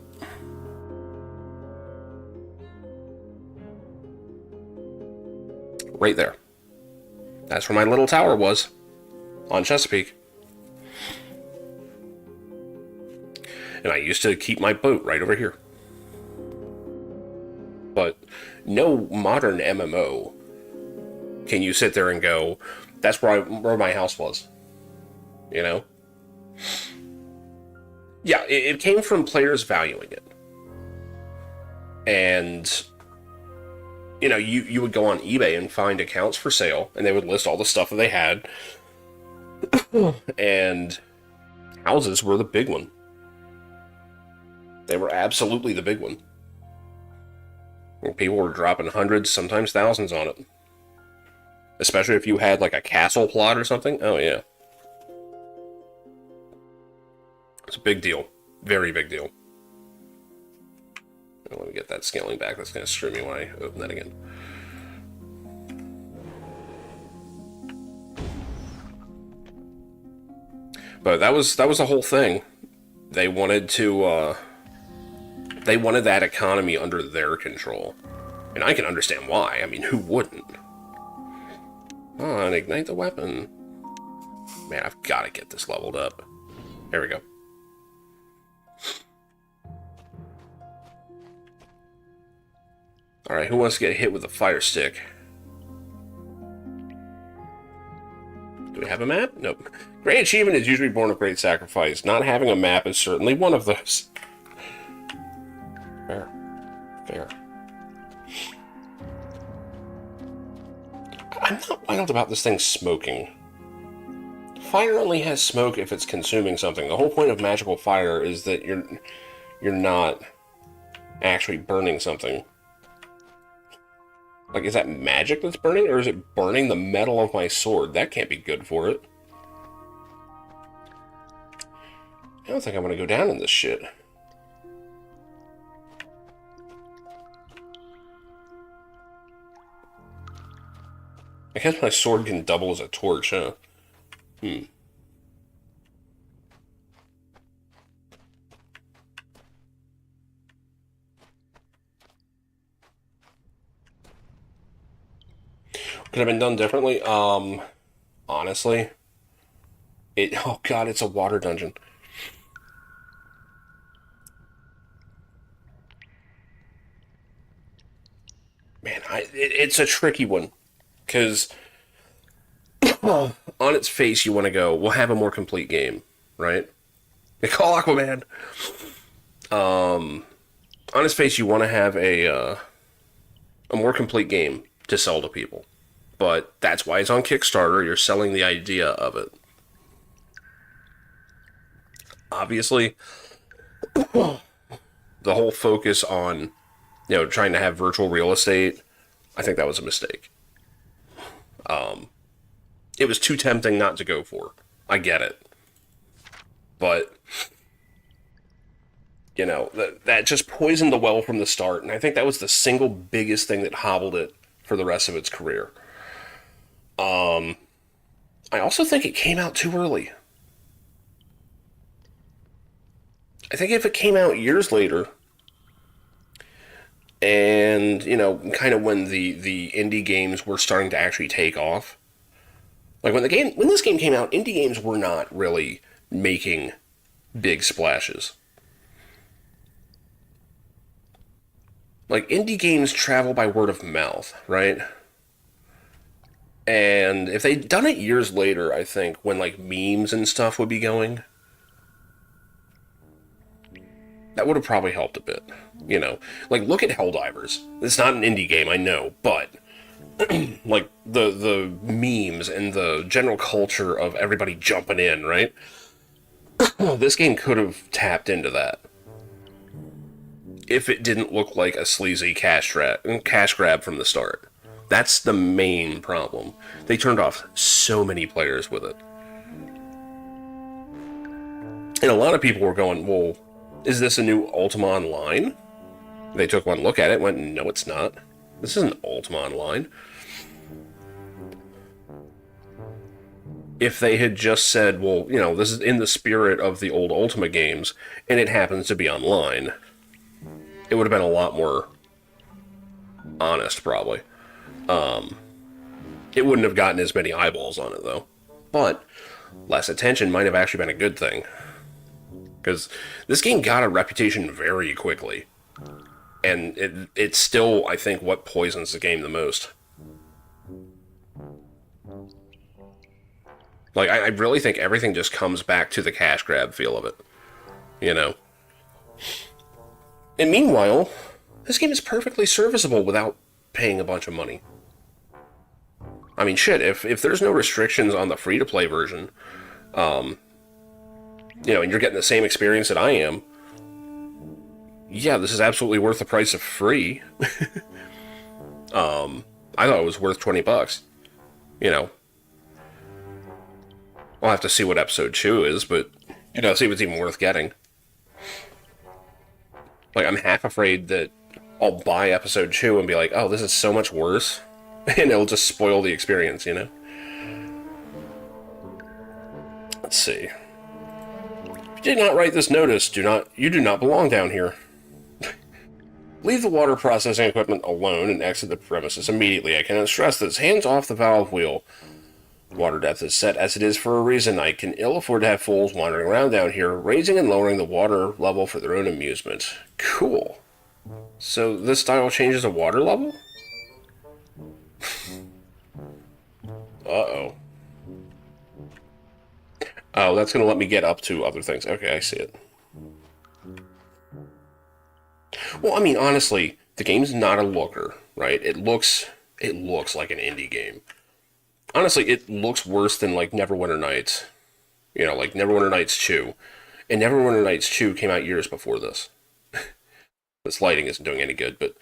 Right there. That's where my little tower was. On Chesapeake. And I used to keep my boat right over here. But no modern MMO can you sit there and go, that's where my house was. You know? Yeah, it came from players valuing it. And, you know, you would go on eBay and find accounts for sale, and they would list all the stuff that they had. And houses were the big one. They were absolutely the big one. And people were dropping hundreds, sometimes thousands on it. Especially if you had like a castle plot or something. Oh yeah. It's a big deal. Very big deal. Let me get that scaling back. That's going to screw me when I open that again. But that was the whole thing. They wanted to, they wanted that economy under their control. And I can understand why. I mean, who wouldn't? Oh, and ignite the weapon. Man, I've got to get this leveled up. There we go. Alright, who wants to get hit with a fire stick? Do we have a map? Nope. Great achievement is usually born of great sacrifice. Not having a map is certainly one of those. Fair. Fair. I'm not wild about this thing smoking. Fire only has smoke if it's consuming something. The whole point of magical fire is that you're not actually burning something. Like, is that magic that's burning, or is it burning the metal of my sword? That can't be good for it. I don't think I'm gonna go down in this shit. I guess my sword can double as a torch, huh? Could have been done differently. Honestly, oh god, it's a water dungeon. Man, it's a tricky one because on its face you want to go, we'll have a more complete game, right? They call Aquaman. On its face, you want to have a more complete game to sell to people, but that's why it's on Kickstarter. You're selling the idea of it. Obviously, the whole focus on trying to have virtual real estate, I think that was a mistake. It was too tempting not to go for. I get it, but that just poisoned the well from the start, and I think that was the single biggest thing that hobbled it for the rest of its career. I also think it came out too early. I think if it came out years later, and kind of when the indie games were starting to actually take off, like when this game came out, indie games were not really making big splashes. Like indie games travel by word of mouth, right? And if they'd done it years later, I think when like memes and stuff would be going, that would have probably helped a bit. Like look at Helldivers. It's not an indie game, I know, but like the memes and the general culture of everybody jumping in, right? This game could have tapped into that if it didn't look like a sleazy cash grab from the start. That's the main problem. They turned off so many players with it. And a lot of people were going, well, is this a new Ultima Online? They took one look at it and went, no, it's not. This isn't Ultima Online. If they had just said, well, this is in the spirit of the old Ultima games, and it happens to be online, it would have been a lot more honest, probably. It wouldn't have gotten as many eyeballs on it, though. But less attention might have actually been a good thing. Because this game got a reputation very quickly. And it's still, I think, what poisons the game the most. Like, I really think everything just comes back to the cash grab feel of it. And meanwhile, this game is perfectly serviceable without paying a bunch of money. I mean, shit, if there's no restrictions on the free-to-play version, and you're getting the same experience that I am, yeah, this is absolutely worth the price of free. I thought it was worth $20. I'll have to see what episode 2 is, but, see if it's even worth getting. Like, I'm half afraid that I'll buy episode 2 and be like, oh, this is so much worse. And it'll just spoil the experience, Let's see. If you did not write this notice, you do not belong down here. Leave the water processing equipment alone and exit the premises immediately. I cannot stress this. Hands off the valve wheel. Water depth is set as it is for a reason. I can ill afford to have fools wandering around down here, raising and lowering the water level for their own amusement. Cool. So this style changes the water level? Uh-oh. Oh, that's going to let me get up to other things. Okay, I see it. Well, I mean, honestly, the game's not a looker, right? It looks like an indie game. Honestly, it looks worse than, like, Neverwinter Nights. Like Neverwinter Nights 2. And Neverwinter Nights 2 came out years before this. This lighting isn't doing any good, but...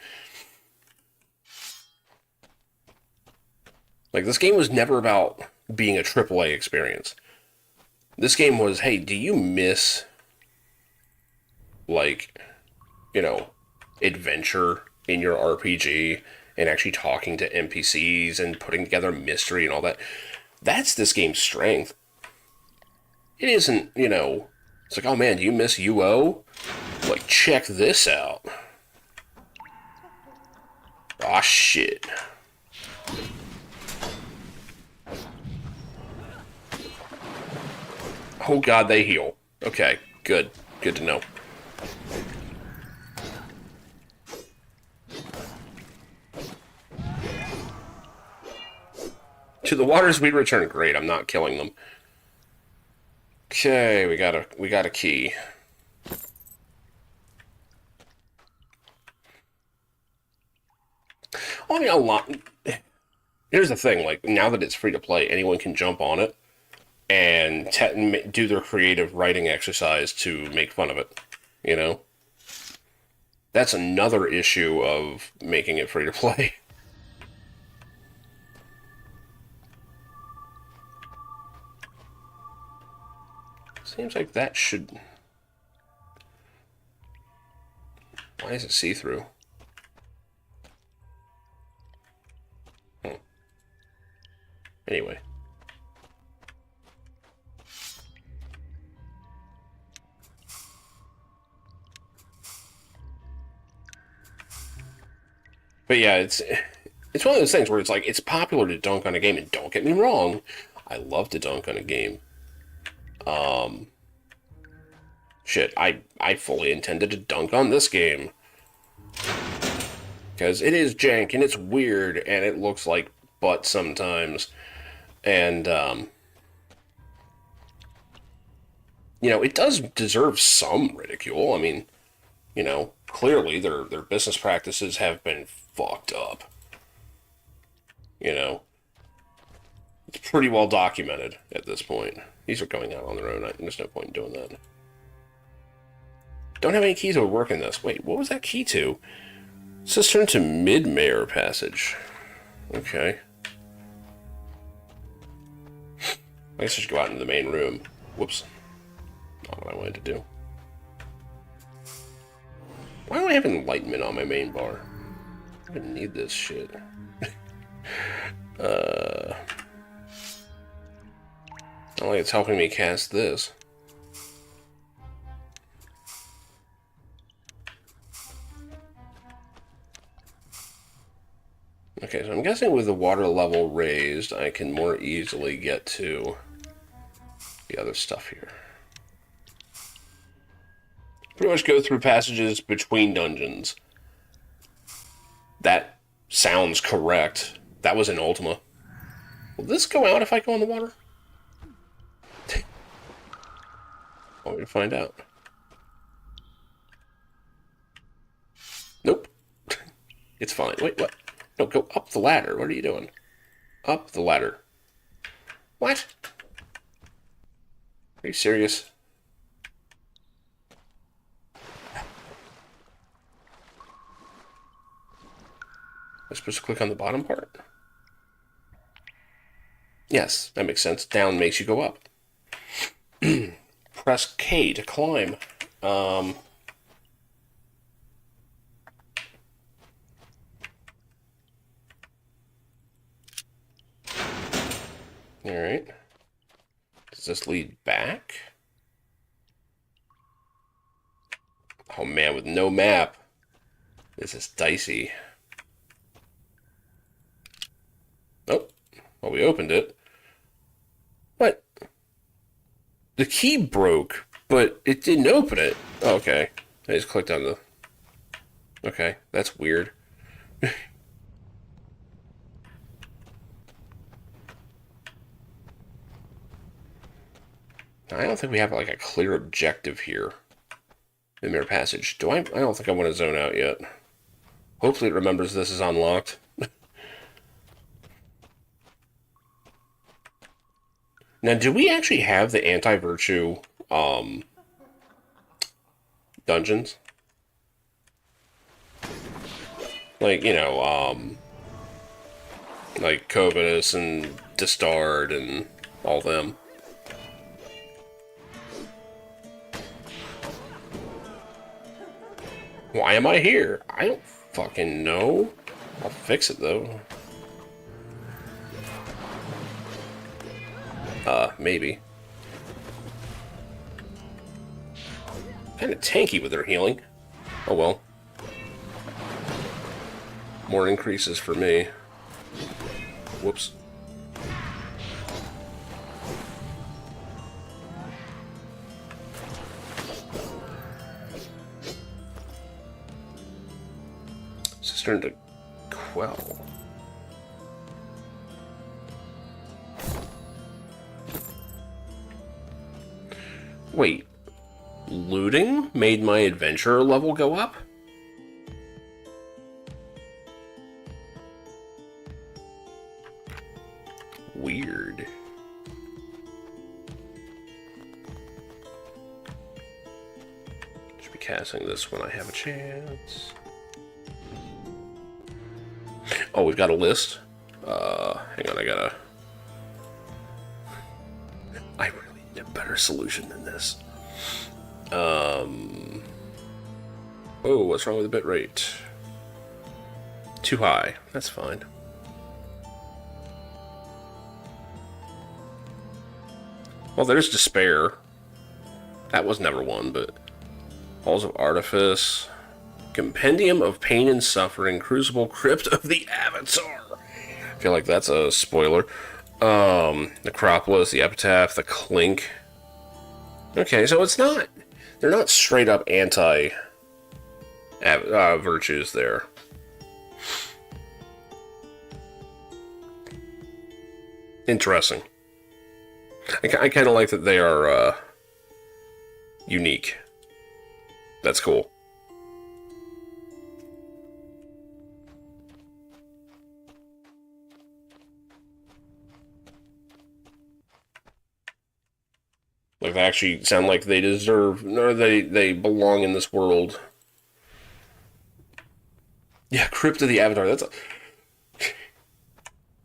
Like, this game was never about being a AAA experience. This game was, hey, do you miss, like, adventure in your RPG? and actually talking to NPCs and putting together mystery and all that. That's this game's strength. It isn't, you know, it's like, oh man, do you miss UO? Like, check this out. Aw, shit. Oh god, they heal. Okay, good. Good to know. To the waters we return. Great, I'm not killing them. Okay, we got a key. Well, I mean, a lot. Here's the thing: like now that it's free to play, anyone can jump on it and do their creative writing exercise to make fun of it. You know, that's another issue of making it free to play. Seems like that should. Why is it see-through? Anyway. But yeah, it's one of those things where it's like it's popular to dunk on a game, and don't get me wrong, I love to dunk on a game. Shit, I fully intended to dunk on this game because it is jank and it's weird and it looks like butt sometimes, and you know, it does deserve some ridicule. I mean, you know, clearly their business practices have been fucked up. You know, it's pretty well documented at this point. These are going out on their own. There's no point in doing that. Don't have any keys that would work in this. Wait, what was that key to? It says turn to mid-mayor passage. Okay. I guess I should go out into the main room. Whoops. Not what I wanted to do. Why do I have enlightenment on my main bar? I don't even need this shit. I don't think it's helping me cast this. Okay, so I'm guessing with the water level raised, I can more easily get to the other stuff here. Pretty much go through passages between dungeons. That sounds correct. That was in Ultima. Will this go out if I go in the water? I want me to find out. Nope. It's fine. Wait, what? No, go up the ladder. What are you doing? Up the ladder. What? Are you serious? Am I supposed to click on the bottom part? Yes, that makes sense. Down makes you go up. Press K to climb. Alright. Does this lead back? Oh man, with no map. This is dicey. Oh, well, we opened it. What? The key broke, but it didn't open it. Oh, okay. I just clicked on the... Okay, that's weird. I don't think we have like a clear objective here in Mirror Passage. Do I? I don't think I want to zone out yet. Hopefully it remembers this is unlocked. Now, do we actually have the anti-virtue dungeons? Like, you know, like Covenus and Distard and all them. Why am I here? I don't fucking know. I'll fix it, though. Maybe. Kind of tanky with their healing. Oh well. More increases for me. Whoops. Cistern to quell. Wait. Looting made my adventure level go up? Weird. Should be casting this when I have a chance. Oh, we've got a list. Hang on, I really need a better solution than this. Oh, what's wrong with the bitrate? Too high. That's fine. Well, there's Despair. That was never one, but... Halls of Artifice... Compendium of Pain and Suffering, Crucible, Crypt of the Avatar. I feel like that's a spoiler. Necropolis, the Epitaph, the Clink. Okay, so it's not... They're not straight up anti-virtues there. Interesting. I kind of like that they are unique. That's cool. Like, they actually sound like they deserve, or they belong in this world. Yeah, Crypt of the Avatar. That's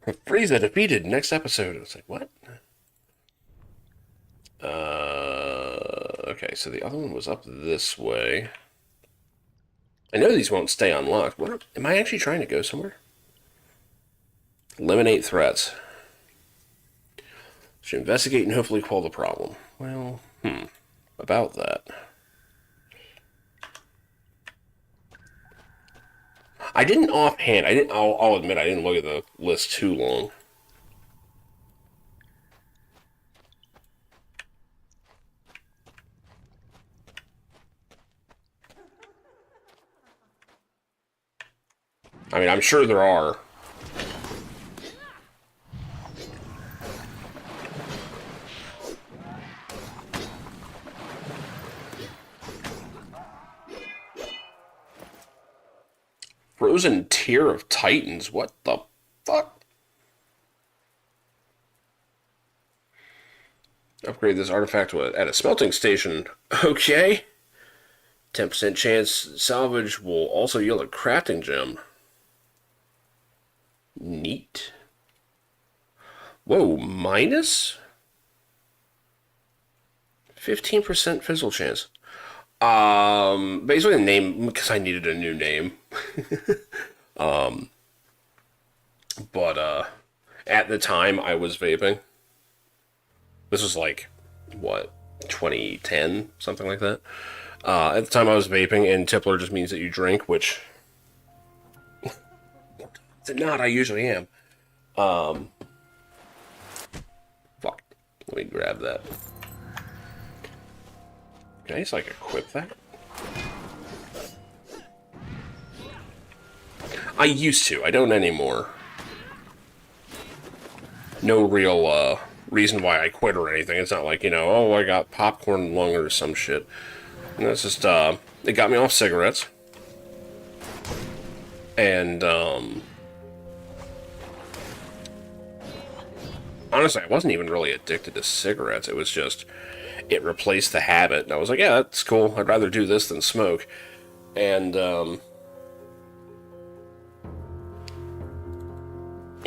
a Frieza defeated next episode. I was like, what? Okay, so the other one was up this way. I know these won't stay unlocked. Am I actually trying to go somewhere? Eliminate threats. Should investigate and hopefully quell the problem. Well, about that. I didn't offhand. I'll admit I didn't look at the list too long. I mean, I'm sure there are. Frozen Tear of Titans. What the fuck? Upgrade this artifact at a smelting station. Okay. 10% chance salvage will also yield a crafting gem. Neat. Whoa, minus? 15% fizzle chance. Basically the name, because I needed a new name. But at the time I was vaping. This was like, what, 2010? Something like that. At the time I was vaping, and tippler just means that you drink, which... it's not, I usually am. Fuck. Let me grab that. Okay, so I can equip that. I used to. I don't anymore. No real reason why I quit or anything. It's not like, you know, oh, I got popcorn lung or some shit. And it's just, it got me off cigarettes. And, honestly, I wasn't even really addicted to cigarettes. It was just... it replaced the habit, and I was like, yeah, that's cool. I'd rather do this than smoke. And, you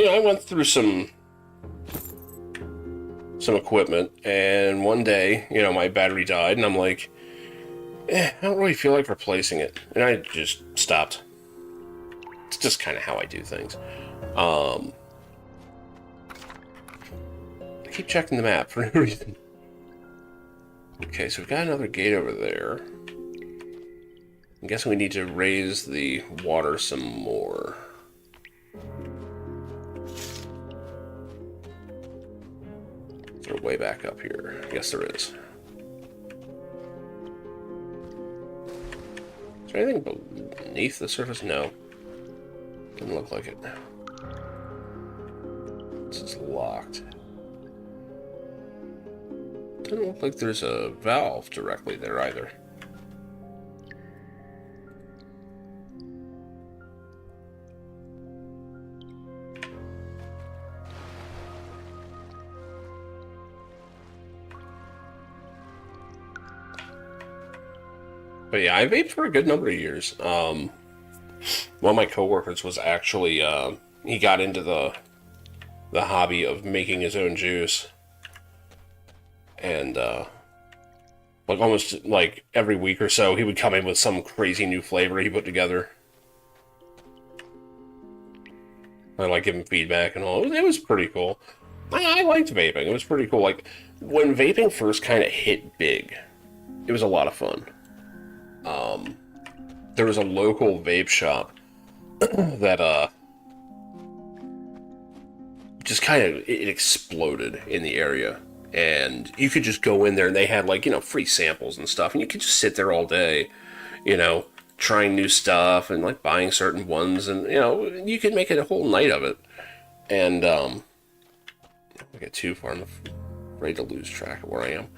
know, I went through some equipment, and one day, you know, my battery died, and I'm like, I don't really feel like replacing it. And I just stopped. It's just kind of how I do things. I keep checking the map for no reason. Okay, so we've got another gate over there. I'm guessing we need to raise the water some more. Is there a way back up here? I guess there is. Is there anything beneath the surface? No. Doesn't look like it. This is locked. Doesn't look like there's a valve directly there either. But yeah, I vaped for a good number of years. One of my coworkers was actually he got into the hobby of making his own juice, and like almost like every week or so, he would come in with some crazy new flavor he put together. I like give him feedback and all. It was pretty cool. I liked vaping. It was pretty cool. Like when vaping first kind of hit big, it was a lot of fun. There was a local vape shop that just kind of it exploded in the area, and you could just go in there and they had like, you know, free samples and stuff, and you could just sit there all day, you know, trying new stuff and like buying certain ones, and you know, you could make it a whole night of it. And I get too far, I'm afraid to lose track of where I am.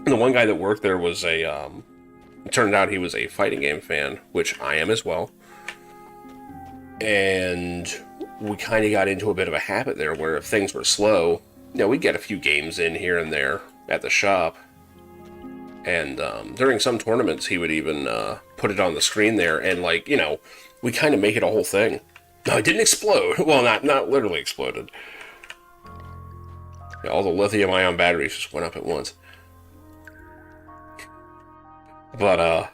The one guy that worked there was it turned out he was a fighting game fan, which I am as well. And we kind of got into a bit of a habit there where if things were slow, you know, we'd get a few games in here and there at the shop. And during some tournaments, he would even put it on the screen there, and like, you know, we kind of make it a whole thing. No, it didn't explode. Well, not literally exploded. Yeah, all the lithium-ion batteries just went up at once. But,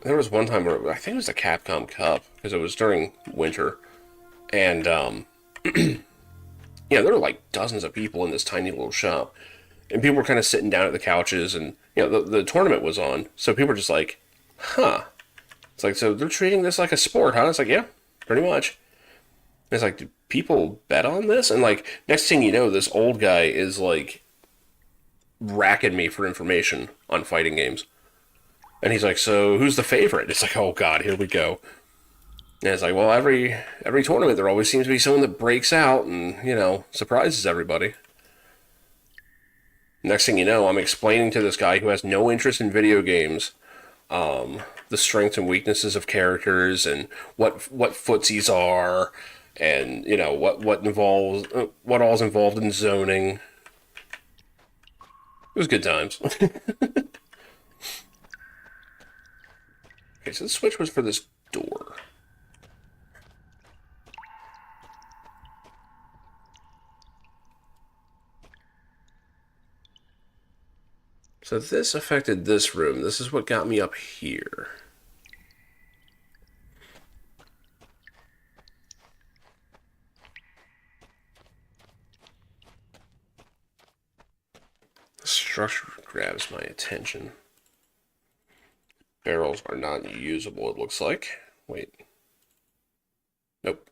there was one time where, I think it was the Capcom Cup, because it was during winter, and, yeah, there were like dozens of people in this tiny little shop, and people were kind of sitting down at the couches, and, you know, the tournament was on, so people were just like, huh. It's like, so they're treating this like a sport, huh? It's like, yeah, pretty much. And it's like, do people bet on this? And, like, next thing you know, this old guy is, like, racking me for information on fighting games. And he's like, so who's the favorite? It's like, oh god, here we go. And it's like, well, every tournament there always seems to be someone that breaks out and, you know, surprises everybody. Next thing you know, I'm explaining to this guy who has no interest in video games, the strengths and weaknesses of characters and what footsies are, and, you know, what all's involved in zoning. It was good times. Okay, so the switch was for this door. So this affected this room. This is what got me up here. The structure grabs my attention. Barrels are not usable, it looks like. Wait. Nope.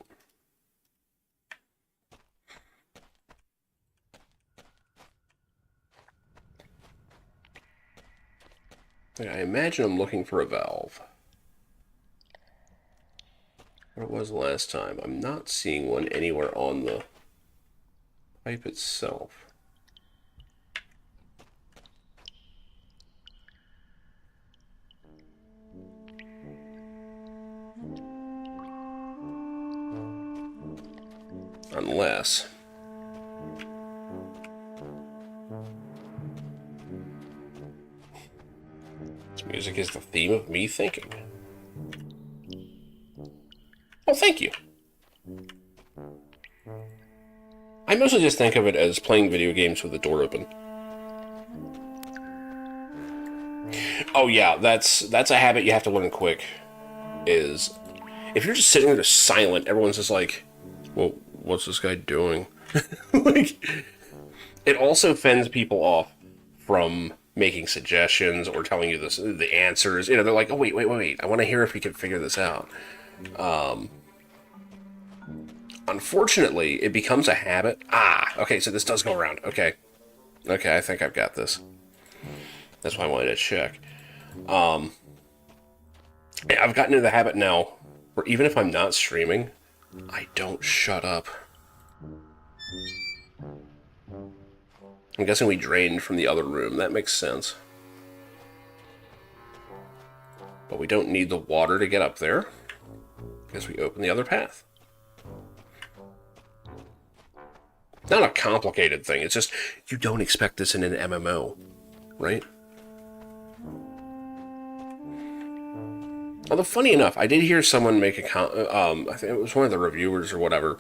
I imagine I'm looking for a valve. What it was last time. I'm not seeing one anywhere on the pipe itself. Unless... this music is the theme of me thinking. Oh, thank you. I mostly just think of it as playing video games with the door open. Oh yeah, that's a habit you have to learn quick. Is if you're just sitting there silent, everyone's just like, well, what's this guy doing? Like, it also fends people off from making suggestions or telling you the answers. You know, they're like, oh wait, I want to hear if we can figure this out. Unfortunately, it becomes a habit. Ah, okay, so this does go around. Okay, I think I've got this. That's why I wanted to check. I've gotten into the habit now where even if I'm not streaming, I don't shut up. I'm guessing we drained from the other room. That makes sense. But we don't need the water to get up there, because we open the other path. Not a complicated thing. It's just, you don't expect this in an MMO, right? Although, funny enough, I did hear someone make a I think it was one of the reviewers or whatever,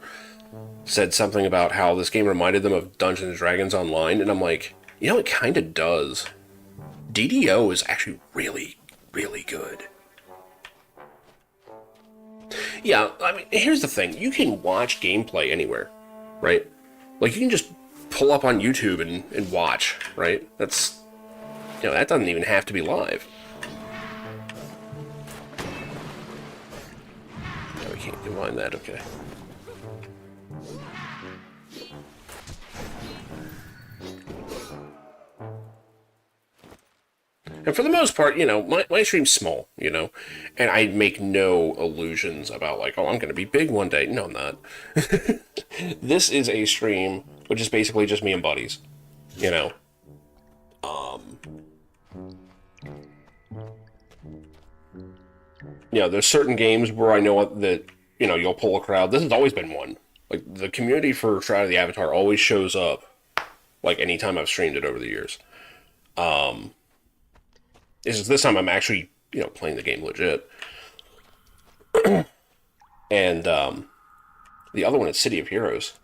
said something about how this game reminded them of Dungeons & Dragons Online, and I'm like, you know, it kind of does. DDO is actually really, really good. Yeah, I mean, here's the thing. You can watch gameplay anywhere, right? Like, you can just pull up on YouTube and watch, right? That's, you know, that doesn't even have to be live. No, we can't combine that, okay. And for the most part, you know, my stream's small, you know, and I make no illusions about, like, oh, I'm going to be big one day. No, I'm not. This is a stream which is basically just me and buddies, you know. You know, there's certain games where I know that, you know, you'll pull a crowd. This has always been one. Like, the community for Shroud of the Avatar always shows up, like, anytime I've streamed it over the years. This time I'm actually, you know, playing the game legit. And the other one is City of Heroes,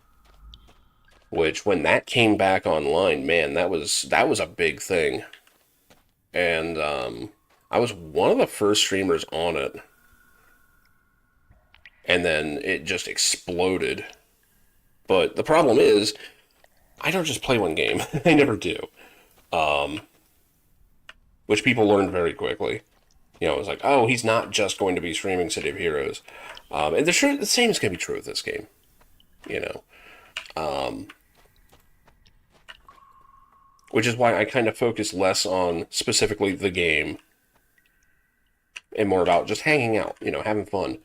which when that came back online, man, that was a big thing. And I was one of the first streamers on it. And then it just exploded. But the problem is, I don't just play one game. I never do. Which people learned very quickly. You know, it was like, oh, he's not just going to be streaming City of Heroes. And the same is going to be true with this game. You know. Which is why I kind of focus less on specifically the game and more about just hanging out, you know, having fun.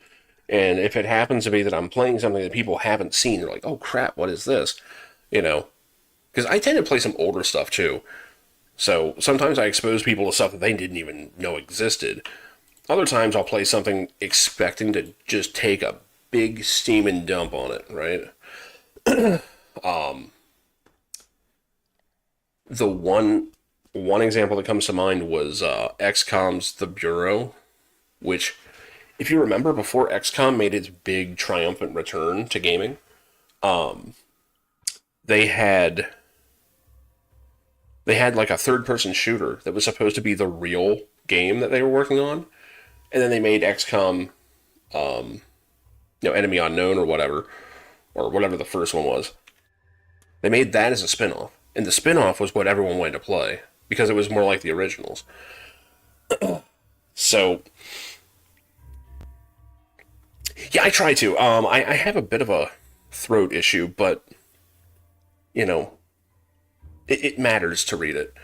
And if it happens to be that I'm playing something that people haven't seen, they're like, oh crap, what is this? You know. Because I tend to play some older stuff too. So sometimes I expose people to stuff that they didn't even know existed. Other times I'll play something expecting to just take a big steaming dump on it, right? The one example that comes to mind was XCOM's The Bureau, which, if you remember, before XCOM made its big triumphant return to gaming, they had like a third-person shooter that was supposed to be the real game that they were working on, and then they made XCOM, you know, Enemy Unknown or whatever the first one was. They made that as a spin-off, and the spin-off was what everyone wanted to play because it was more like the originals. So, yeah, I try to. I have a bit of a throat issue, but you know, it matters to read it.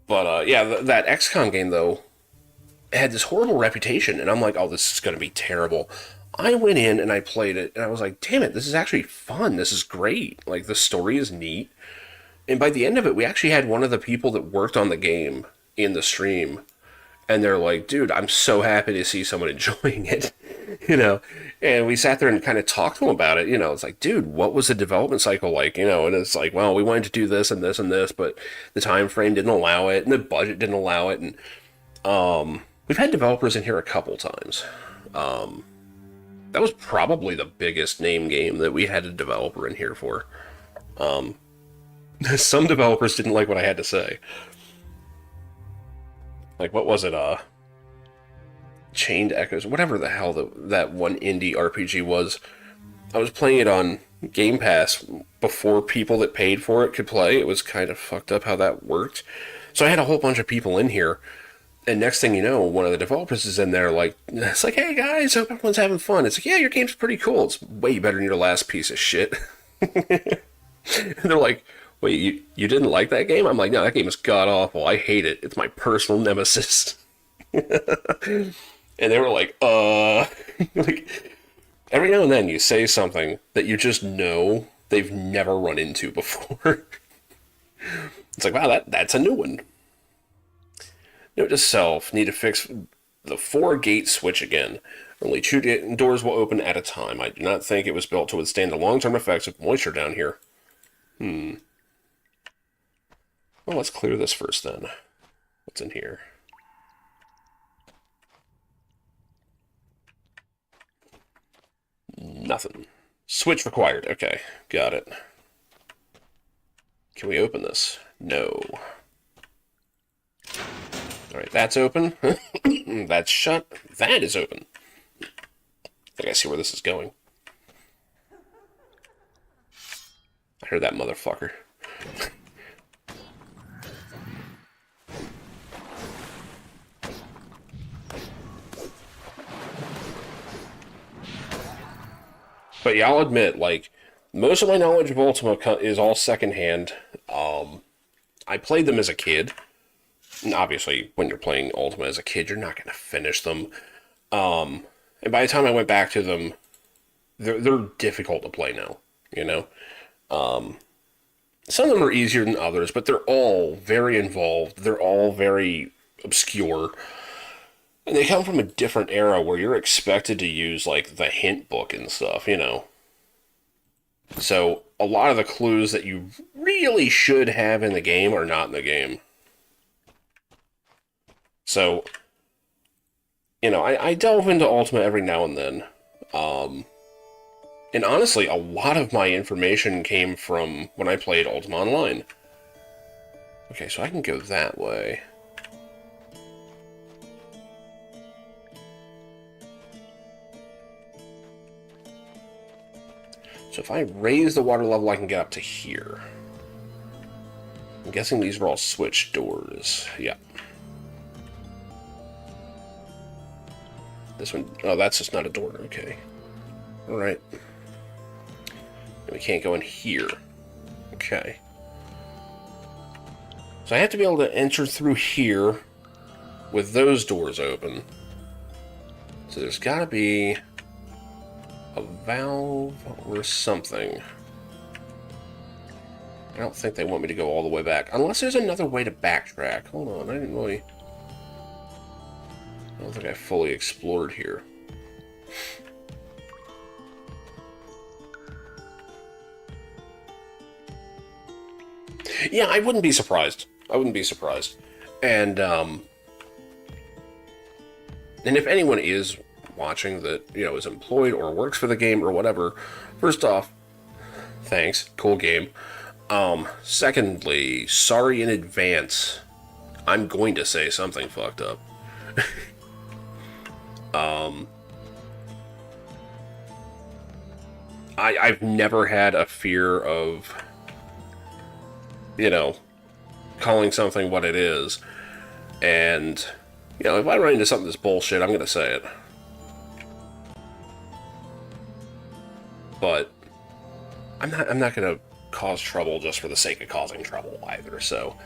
But yeah, that XCOM game though had this horrible reputation, and I'm like, oh, this is going to be terrible. I went in and I played it, and I was like, damn it, this is actually fun. This is great. Like, the story is neat. And by the end of it, we actually had one of the people that worked on the game in the stream, and they're like, dude, I'm so happy to see someone enjoying it, you know? And we sat there and kind of talked to him about it, you know? It's like, dude, what was the development cycle like, you know? And it's like, well, we wanted to do this and this and this, but the time frame didn't allow it, and the budget didn't allow it, and we've had developers in here a couple times. That was probably the biggest name game that we had a developer in here for. Some developers didn't like what I had to say. Like, what was it, Chained Echoes, whatever the hell that one indie RPG was. I was playing it on Game Pass before people that paid for it could play. It was kind of fucked up how that worked. So I had a whole bunch of people in here, and next thing you know, one of the developers is in there, like, it's like, hey guys, hope everyone's having fun. It's like, yeah, your game's pretty cool. It's way better than your last piece of shit. And they're like, wait, you didn't like that game? I'm like, no, that game is god awful. I hate it. It's my personal nemesis. And they were like, like, every now and then you say something that you just know they've never run into before. It's like, wow, that's a new one. Note to self, need to fix the 4-gate switch again. Only 2 doors will open at a time. I do not think it was built to withstand the long-term effects of moisture down here. Well, let's clear this first then. What's in here? Nothing. Switch required. Okay, got it. Can we open this? No. Alright, that's open. That's shut. That is open. I think I see where this is going. I heard that motherfucker. But yeah, I'll admit, like, most of my knowledge of Ultima is all secondhand. I played them as a kid. And obviously, when you're playing Ultima as a kid, you're not going to finish them. And by the time I went back to them, they're difficult to play now, you know? Some of them are easier than others, but they're all very involved. They're all very obscure. And they come from a different era where you're expected to use, like, the hint book and stuff, you know? So, a lot of the clues that you really should have in the game are not in the game. So, you know, I delve into Ultima every now and then. And honestly, a lot of my information came from when I played Ultima Online. Okay, so I can go that way. So if I raise the water level, I can get up to here. I'm guessing these are all switch doors. Yeah. This one, oh, that's just not a door. Okay. Alright. We can't go in here. Okay. So I have to be able to enter through here with those doors open. So there's got to be a valve or something. I don't think they want me to go all the way back. Unless there's another way to backtrack. Hold on, I didn't really... I don't think I fully explored here. Yeah, I wouldn't be surprised. I wouldn't be surprised. And if anyone is watching that, you know, is employed or works for the game or whatever, first off, thanks, cool game. Secondly, sorry in advance. I'm going to say something fucked up. I've never had a fear of, you know, calling something what it is. And, you know, if I run into something that's bullshit, I'm going to say it. But I'm not going to cause trouble just for the sake of causing trouble either. So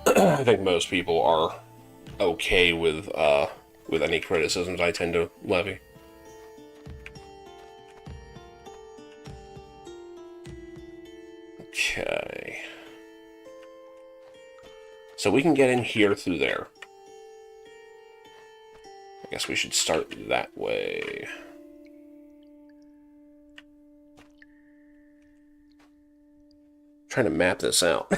I think most people are okay with any criticisms I tend to levy. Okay. So we can get in here through there. I guess we should start that way. Trying to map this out.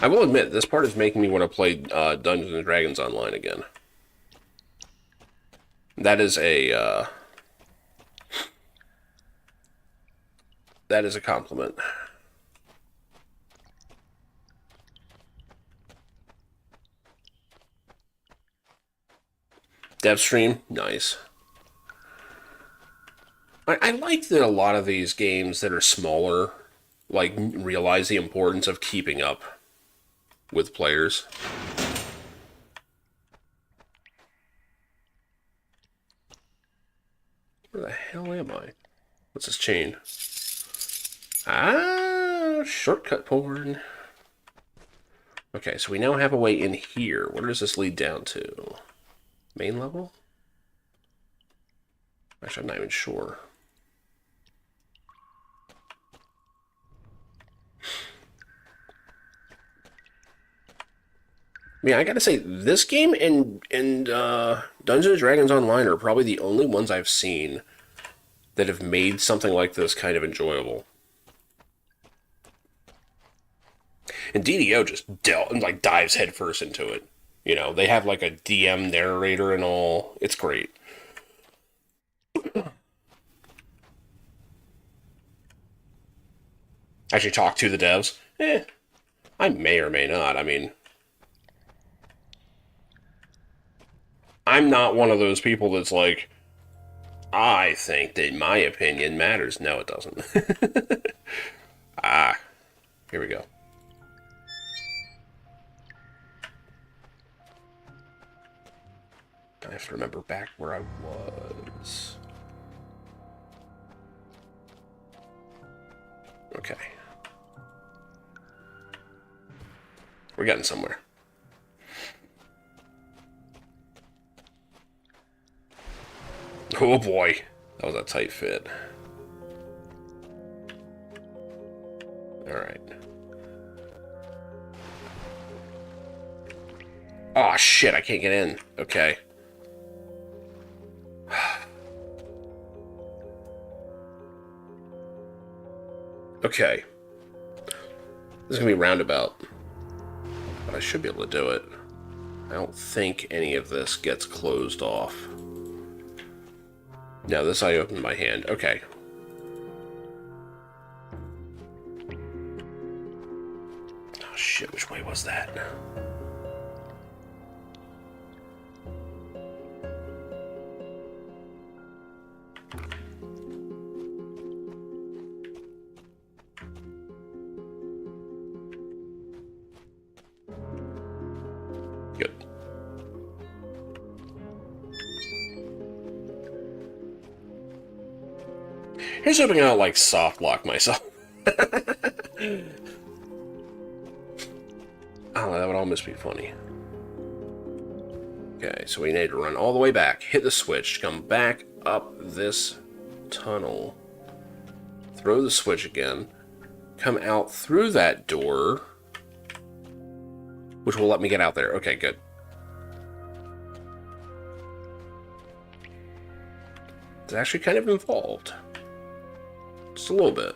I will admit, this part is making me want to play Dungeons & Dragons Online again. That is a that is a compliment. Dev stream, nice. I like that a lot of these games that are smaller, like, realize the importance of keeping up with players. Where the hell am I? What's this chain? Ah, shortcut porn. Okay, so we now have a way in here. Where does this lead down to? Main level? Actually, I'm not even sure. I mean, I gotta say, this game and Dungeons & Dragons Online are probably the only ones I've seen that have made something like this kind of enjoyable. And DDO just dives headfirst into it. You know, they have like a DM narrator and all. It's great. Actually talk to the devs? I may or may not. I mean, I'm not one of those people that's like, I think that my opinion matters. No, it doesn't. Ah, here we go. I have to remember back where I was. Okay. We're getting somewhere. Oh boy, that was a tight fit. Alright. Oh shit, I can't get in. Okay. Okay. This is gonna be roundabout. But I should be able to do it. I don't think any of this gets closed off. No, this I opened my hand. Okay. Oh shit, which way was that? Good. Here's hoping I don't, like, soft lock myself. Oh, that would almost be funny. Okay, so we need to run all the way back, hit the switch, come back up this tunnel, throw the switch again, come out through that door, which will let me get out there. Okay, good. It's actually kind of involved. Just a little bit.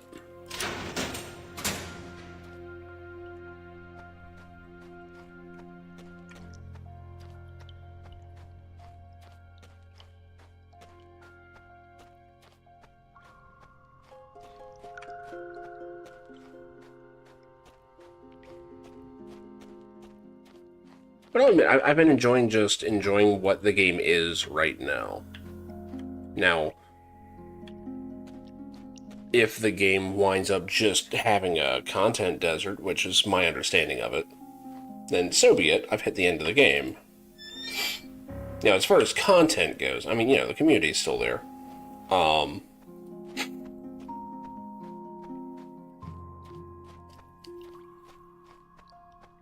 But I'll admit, I've been enjoying what the game is right now. Now, if the game winds up just having a content desert, which is my understanding of it, then so be it. I've hit the end of the game. Now, as far as content goes, I mean, you know, the community is still there.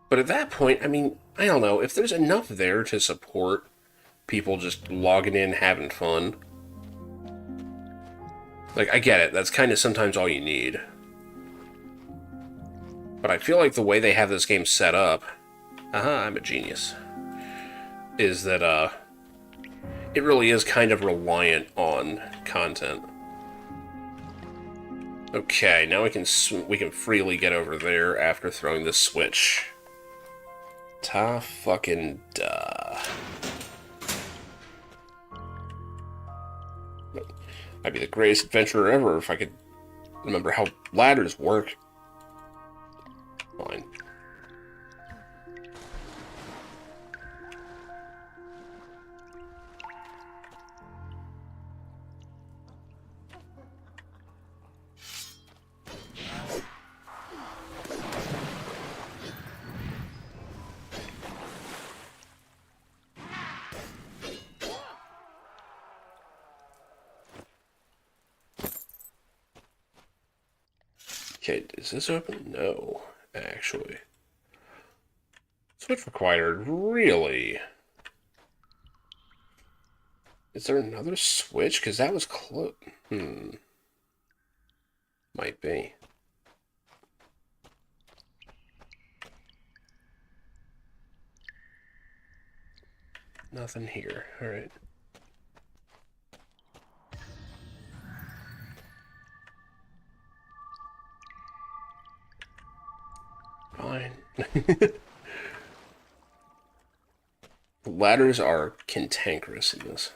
But at that point, I mean, I don't know, if there's enough there to support people just logging in, having fun. Like, I get it, that's kind of sometimes all you need. But I feel like the way they have this game set up, I'm a genius, is that, it really is kind of reliant on content. Okay, now we can freely get over there after throwing this switch. Ta fucking duh. I'd be the greatest adventurer ever if I could remember how ladders work. Fine. Okay, is this open? No, actually. Switch required. Really? Is there another switch? Because that was close. Might be. Nothing here. Alright. Fine. Ladders are cantankerous in this.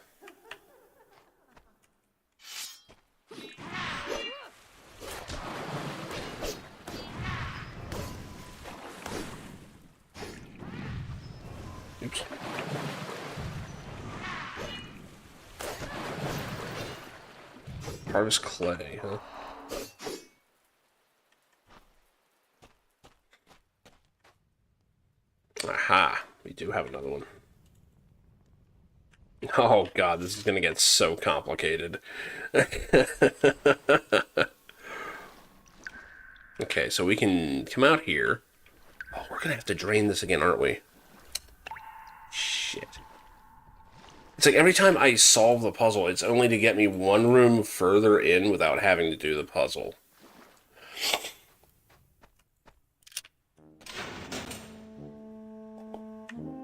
Oops. Harvest clay, huh? Aha! We do have another one. Oh god, this is gonna get so complicated. Okay, so we can come out here. Oh, we're gonna have to drain this again, aren't we? Shit. It's like every time I solve the puzzle, it's only to get me one room further in without having to do the puzzle.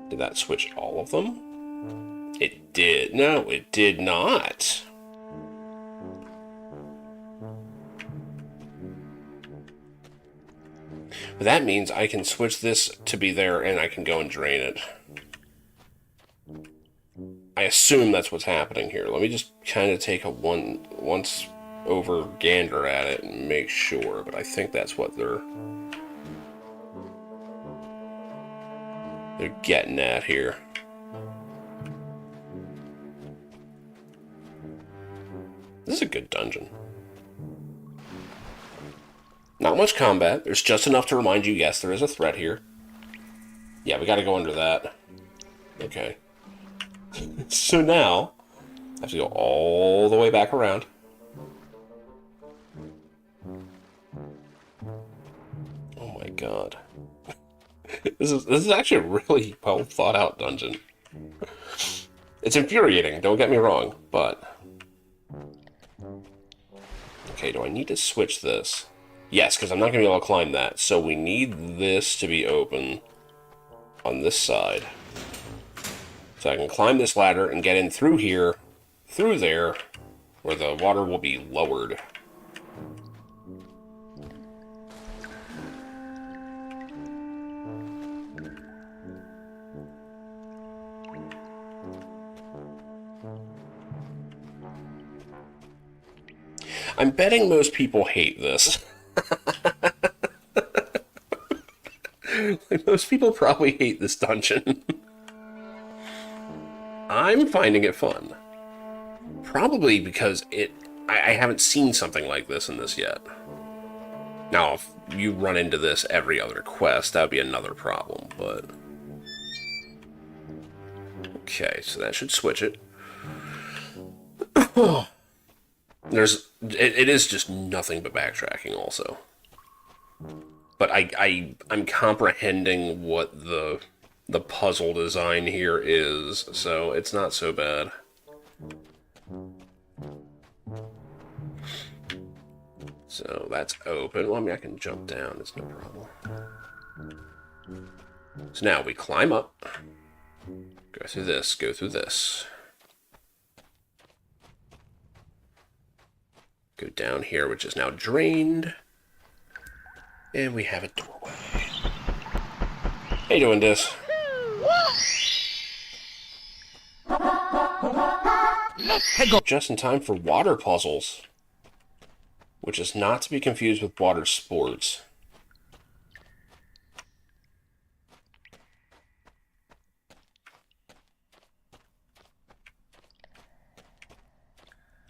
Did that switch all of them? It did. No, it did not. But that means I can switch this to be there and I can go and drain it. I assume that's what's happening here. Let me just kind of take a once over gander at it and make sure, but I think that's what they're getting at here. This is a good dungeon. Not much combat. There's just enough to remind you, yes, there is a threat here. Yeah, we gotta go under that. Okay. So now, I have to go all the way back around. Oh my god. This is actually a really well thought out dungeon. It's infuriating, don't get me wrong, but... Okay, do I need to switch this? Yes, because I'm not going to be able to climb that. So we need this to be open on this side. So I can climb this ladder and get in through here, through there, where the water will be lowered. I'm betting most people hate this. Like, most people probably hate this dungeon. I'm finding it fun. Probably because I haven't seen something like this in this yet. Now, if you run into this every other quest, that would be another problem, but... Okay, so that should switch it. It is just nothing but backtracking also. But I'm comprehending what the puzzle design here is, so it's not so bad. So that's open. Well, I mean, I can jump down, it's no problem. So now we climb up, go through this, go through this. Go down here, which is now drained. And we have a doorway. How you doing, Dis? Just in time for water puzzles. which is not to be confused with water sports.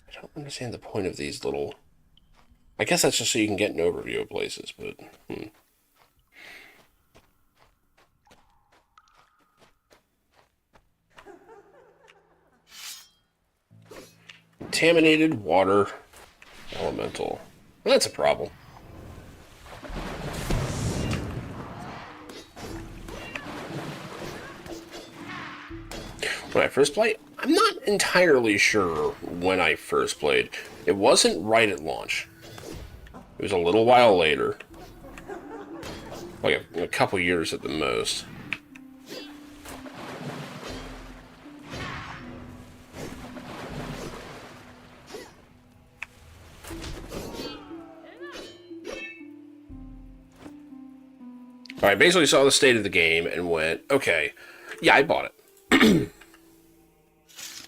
I don't understand the point of these little... I guess that's just so you can get an overview of places, but... Contaminated water elemental. Well, that's a problem. When I first played, I'm not entirely sure when I first played. It wasn't right at launch. It was a little while later. Like a couple years at the most. I basically saw the state of the game and went, okay, yeah, I bought it.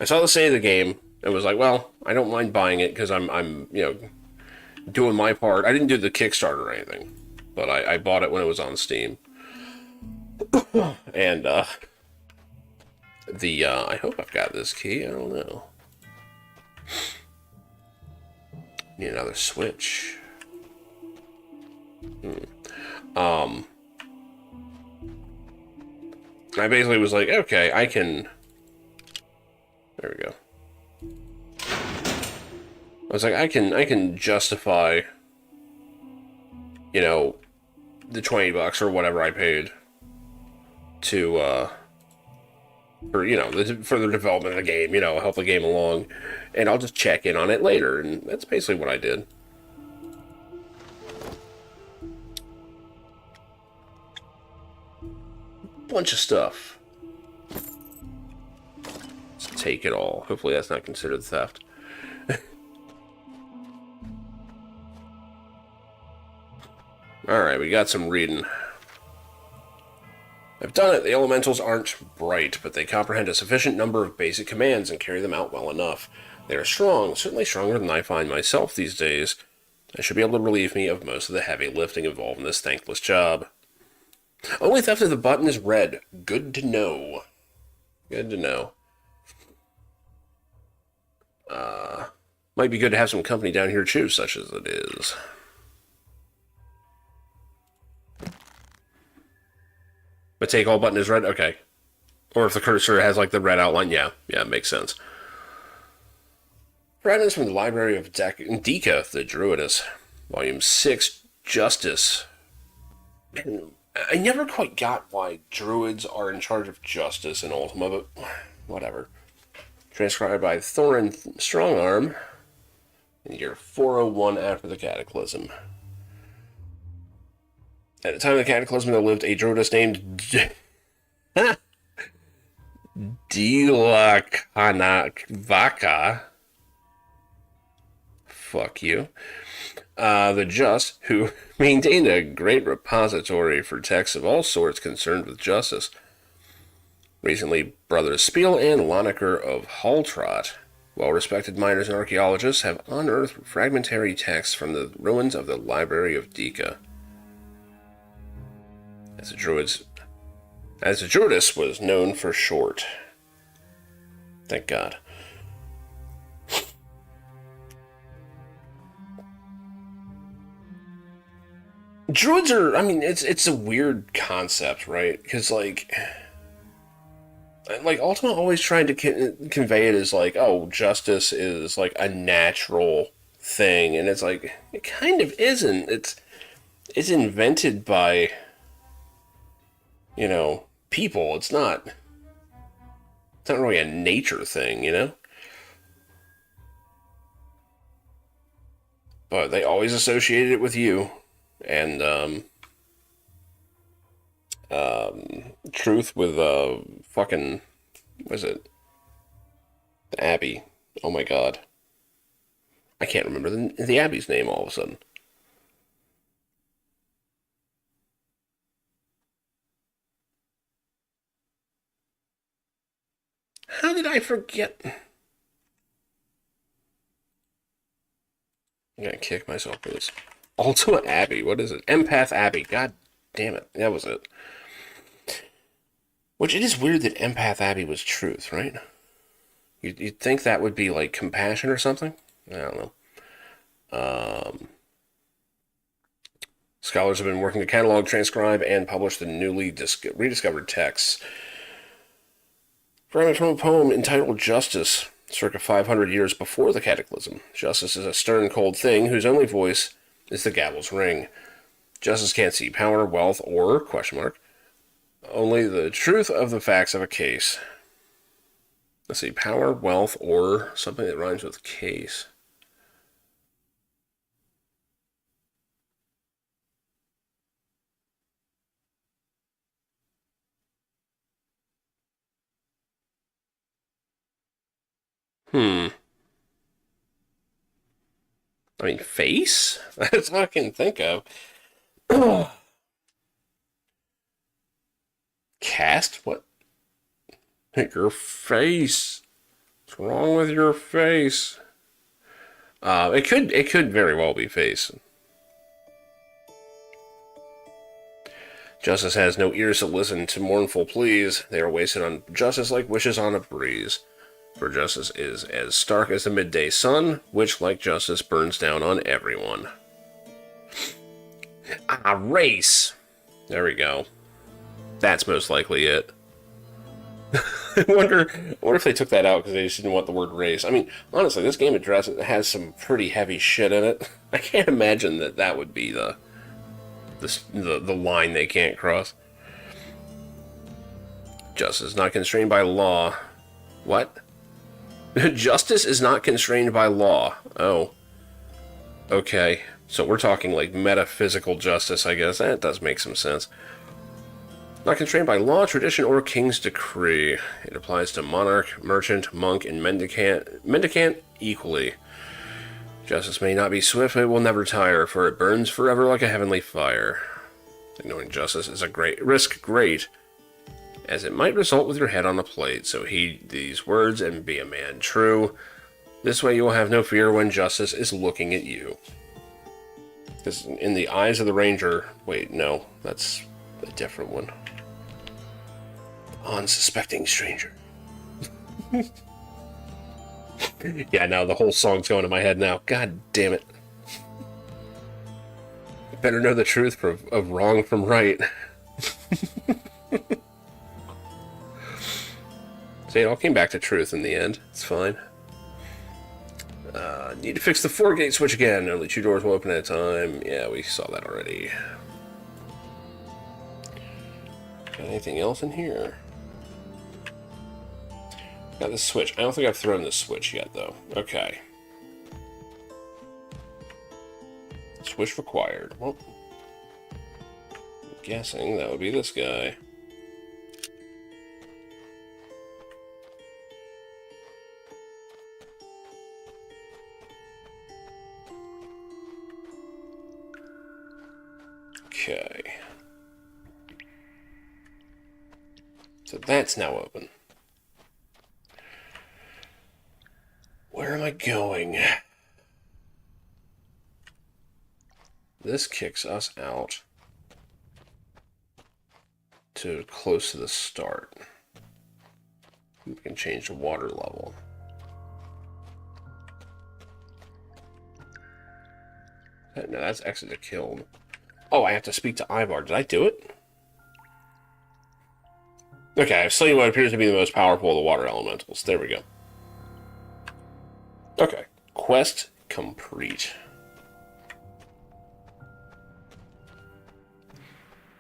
I saw the state of the game and was like, well, I don't mind buying it because I'm doing my part. I didn't do the Kickstarter or anything, but I bought it when it was on Steam. And I hope I've got this key. I don't know. Need another switch. I basically was like, okay, I can... There we go. I was like, I can justify, the $20 or whatever I paid to, for the development of the game, help the game along, and I'll just check in on it later, and that's basically what I did. Bunch of stuff. Let's take it all. Hopefully that's not considered theft. Alright, we got some reading. I've done it. The elementals aren't bright, but they comprehend a sufficient number of basic commands and carry them out well enough. They are strong, certainly stronger than I find myself these days. They should be able to relieve me of most of the heavy lifting involved in this thankless job. Only theft of the button is red. Good to know. Good to know. Might be good to have some company down here too, such as it is. But take all button is red? Okay. Or if the cursor has like the red outline, yeah, it makes sense. Fragments from the Library of Dika, the Druidess. Volume 6, Justice. And I never quite got why druids are in charge of justice in Ultima, but whatever. Transcribed by Thorin Strongarm in the year 401 after the Cataclysm. At the time of the Cataclysm, there lived a druidess named Dilakhanavaka. Fuck you. The Just, who maintained a great repository for texts of all sorts concerned with justice. Recently, Brothers Spiel and Lonaker of Haltrot, well-respected miners and archaeologists, have unearthed fragmentary texts from the ruins of the Library of Dika. As the Druidess was known for short. Thank God. Druids are, it's a weird concept, right? Because, like Ultima always tried to convey it as, like, oh, justice is, like, a natural thing, and it's like, it kind of isn't. It's invented by, people. It's not really a nature thing, But they always associated it with you. And, truth with, fucking, what is it? The Abbey. Oh my god. I can't remember the Abbey's name all of a sudden. How did I forget? I'm gonna kick myself for this. Ultima Abbey, what is it? Empath Abbey, god damn it, that was it. Which, it is weird that Empath Abbey was truth, right? You'd think that would be like compassion or something? I don't know. Scholars have been working to catalog, transcribe, and publish the newly rediscovered texts. Fragment from a poem entitled Justice, circa 500 years before the Cataclysm. Justice is a stern, cold thing whose only voice is the gavel's ring. Justice can't see power, wealth, or, question mark, only the truth of the facts of a case. Let's see, power, wealth, or something that rhymes with case. I mean, face? That's all I can think of. Cast? What? Your face. What's wrong with your face? It could very well be face. Justice has no ears to listen to mournful pleas. They are wasted on justice like wishes on a breeze. For justice is as stark as the midday sun, which, like justice, burns down on everyone. Race! There we go. That's most likely it. I wonder if they took that out because they just didn't want the word race. I mean, honestly, this game has some pretty heavy shit in it. I can't imagine that would be the line they can't cross. Justice is not constrained by law. What? Justice is not constrained by law. Oh. Okay. So we're talking like metaphysical justice, I guess. That does make some sense. Not constrained by law, tradition, or king's decree. It applies to monarch, merchant, monk, and mendicant equally. Justice may not be swift, but it will never tire, for it burns forever like a heavenly fire. Ignoring justice is a great risk, as it might result with your head on a plate. So heed these words and be a man true. This way you will have no fear when justice is looking at you. Because in the eyes of the ranger... Wait, no, that's a different one. Unsuspecting stranger. Yeah, now the whole song's going in my head now. God damn it. Better know the truth of wrong from right. See, it all came back to truth in the end. It's fine. Need to fix the 4-gate switch again. Only 2 doors will open at a time. Yeah, we saw that already. Got anything else in here? Got the switch. I don't think I've thrown the switch yet, though. Okay. Switch required. Well, I'm guessing that would be this guy. Okay. So that's now open. Where am I going? This kicks us out to close to the start. We can change the water level. No, that's exit to kiln. Oh, I have to speak to Ivar. Did I do it? Okay, I've slain what appears to be the most powerful of the water elementals. There we go. Okay. Quest complete.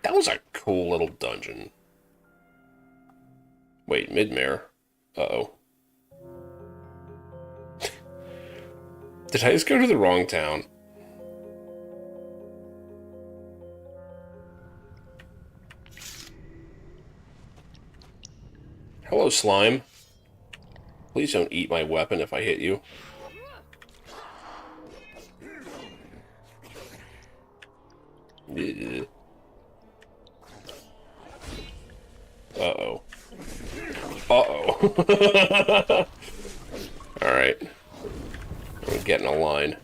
That was a cool little dungeon. Wait, Midmare. Uh-oh. Did I just go to the wrong town? Hello, slime. Please don't eat my weapon if I hit you. Uh-oh. Uh-oh. Alright. I'm getting a line.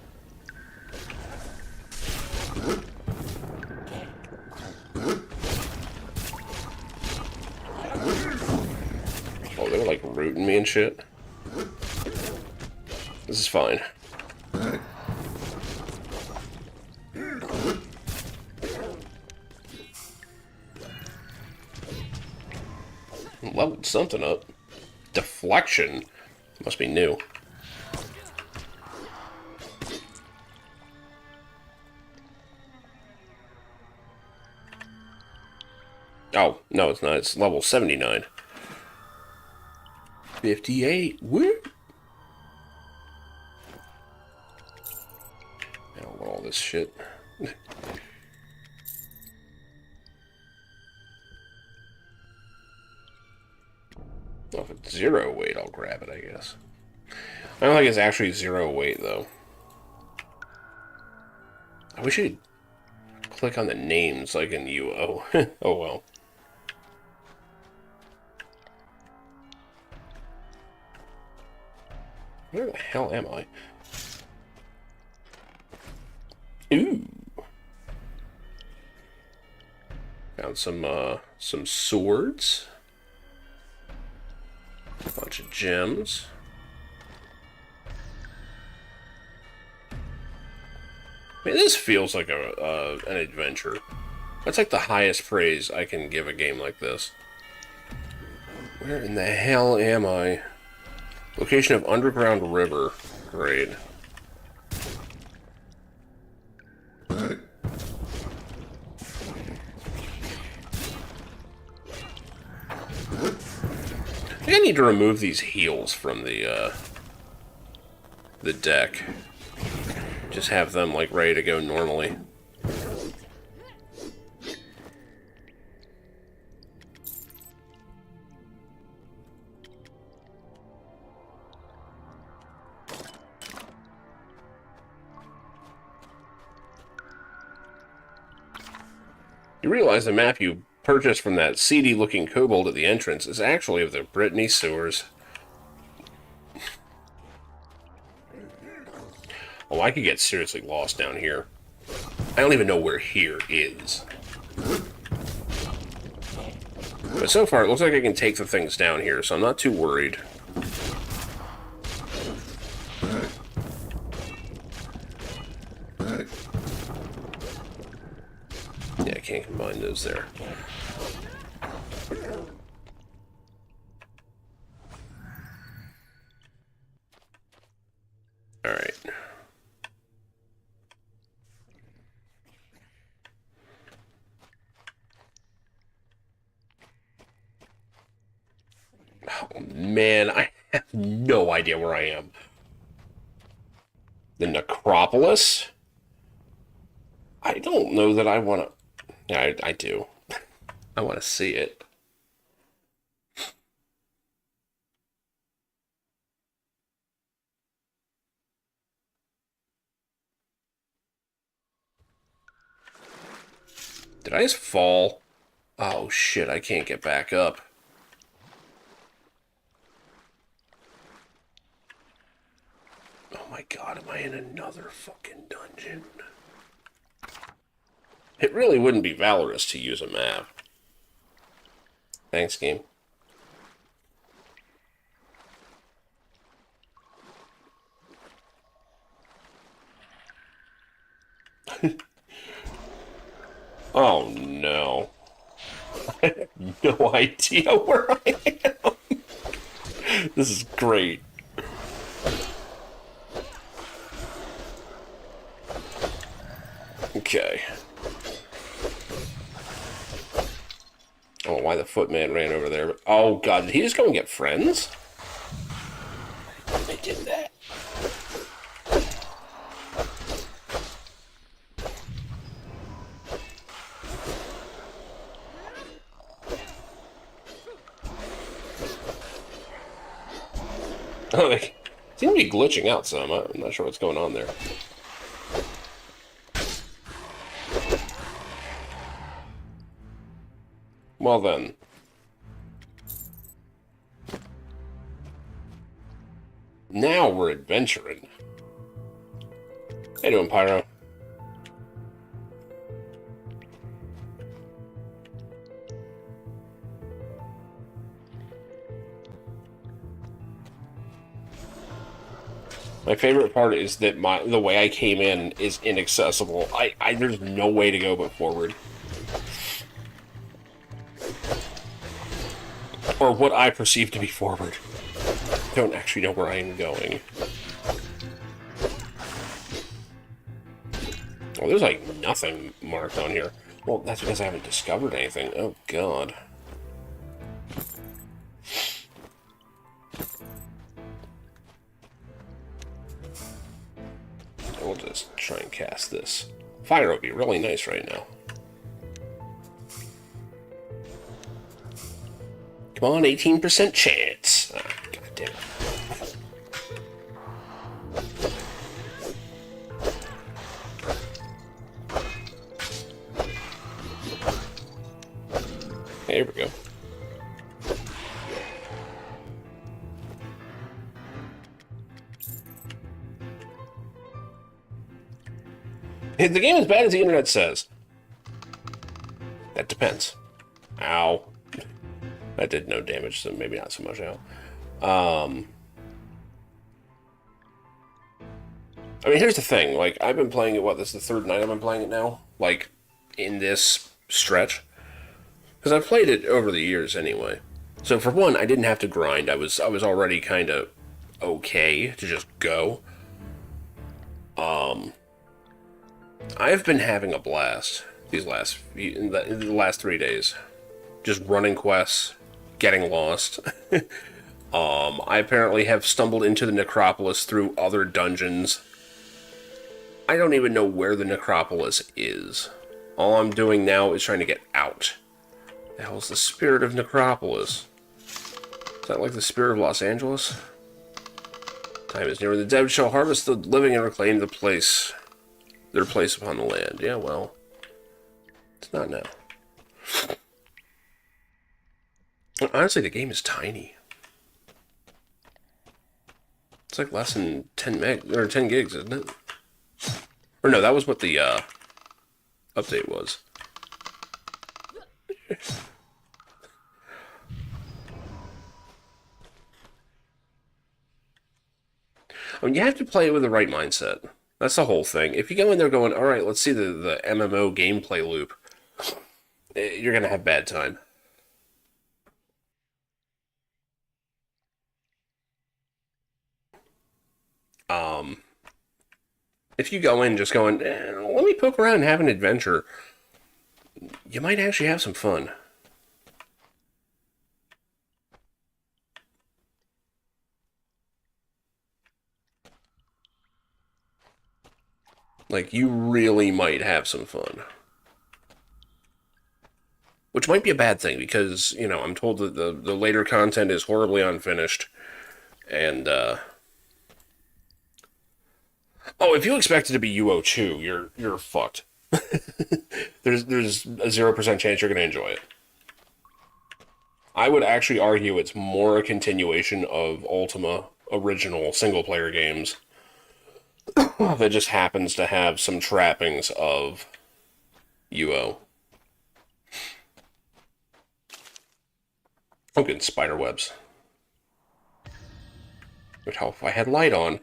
shit. This is fine. Leveled something up. Deflection. Must be new. Oh, no, it's not. It's level 79. 58. Woo! I don't want all this shit. Well, if it's 0 weight, I'll grab it, I guess. I don't think it's actually 0 weight, though. I wish I'd click on the names like in UO. Oh, well. Where the hell am I? Ooh. Found some swords. A bunch of gems. Man, this feels like an adventure. That's like the highest praise I can give a game like this. Where in the hell am I? Location of underground river. Great. I think I need to remove these heals from the deck. Just have them, like, ready to go normally. You realize the map you purchased from that seedy-looking kobold at the entrance is actually of the Brittany sewers. Oh, I could get seriously lost down here. I don't even know where here is. But so far, it looks like I can take the things down here, so I'm not too worried. Yeah, I can't combine those there. Alright. Oh, man, I have no idea where I am. The necropolis? I don't know that I want to... Yeah, I do. I want to see it. Did I just fall? Oh, shit, I can't get back up. Oh my god, am I in another fucking dungeon? It really wouldn't be valorous to use a map. Thanks, game. Oh no. I have no idea where I am. This is great. Okay. I don't know why the footman ran over there. But, oh god, did he just go and get friends? They did that. Oh, they seem to be glitching out some. I'm not sure what's going on there. Well then. Now we're adventuring. How you doing, Pyro? My favorite part is that the way I came in is inaccessible. There's no way to go but forward. Or what I perceive to be forward. I don't actually know where I am going. Oh, there's like nothing marked on here. Well, that's because I haven't discovered anything. Oh, God. We'll just try and cast this. Fire would be really nice right now. Come on, 18% chance. Oh, God damn it. There we go. Is the game as bad as the internet says? That depends. Ow. That did no damage, so maybe not so much ow. I mean, here's the thing. Like, I've been playing it, this is the third night I've been playing it now? Like, in this stretch. Because I've played it over the years anyway. So for one, I didn't have to grind. I was already kind of okay to just go. I've been having a blast in the last 3 days. Just running quests, getting lost. I apparently have stumbled into the necropolis through other dungeons. I don't even know where the necropolis is. All I'm doing now is trying to get out. The hell is the spirit of necropolis? Is that like the spirit of Los Angeles? Time is near. The dead shall harvest the living and reclaim their place upon the land. Yeah, well, it's not now. Honestly, the game is tiny. It's like less than 10 gigs, isn't it? Or no, that was what the update was. I mean, you have to play it with the right mindset. That's the whole thing. If you go in there going, all right, let's see the MMO gameplay loop, you're going to have bad time. If you go in just going, let me poke around and have an adventure, you might actually have some fun. Like, you really might have some fun. Which might be a bad thing, because, you know, I'm told that the later content is horribly unfinished. And, oh, if you expect it to be UO2, you're fucked. There's a 0% chance you're going to enjoy it. I would actually argue it's more a continuation of Ultima original single-player games that just happens to have some trappings of UO. Oh, good, spider webs. Would help if I had light on.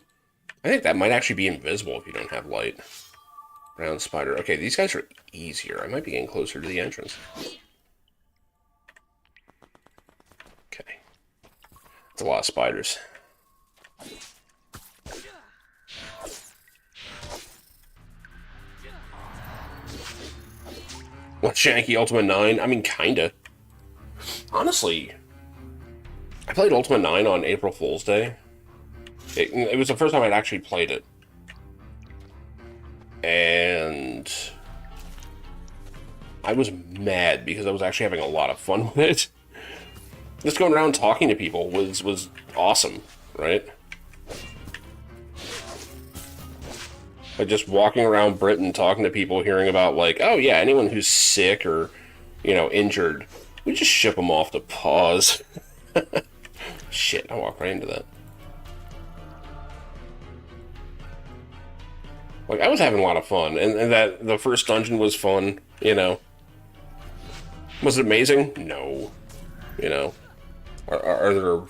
I think that might actually be invisible if you don't have light. Brown spider. Okay, these guys are easier. I might be getting closer to the entrance. Okay. That's a lot of spiders. What, Shanky Ultima 9? I mean, kinda. Honestly, I played Ultima 9 on April Fool's Day. It was the first time I'd actually played it. And I was mad because I was actually having a lot of fun with it. Just going around talking to people was awesome, right? Like just walking around Britain talking to people, hearing about like, oh yeah, anyone who's sick or, you know, injured, we just ship them off to pause. Shit, I walked right into that. Like, I was having a lot of fun, and that the first dungeon was fun, you know. Was it amazing? No. You know. Are there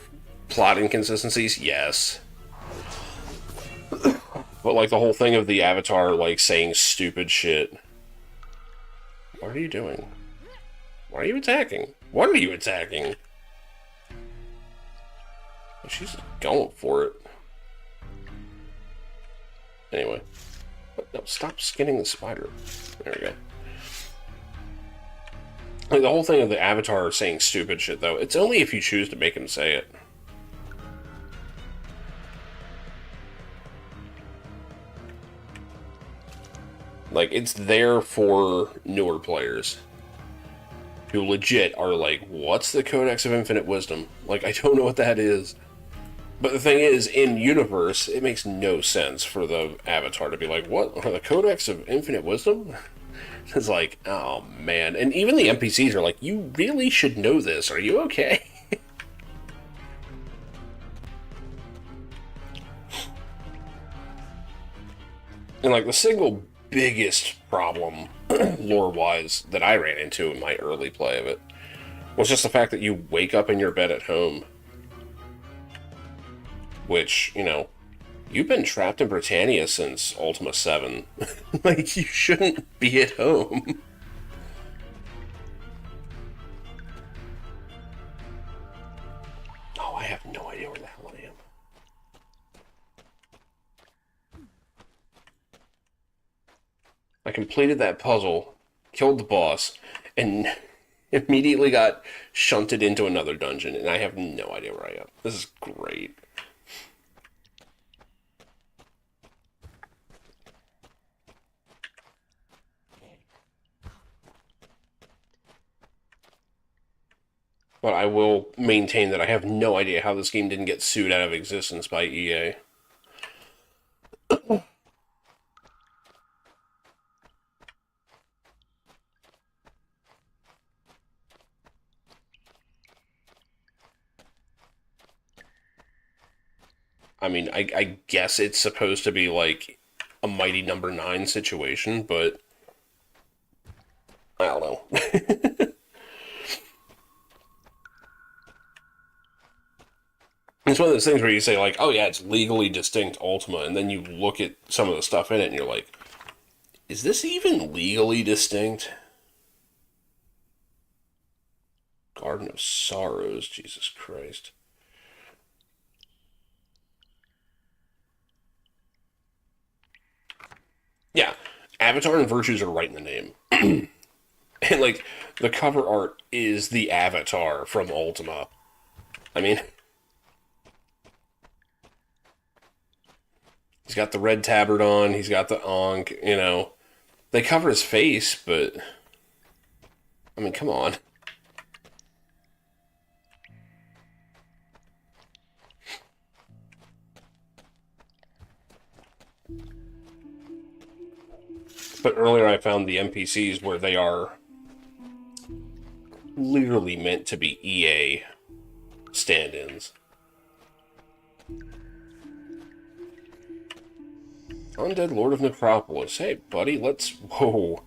plot inconsistencies? Yes. But, like, the whole thing of the Avatar, like, saying stupid shit. What are you doing? Why are you attacking? What are you attacking? She's going for it. Anyway. No, stop skinning the spider. There we go. Like, the whole thing of the Avatar saying stupid shit, though, it's only if you choose to make him say it. Like, it's there for newer players who legit are like, what's the Codex of Infinite Wisdom? Like, I don't know what that is. But the thing is, in universe, it makes no sense for the Avatar to be like, what? The Codex of Infinite Wisdom? It's like, oh man. And even the NPCs are like, you really should know this. Are you okay? And like, the single biggest problem, lore-wise, that I ran into in my early play of it was just the fact that you wake up in your bed at home. Which, you know, you've been trapped in Britannia since Ultima 7. Like, you shouldn't be at home. Oh, I have no idea where the hell I am. I completed that puzzle, killed the boss, and immediately got shunted into another dungeon, and I have no idea where I am. This is great. But I will maintain that I have no idea how this game didn't get sued out of existence by EA. I mean, I guess it's supposed to be like a Mighty Number 9 situation, but I don't know. It's one of those things where you say, like, oh yeah, it's legally distinct Ultima, and then you look at some of the stuff in it and you're like, is this even legally distinct? Garden of Sorrows, Jesus Christ. Yeah, Avatar and Virtues are right in the name. And, like, the cover art is the Avatar from Ultima. I mean, he's got the red tabard on, he's got the Ankh, you know. They cover his face, but... I mean, come on. But earlier I found the NPCs where they are literally meant to be EA stand-ins. Undead Lord of Necropolis. Hey, buddy, let's... Whoa.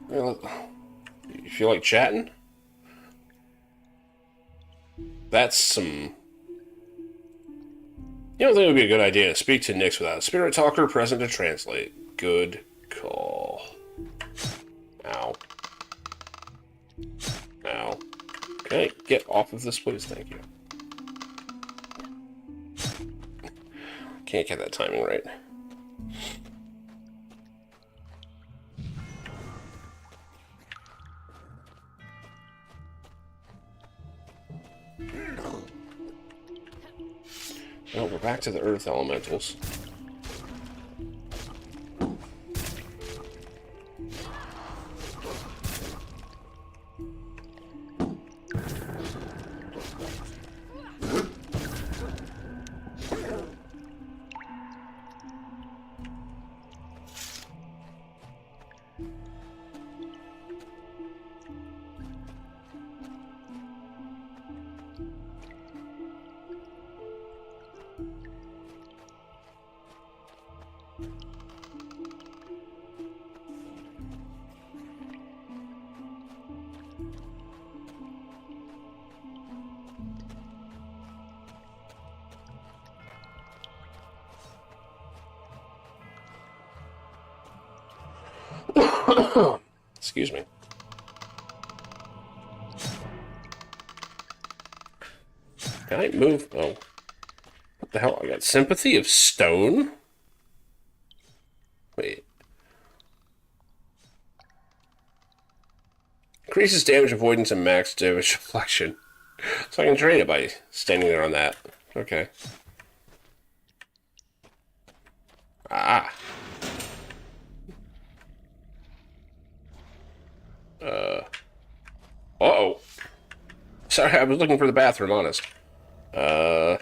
You feel like chatting? That's some... You don't think it would be a good idea to speak to Nyx without a spirit talker present to translate. Good call. Ow. Ow. Okay, get off of this, please. Thank you. Can't get that timing right. Well, we're back to the Earth Elementals. Excuse me. Can I move? Oh. What the hell? I got sympathy of stone? Wait. Increases damage avoidance and max damage deflection. So I can trade it by standing there on that. Okay. Ah. Uh-oh. Sorry, I was looking for the bathroom, honest. Uh...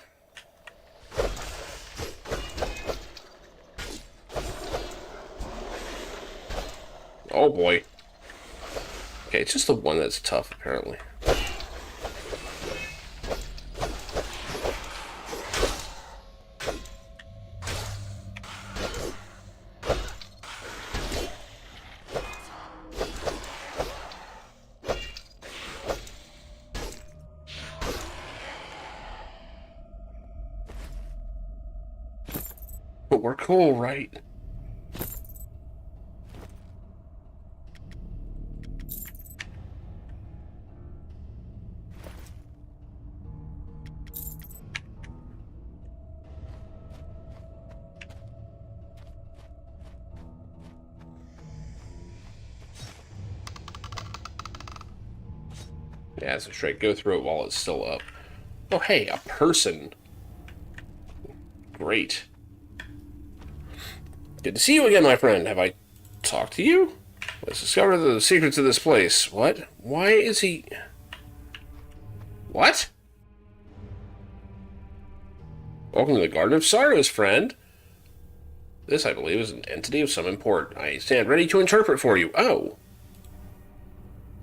Oh, boy. Okay, it's just the one that's tough, apparently. But we're cool, right? Yeah, so straight. Go through it while it's still up. Oh, hey, a person. Great. Good to see you again, my friend. Have I talked to you? Let's discover the secrets of this place. What? Why is he... What? Welcome to the Garden of Sorrows, friend. This, I believe, is an entity of some import. I stand ready to interpret for you. Oh.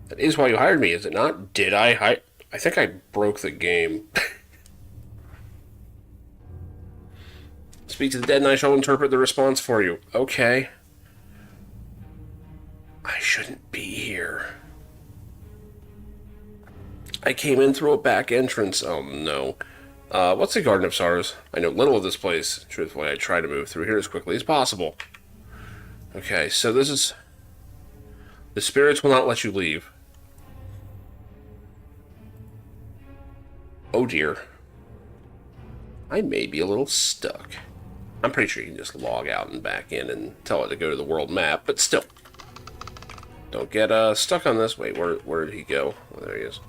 That is why you hired me, is it not? Did I think I broke the game. Speak to the dead and I shall interpret the response for you. Okay. I shouldn't be here. I came in through a back entrance. Oh, no. What's the Garden of Sorrows? I know little of this place. Truthfully, I try to move through here as quickly as possible. Okay, so this is... The spirits will not let you leave. Oh, dear. I may be a little stuck. I'm pretty sure you can just log out and back in and tell it to go to the world map, but still. Don't get stuck on this. Wait, where did he go? Oh, there he is.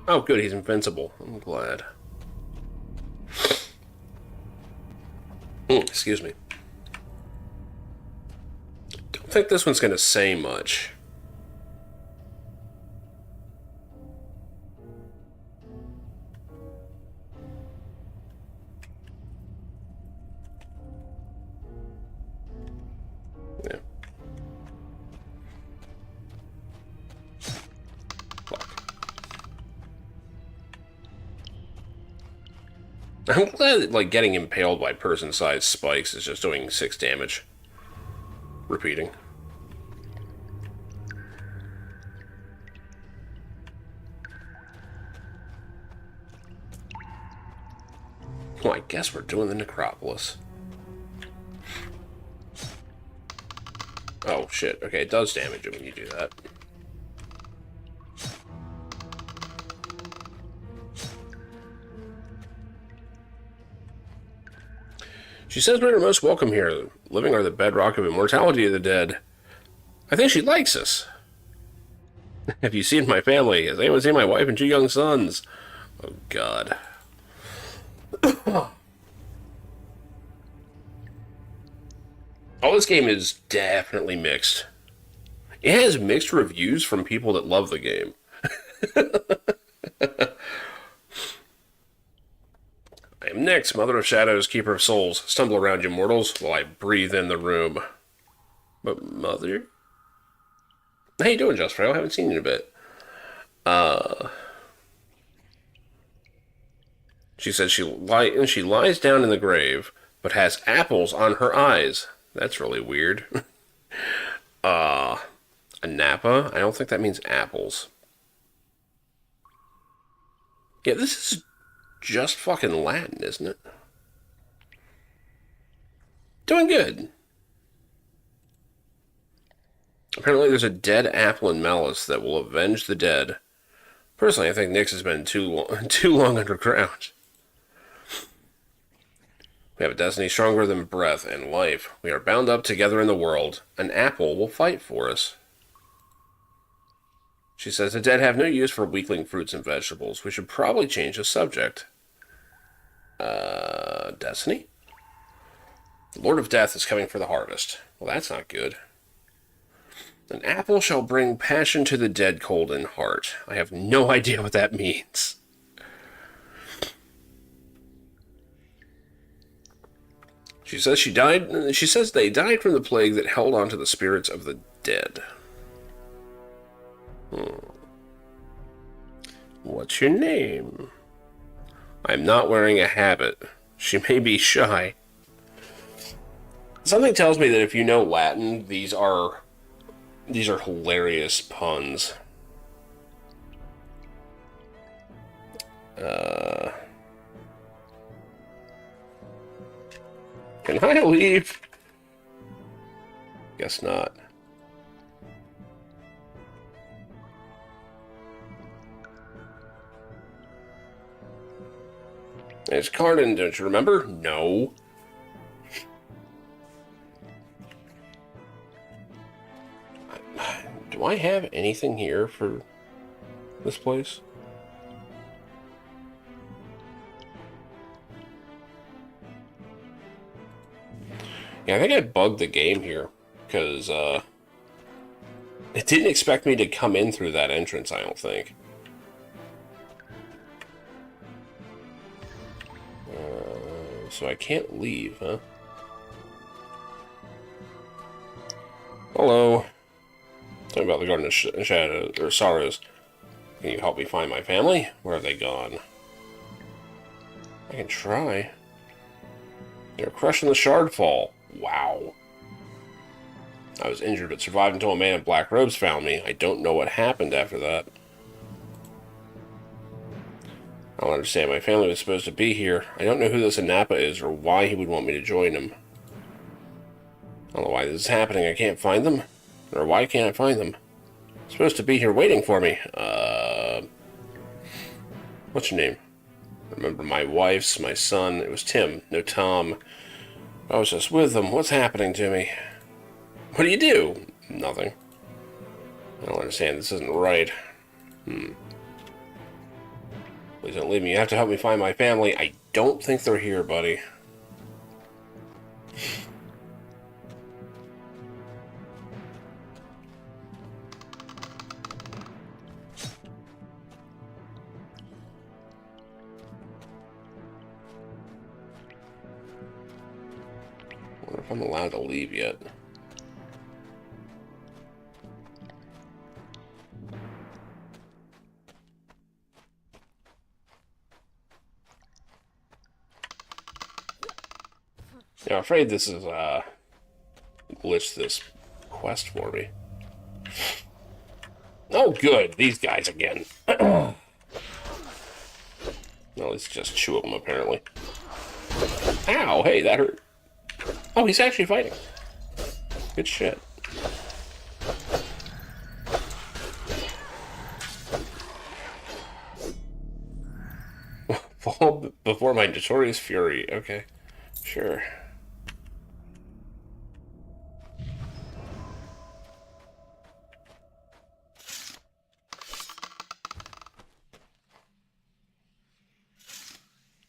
Oh, good, he's invincible. I'm glad. Excuse me. Don't think this one's going to say much. Yeah. I'm glad that, like, getting impaled by person-sized spikes is just doing 6 damage. Repeating. Well, I guess we're doing the necropolis. Oh, shit. Okay, it does damage it when you do that. She says we're most welcome here. Living are the bedrock of immortality of the dead. I think she likes us. Have you seen my family? Has anyone seen my wife and 2 young sons? Oh, God. Oh, this game is definitely mixed. It has mixed reviews from people that love the game. I am Nyx, Mother of Shadows, Keeper of Souls. Stumble around, you mortals, while I breathe in the room. But, Mother? How you doing, Just Frail? I haven't seen you in a bit. She says she lies down in the grave, but has apples on her eyes. That's really weird. A Napa? I don't think that means apples. Yeah, this is just fucking Latin, isn't it? Doing good. Apparently there's a dead apple in Malice that will avenge the dead. Personally, I think Nyx has been too long underground. We have a destiny stronger than breath and life. We are bound up together in the world. An apple will fight for us. She says the dead have no use for weakling fruits and vegetables. We should probably change the subject. Destiny? The Lord of Death is coming for the harvest. Well, that's not good. An apple shall bring passion to the dead cold in heart. I have no idea what that means. She says she died. She says they died from the plague that held on to the spirits of the dead. What's your name? I'm not wearing a habit. She may be shy. Something tells me that if you know Latin, these are hilarious puns. Can I leave? Guess not. It's Carden, don't you remember? No. Do I have anything here for this place? Yeah, I think I bugged the game here, because, it didn't expect me to come in through that entrance, I don't think. So I can't leave, huh? Hello. Talking about the Garden of Shadows, or Sorrows. Can you help me find my family? Where have they gone? I can try. They're crushed in the Shard Fall. Wow. I was injured but survived until a man in black robes found me. I don't know what happened after that. I don't understand. My family was supposed to be here. I don't know who this Anapa is or why he would want me to join him. I don't know why this is happening. I can't find them. Or why can't I find them? They're supposed to be here waiting for me. What's your name? I remember my wife's, my son. It was Tim, no Tom. I was just with them. What's happening to me? What do you do? Nothing. I don't understand. This isn't right. Please don't leave me. You have to help me find my family. I don't think they're here, buddy. I wonder if I'm allowed to leave yet. Yeah, I'm afraid this is, glitched this quest for me. Oh, good. These guys again. No, it's just two of them, apparently. Ow, hey, that hurt. Oh, he's actually fighting. Good shit. Fall before my notorious fury. Okay, sure.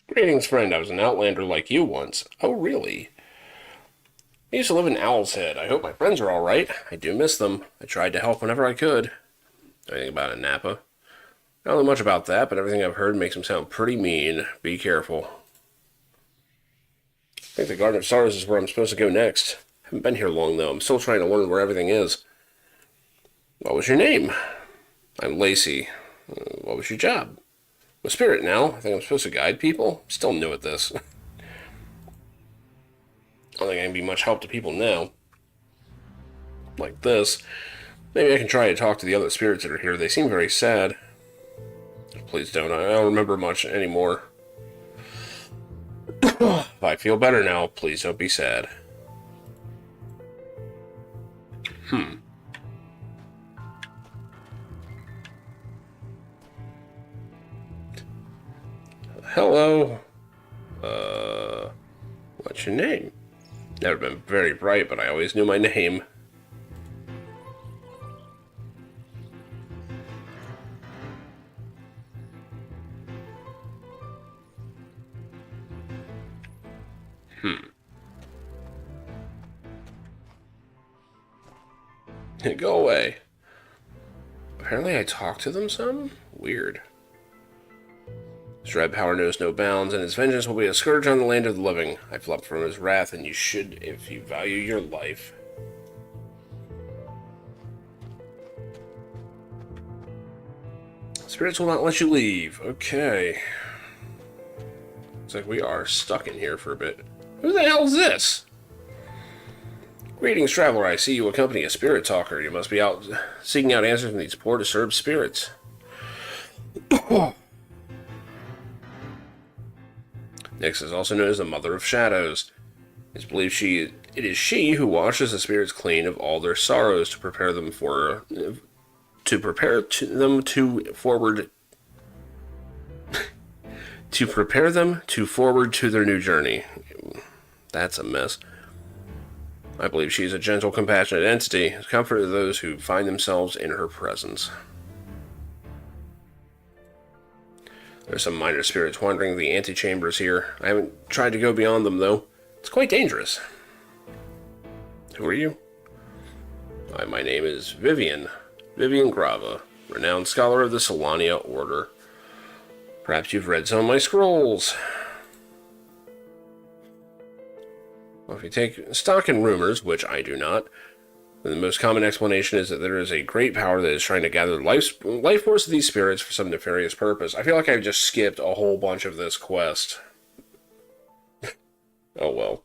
Greetings, friend. I was an outlander like you once. Oh, really? I used to live in Owl's Head. I hope my friends are alright. I do miss them. I tried to help whenever I could. Anything about a Napa? I don't know much about that, but everything I've heard makes him sound pretty mean. Be careful. I think the Garden of Sorrows is where I'm supposed to go next. I haven't been here long, though. I'm still trying to learn where everything is. What was your name? I'm Lacey. What was your job? I'm a spirit now. I think I'm supposed to guide people. I'm still new at this. I don't think I can be much help to people now. Like this. Maybe I can try to talk to the other spirits that are here. They seem very sad. Please don't. I don't remember much anymore. If I feel better now, please don't be sad. hello. Uh, what's your name? Never been very bright, but I always knew my name. Go away. Apparently I talked to them some? Weird. His red power knows no bounds, and his vengeance will be a scourge on the land of the living. I fled from his wrath, and you should if you value your life. Spirits will not let you leave. Okay. Looks like we are stuck in here for a bit. Who the hell is this? Greetings, traveler. I see you accompany a spirit talker. You must be out seeking out answers from these poor, disturbed spirits. Nyx is also known as the Mother of Shadows. It is believed it is she who washes the spirits clean of all their sorrows to prepare them to forward to their new journey. That's a mess. I believe she is a gentle, compassionate entity, who comforts those who find themselves in her presence. There's some minor spirits wandering the antechambers here. I haven't tried to go beyond them, though. It's quite dangerous. Who are you? My name is Vivian Grava, renowned scholar of the Solania Order. Perhaps you've read some of my scrolls. Well, if you take stock in rumors, which I do not, then the most common explanation is that there is a great power that is trying to gather the life force of these spirits for some nefarious purpose. I feel like I've just skipped a whole bunch of this quest. Oh well.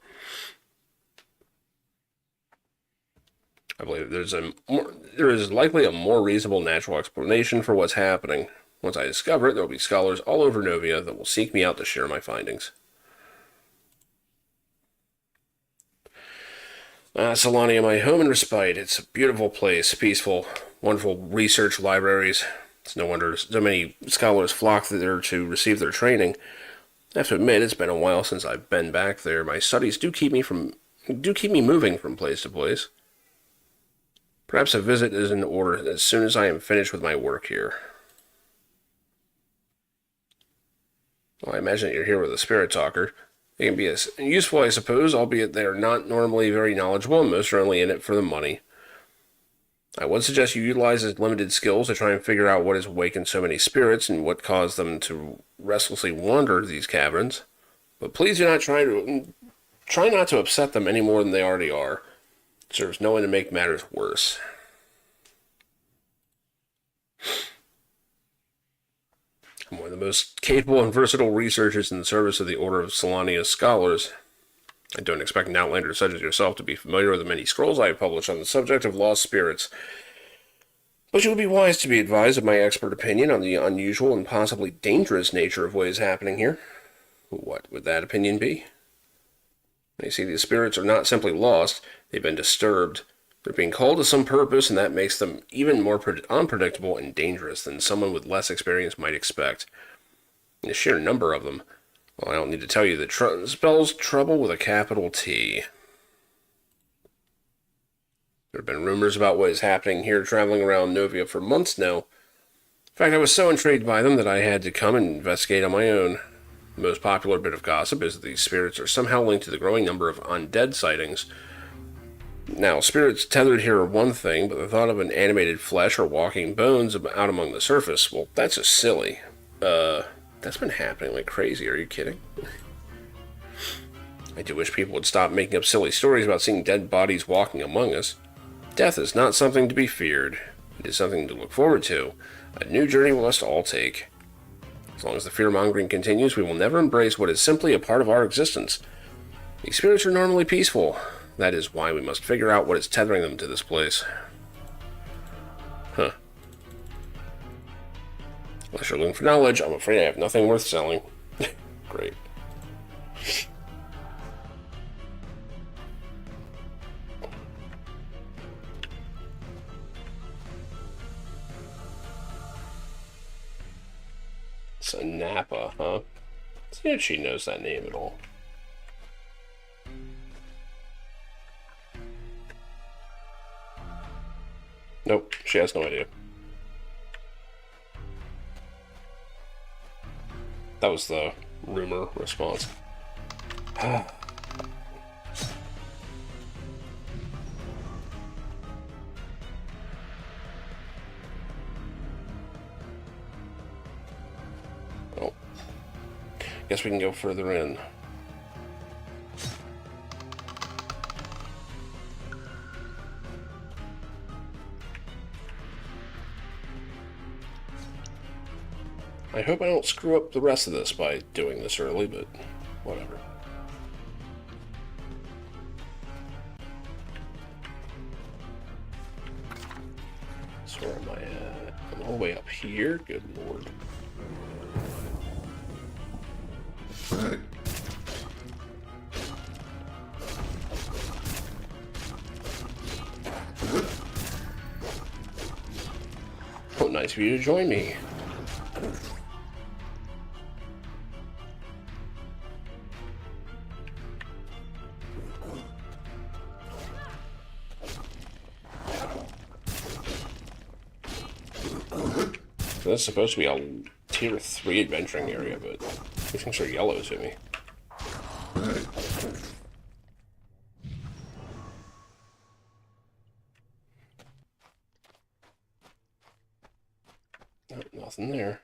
I believe there is likely a more reasonable natural explanation for what's happening. Once I discover it, there will be scholars all over Novia that will seek me out to share my findings. Solania, my home and respite. It's a beautiful place, peaceful, wonderful research libraries. It's no wonder so many scholars flock there to receive their training. I have to admit, it's been a while since I've been back there. My studies do keep me moving from place to place. Perhaps a visit is in order as soon as I am finished with my work here. Well, I imagine that you're here with a spirit talker. They can be as useful, I suppose, albeit they are not normally very knowledgeable, and most are only in it for the money. I would suggest you utilize his limited skills to try and figure out what has awakened so many spirits and what caused them to restlessly wander these caverns. But please do not try not to upset them any more than they already are. It serves no one to make matters worse. I'm one of the most capable and versatile researchers in the service of the Order of Solania's scholars. I don't expect an outlander such as yourself to be familiar with the many scrolls I have published on the subject of lost spirits. But you would be wise to be advised of my expert opinion on the unusual and possibly dangerous nature of what is happening here. What would that opinion be? You see, these spirits are not simply lost, they've been disturbed. They're being called to some purpose, and that makes them even more unpredictable and dangerous than someone with less experience might expect. And the sheer number of them, well, I don't need to tell you that spells trouble with a capital T. There have been rumors about what is happening here traveling around Novia for months now. In fact, I was so intrigued by them that I had to come and investigate on my own. The most popular bit of gossip is that these spirits are somehow linked to the growing number of undead sightings. Now, spirits tethered here are one thing, but the thought of an animated flesh or walking bones out among the surface, well, that's just silly. That's been happening like crazy, are you kidding? I do wish people would stop making up silly stories about seeing dead bodies walking among us. Death is not something to be feared. It is something to look forward to. A new journey we must all take. As long as the fear-mongering continues, we will never embrace what is simply a part of our existence. These spirits are normally peaceful. That is why we must figure out what is tethering them to this place. Huh. Unless you're looking for knowledge, I'm afraid I have nothing worth selling. Great. It's a Napa, huh? See if she knows that name at all. Nope, she has no idea. That was the rumor response. Oh. Guess we can go further in. I hope I don't screw up the rest of this by doing this early, but whatever. So where am I at? I'm all the way up here? Good lord. Oh, nice of you to join me. This is supposed to be a tier 3 adventuring area, but these things are yellow to me. Oh, nothing there.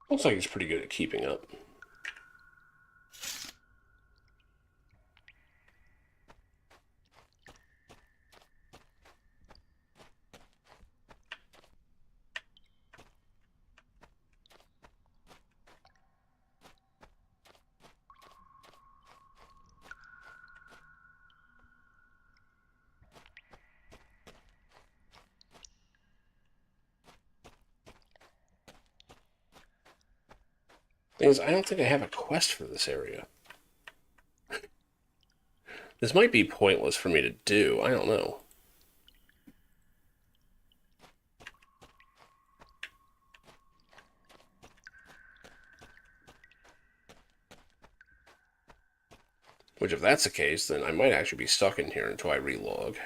Looks like he's pretty good at keeping up. Thing is, I don't think I have a quest for this area. This might be pointless for me to do. I don't know. Which, if that's the case, then I might actually be stuck in here until I relog.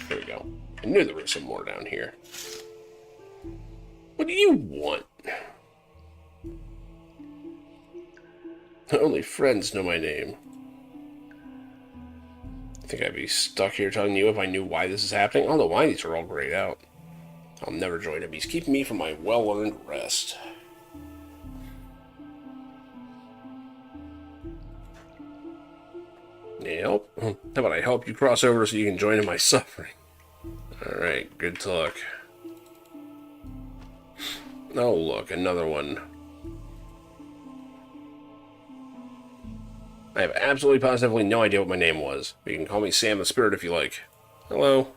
There we go. I knew there was some more down here. What do you want? Only friends know my name. I think I'd be stuck here telling you if I knew why this is happening. I don't know why these are all grayed out. I'll never join him. He's keeping me from my well-earned rest. Yep. How about I help you cross over so you can join in my suffering? Alright, good talk. Oh, look, another one. I have absolutely positively no idea what my name was. But you can call me Sam the Spirit if you like. Hello?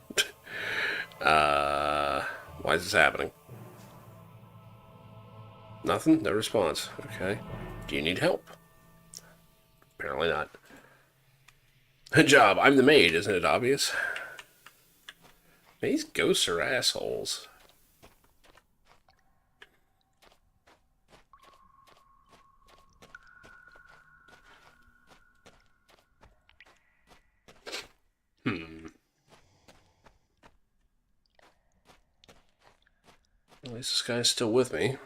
Why is this happening? Nothing? No response. Okay. Do you need help? Apparently not. Good job. I'm the maid, isn't it obvious? These ghosts are assholes. At least this guy's still with me.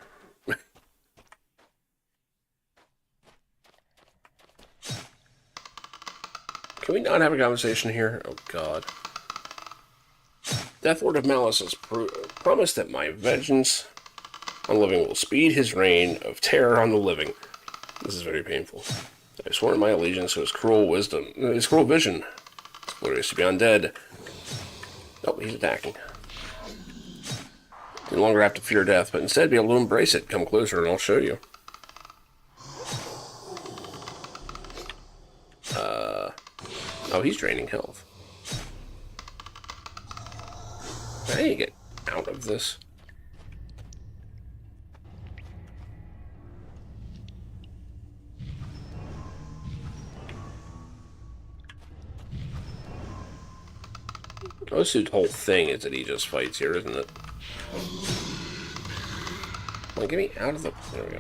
Can we not have a conversation here? Oh, God. Death Lord of Malice has promised that my vengeance on the living will speed his reign of terror on the living. This is very painful. I sworn my allegiance to his cruel wisdom, his cruel vision. Glorious to be undead. Oh, he's attacking. No longer have to fear death, but instead be able to embrace it. Come closer and I'll show you. Oh, he's draining health. I need to get out of this. Oh, this whole thing is that he just fights here, isn't it? Well, get me out of the... There we go.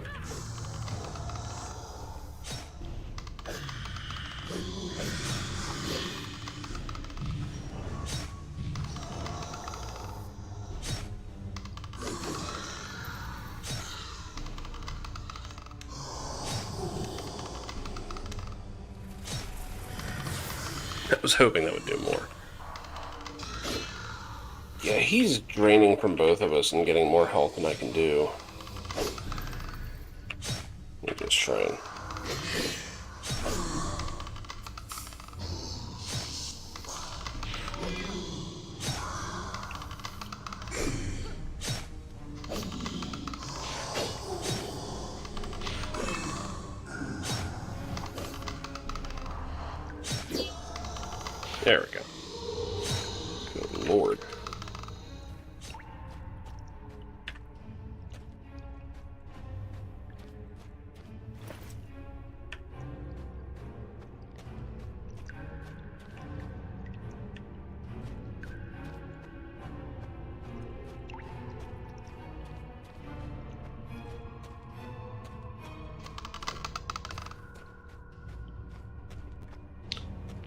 I was hoping that would do more. Yeah, he's draining from both of us and getting more health than I can do. Let me just try and... There we go. Good Lord.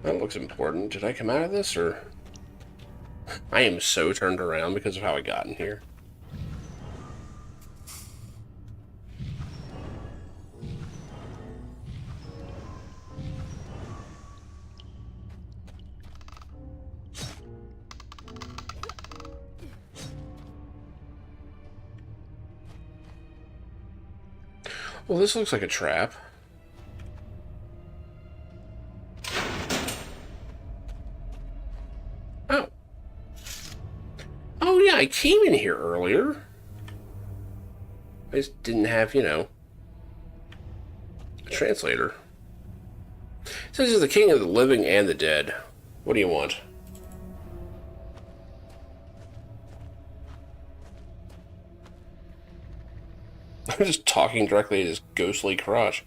That looks important. Did I come out of this, or... I am so turned around because of how I got in here. Well, this looks like a trap. Oh. Oh, yeah, I came in here earlier. I just didn't have, you know, a translator. It says he's the king of the living and the dead. What do you want? I'm just talking directly at his ghostly crotch.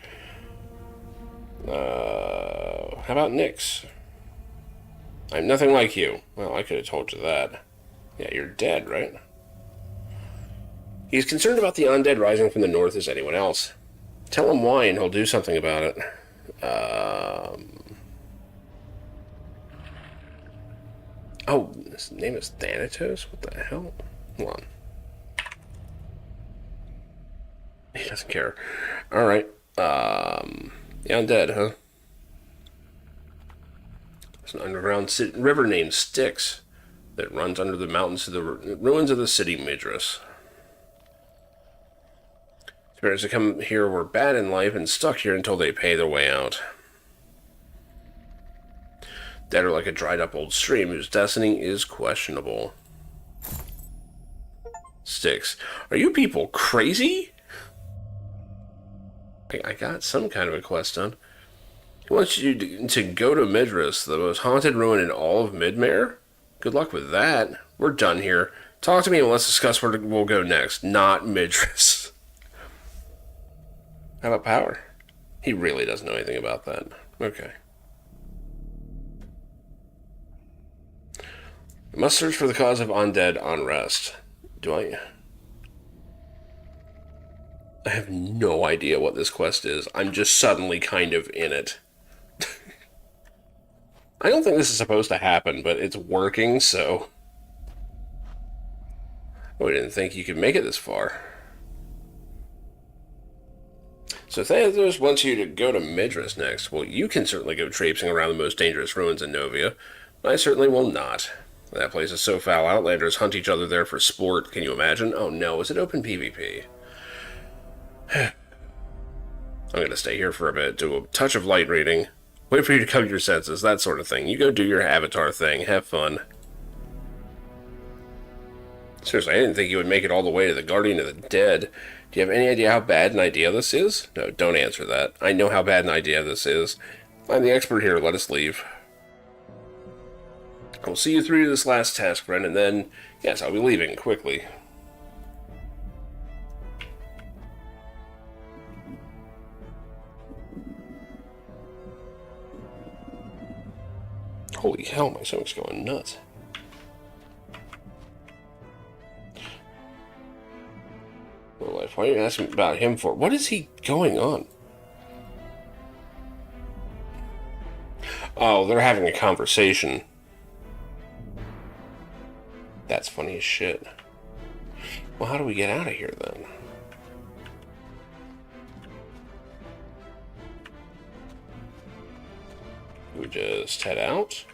How about Nyx? I'm nothing like you. Well, I could have told you that. Yeah, you're dead, right? He's concerned about the undead rising from the north as anyone else. Tell him why and he'll do something about it. Oh, his name is Thanatos? What the hell? Hold on. He doesn't care. Alright. The undead, huh? There's an underground river named Styx that runs under the mountains to the ruins of the city Midras. Spirits that come here were bad in life and stuck here until they pay their way out. Dead are like a dried up old stream whose destiny is questionable. Styx. Are you people crazy? I got some kind of a quest done. He wants you to go to Midras, the most haunted ruin in all of Midmare? Good luck with that. We're done here. Talk to me and let's discuss where we'll go next. Not Midras. How about power? He really doesn't know anything about that. Okay. I must search for the cause of undead unrest. Do I? I have no idea what this quest is. I'm just suddenly kind of in it. I don't think this is supposed to happen, but it's working, so... Oh, I didn't think you could make it this far. So Thanos wants you to go to Midras next. Well, you can certainly go traipsing around the most dangerous ruins in Novia. I certainly will not. That place is so foul, outlanders hunt each other there for sport. Can you imagine? Oh no, is it open PvP? I'm gonna stay here for a bit, do a touch of light reading, wait for you to come to your senses, that sort of thing. You go do your avatar thing, have fun. Seriously, I didn't think you would make it all the way to the Guardian of the Dead. Do you have any idea how bad an idea this is? No, don't answer that. I know how bad an idea this is. I'm the expert here, let us leave. I will see you through to this last task, friend, and then, yes, I'll be leaving quickly. Holy hell, my stomach's going nuts. Real life, why are you asking about him for? What is he going on? Oh, they're having a conversation. That's funny as shit. Well, how do we get out of here, then? We just head out?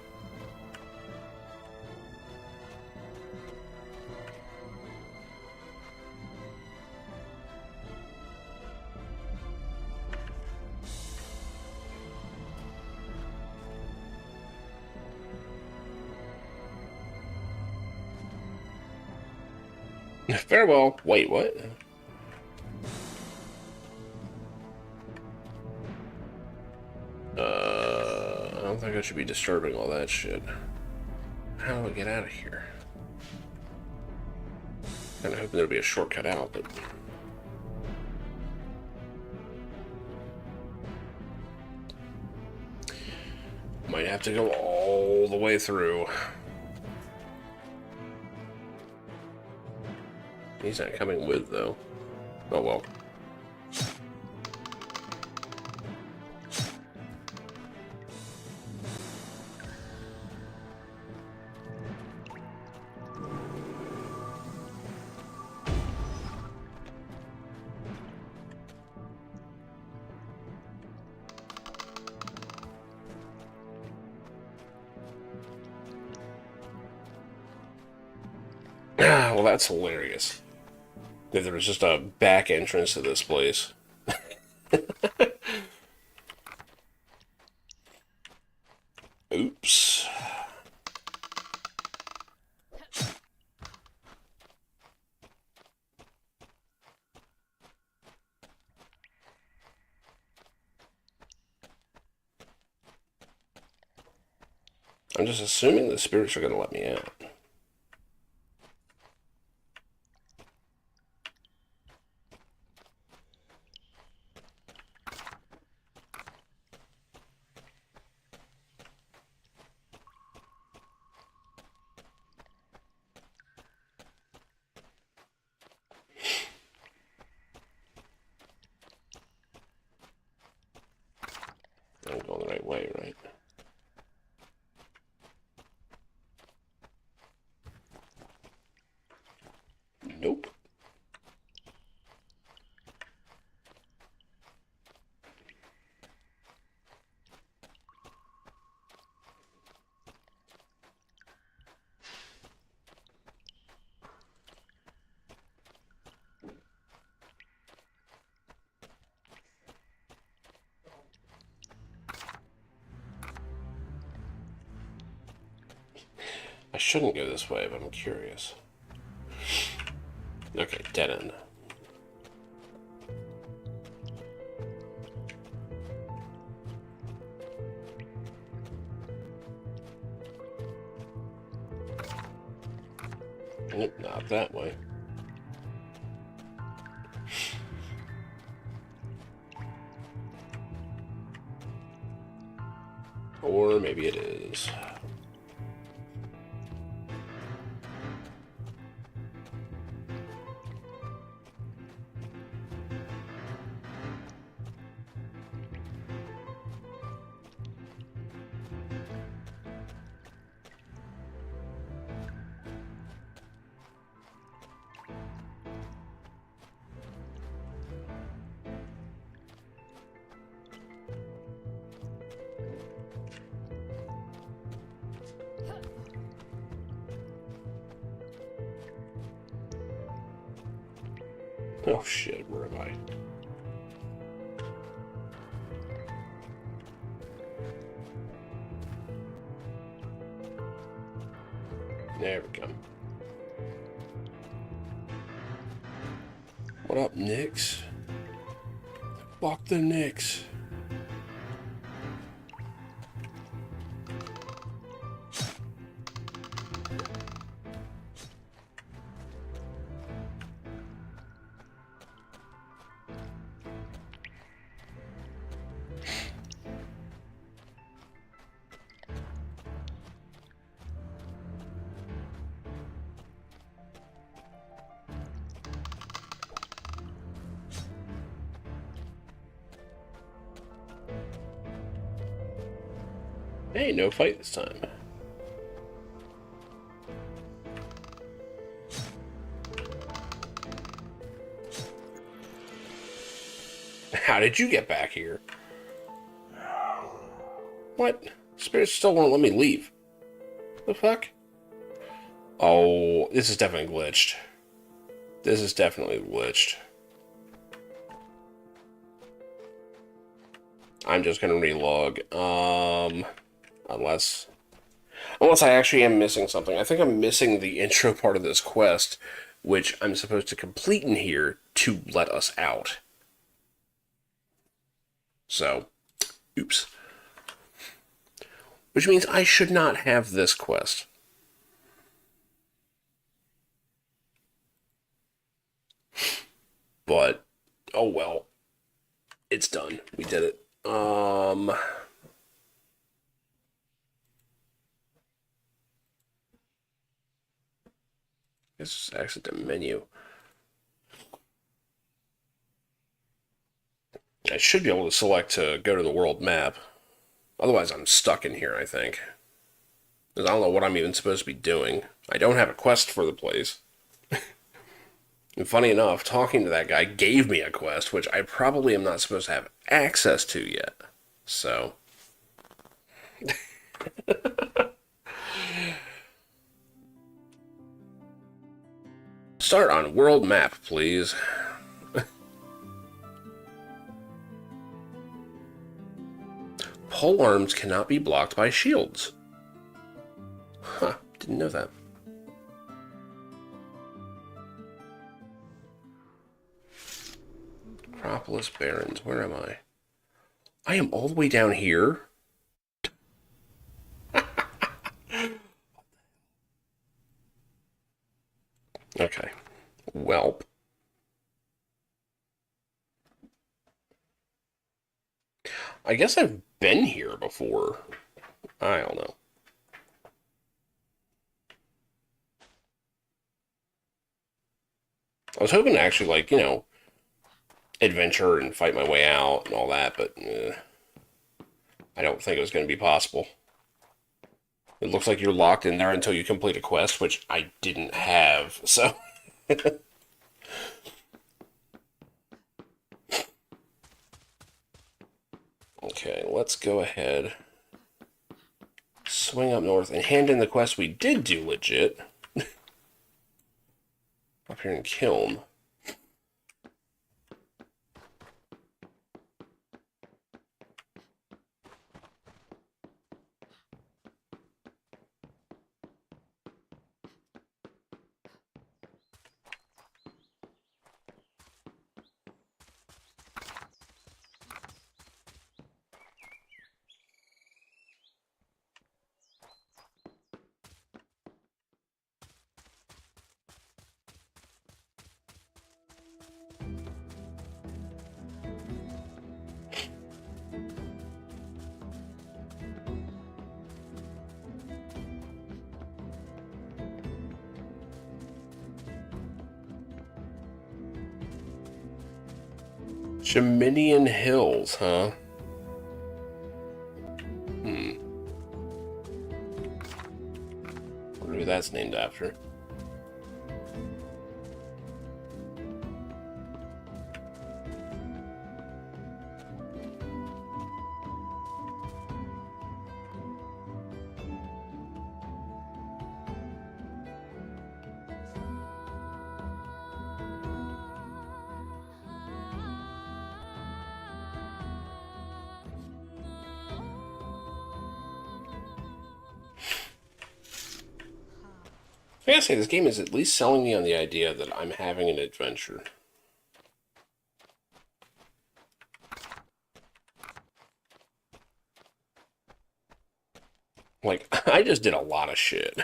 Farewell. Wait, what? I don't think I should be disturbing all that shit. How do I get out of here? Kinda hoping there'll be a shortcut out, but... might have to go all the way through. He's not coming with, though. Oh well. Well, that's hilarious. If there was just a back entrance to this place. Oops. I'm just assuming the spirits are going to let me out. I'm going the right way, right? Nope. I shouldn't go this way, but I'm curious. Okay, dead end. Nope, not that way. Or maybe it is. Oh shit, where am I? There we go. What up, Knicks? Fuck the Knicks. Hey, no fight this time. How did you get back here? What? Spirits still won't let me leave. The fuck? Oh, this is definitely glitched. This is definitely glitched. I'm just gonna relog. Unless I actually am missing something. I think I'm missing the intro part of this quest, which I'm supposed to complete in here to let us out. So, oops. Which means I should not have this quest. But, oh well. It's done. We did it. This is exit the menu. I should be able to select to go to the world map. Otherwise, I'm stuck in here, I think. Because I don't know what I'm even supposed to be doing. I don't have a quest for the place. And funny enough, talking to that guy gave me a quest, which I probably am not supposed to have access to yet. So. Start on world map, please. Pole arms cannot be blocked by shields. Huh, didn't know that. Acropolis Barrens, where am I? I am all the way down here? Okay. Welp. I guess I've been here before. I don't know. I was hoping to actually, like, you know, adventure and fight my way out and all that, but I don't think it was going to be possible. It looks like you're locked in there until you complete a quest, which I didn't have, so... Okay, let's go ahead. Swing up north and hand in the quest we did do legit. Up here in Kiln. Geminian Hills, huh? Wonder who that's named after. I gotta say, this game is at least selling me on the idea that I'm having an adventure. Like, I just did a lot of shit.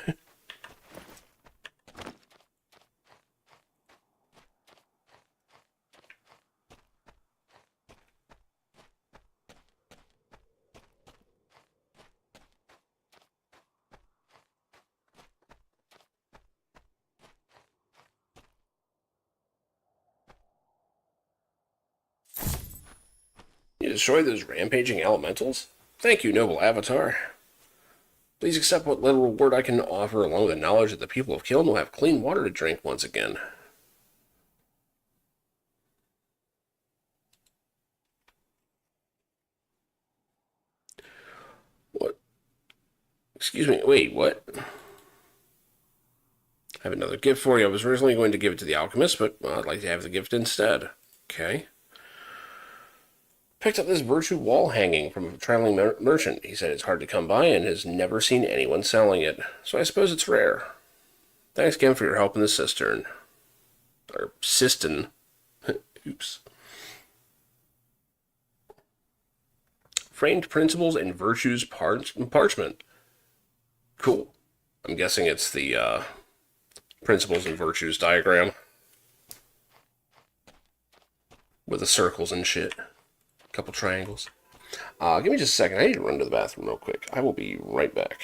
You destroyed those rampaging elementals? Thank you, noble avatar. Please accept what little reward I can offer, along with the knowledge that the people of Kiln will have clean water to drink once again. What? Excuse me, wait, what? I have another gift for you. I was originally going to give it to the alchemist, but well, I'd like to have the gift instead. Okay. Picked up this virtue wall hanging from a traveling merchant. He said it's hard to come by and has never seen anyone selling it, so I suppose it's rare. Thanks again for your help in the cistern. Or cistern. Oops. Framed principles and virtues parchment. Cool. I'm guessing it's the principles and virtues diagram. With the circles and shit. Couple triangles. Give me just a second. I need to run to the bathroom real quick. I will be right back.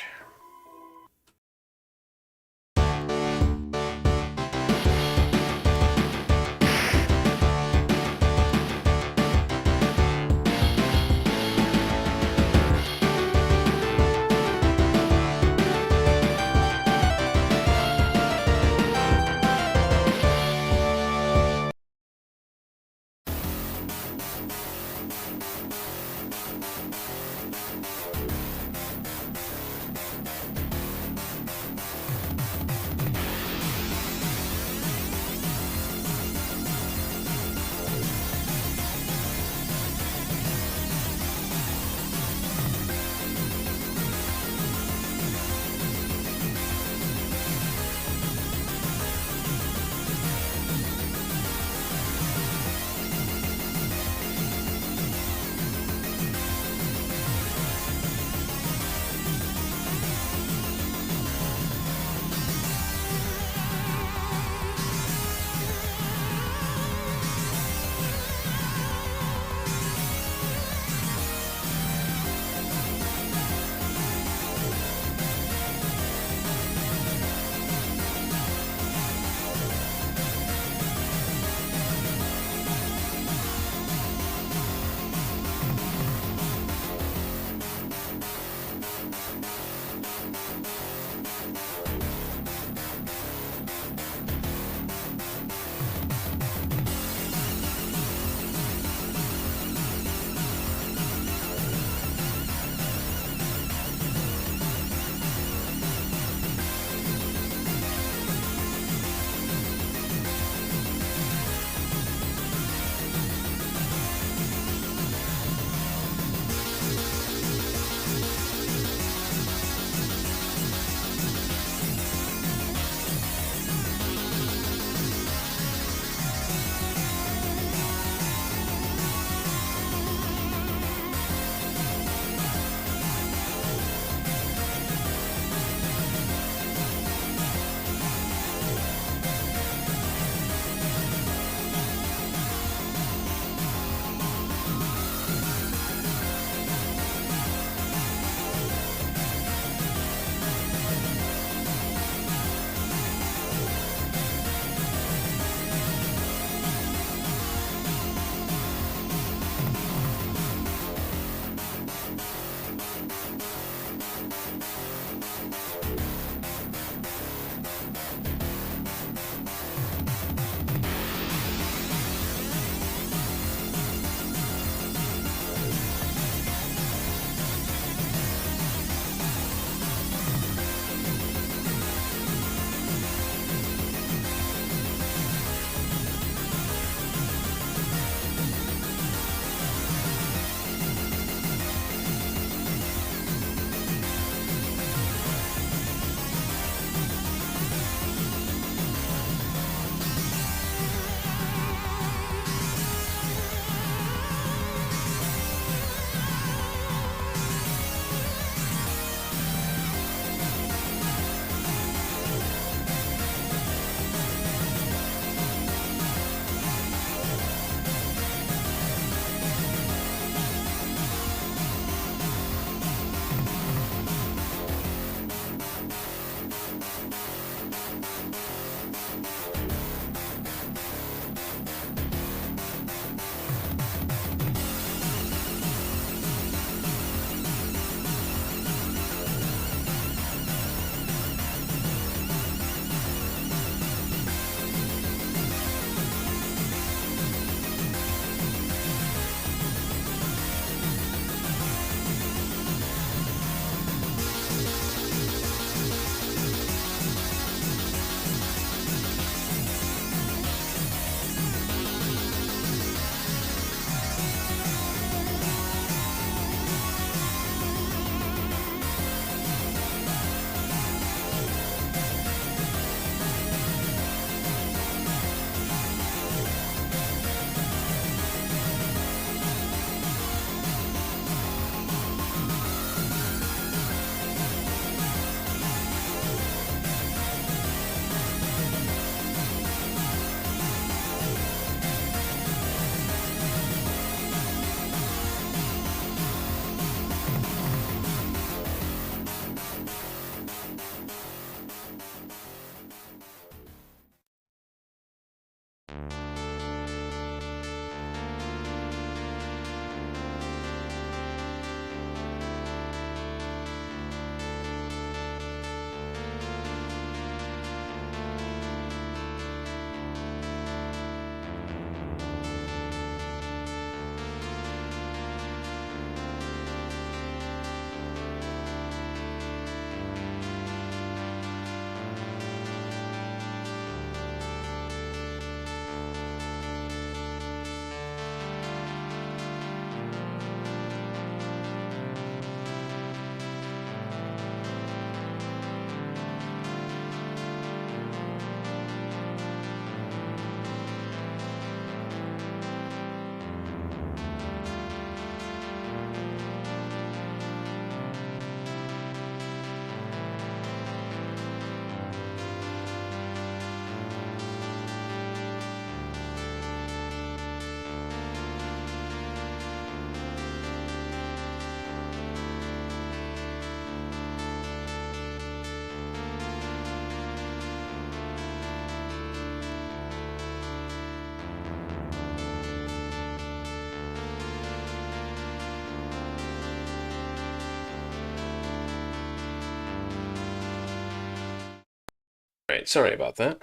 Alright, sorry about that.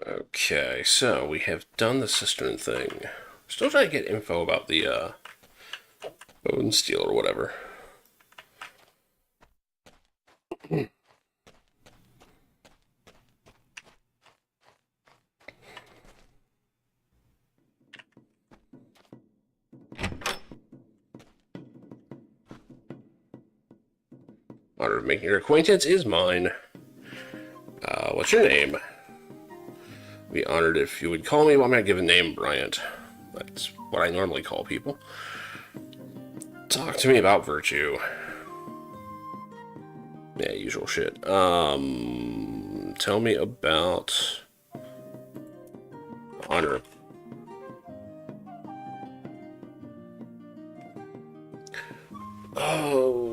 Okay, so we have done the cistern thing. Still trying to get info about the bone steel or whatever. Honor of making your acquaintance is mine. What's your name? Be honored if you would call me. Well, I'm gonna give a name, Bryant. That's what I normally call people. Talk to me about virtue. Yeah, usual shit. Tell me about honor. Oh.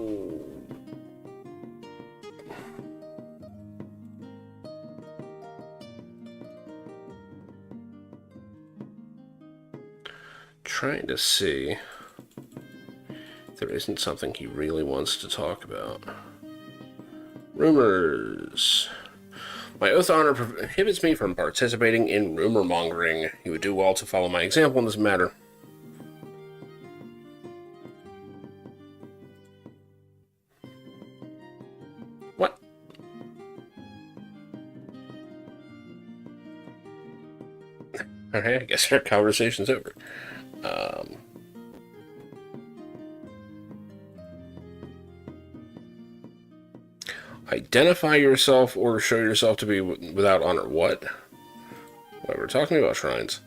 Trying to see if there isn't something he really wants to talk about. Rumors. My oath of honor prohibits me from participating in rumor mongering. You would do well to follow my example in this matter. What? Alright, I guess our conversation's over. Identify yourself or show yourself to be without honor. What? What, we're talking about shrines.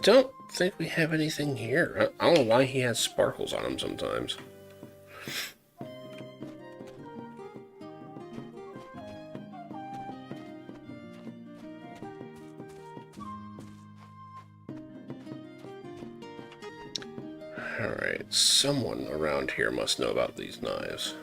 Don't think we have anything here. I don't know why he has sparkles on him sometimes. Alright, someone around here must know about these knives.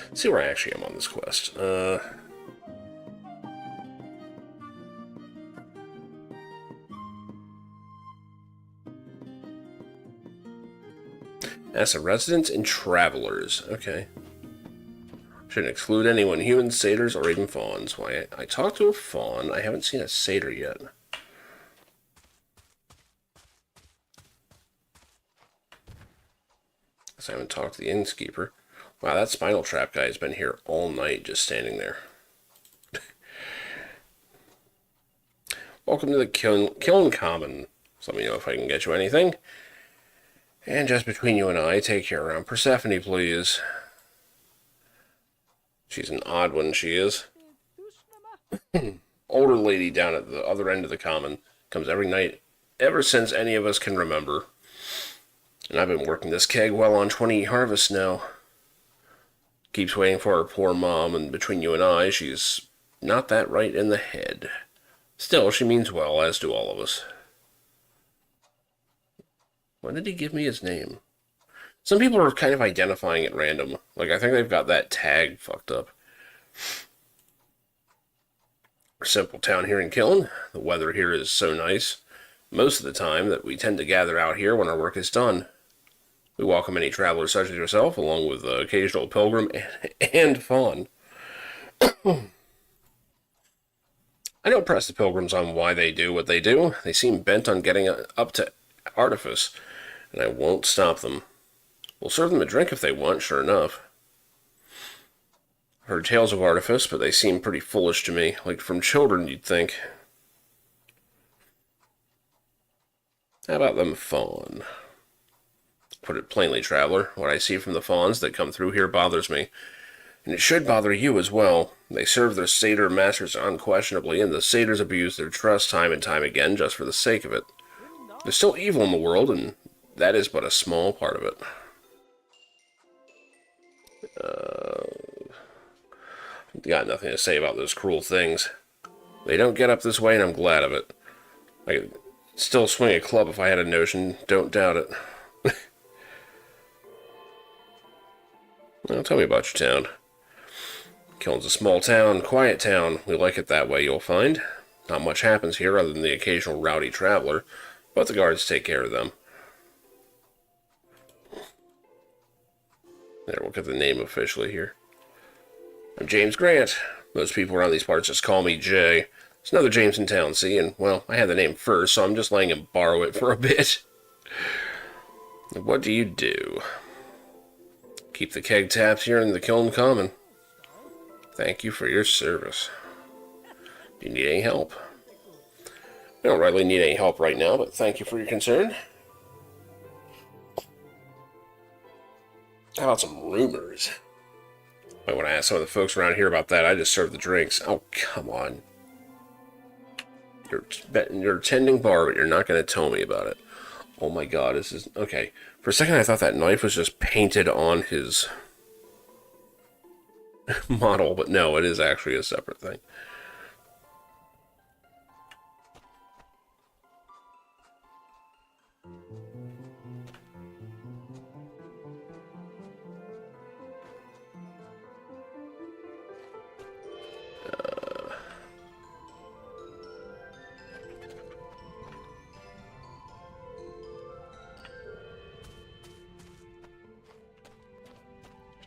Let's see where I actually am on this quest. As a residents and travelers. Okay. Shouldn't exclude anyone. Humans, satyrs, or even fawns. Why, I talked to a fawn. I haven't seen a satyr yet. Guess I haven't talked to the innkeeper. Wow, that spinal trap guy has been here all night just standing there. Welcome to the Kiln Common. So let me know if I can get you anything. And just between you and I, take care around Persephone, please. She's an odd one, she is. Older lady down at the other end of the common. Comes every night, ever since any of us can remember. And I've been working this keg well on 20 harvests now. Keeps waiting for her poor mom, and between you and I, she's not that right in the head. Still, she means well, as do all of us. When did he give me his name? Some people are kind of identifying at random. Like, I think they've got that tag fucked up. Simple town here in Kiln. The weather here is so nice most of the time that we tend to gather out here when our work is done. We welcome any traveler such as yourself, along with the occasional pilgrim and fawn. I don't press the pilgrims on why they do what they do. They seem bent on getting up to artifice, and I won't stop them. We'll serve them a drink if they want, sure enough. I've heard tales of artifice, but they seem pretty foolish to me, like from children, you'd think. How about them fawn? Put it plainly, traveler, what I see from the fawns that come through here bothers me. And it should bother you as well. They serve their satyr masters unquestionably, and the satyrs abuse their trust time and time again just for the sake of it. There's still evil in the world, and that is but a small part of it. Got nothing to say about those cruel things. They don't get up this way, and I'm glad of it. I could still swing a club if I had a notion, don't doubt it. Well, tell me about your town. Kiln's a small town, quiet town. We like it that way, you'll find. Not much happens here other than the occasional rowdy traveler, but the guards take care of them. There, we'll get the name officially here. I'm James Grant. Most people around these parts just call me Jay. There's another James in town, see, and, well, I had the name first, so I'm just letting him borrow it for a bit. What do you do? Keep the keg taps here in the Kiln Common. Thank you for your service. Do you need any help? I don't really need any help right now, but thank you for your concern. How about some rumors? I want to ask some of the folks around here about that. I just serve the drinks. Oh, come on. You're tending bar, but you're not going to tell me about it. Oh my god, this is... Okay. For a second I thought that knife was just painted on his model, but no, it is actually a separate thing.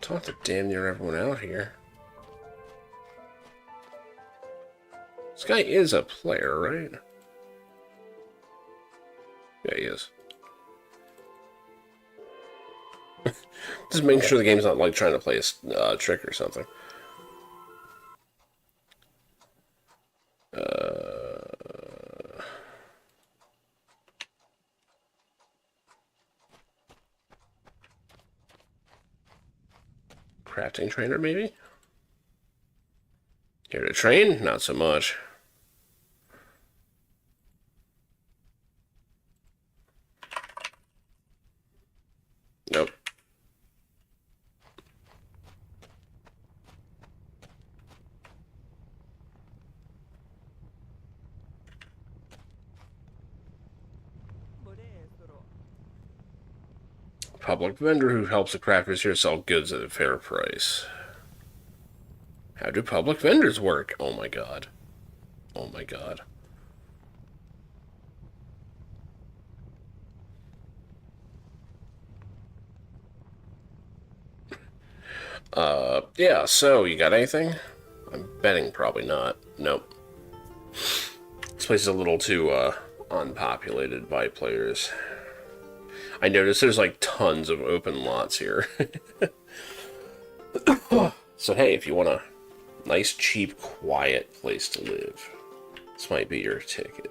Talk to damn near everyone out here. This guy is a player, right? Yeah, he is. Just making sure the game's not like trying to play a trick or something. Crafting trainer, maybe? Here to train? Not so much. Nope. Public vendor who helps the crafters here sell goods at a fair price. How do public vendors work? Oh my god. Oh my god. Yeah, so, you got anything? I'm betting probably not. Nope. This place is a little too, unpopulated by players. I noticed there's like tons of open lots here. So hey, if you want a nice, cheap, quiet place to live, this might be your ticket.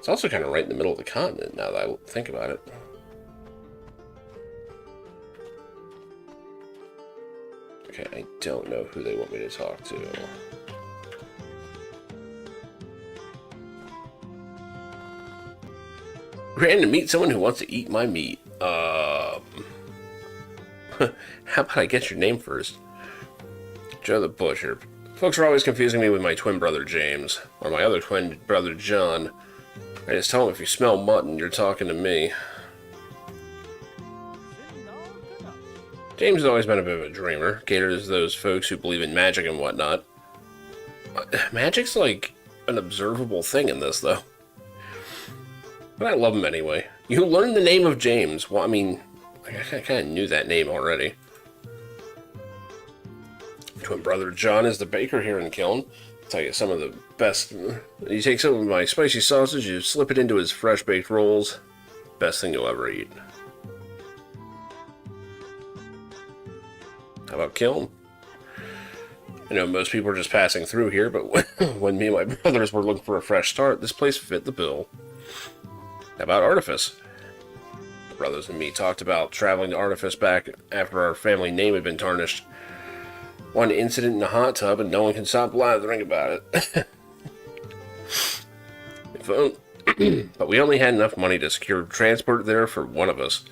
It's also kind of right in the middle of the continent, now that I think about it. Okay, I don't know who they want me to talk to. Ran to meet someone who wants to eat my meat. How about I get your name first? Joe the Butcher. Folks are always confusing me with my twin brother James, or my other twin brother John. I just tell them if you smell mutton, you're talking to me. James has always been a bit of a dreamer, catered to those folks who believe in magic and whatnot. Magic's like an observable thing in this, though. But I love him anyway. You learned the name of James. Well, I mean, I kind of knew that name already. Twin brother John is the baker here in Kiln. I'll tell you some of the best. You take some of my spicy sausage, you slip it into his fresh baked rolls. Best thing you'll ever eat. How about Kiln? I know most people are just passing through here, but when me and my brothers were looking for a fresh start, this place fit the bill. How about Artifice? The brothers and me talked about traveling to Artifice back after our family name had been tarnished. One incident in a hot tub and no one can stop blathering about it. But we only had enough money to secure transport there for one of us.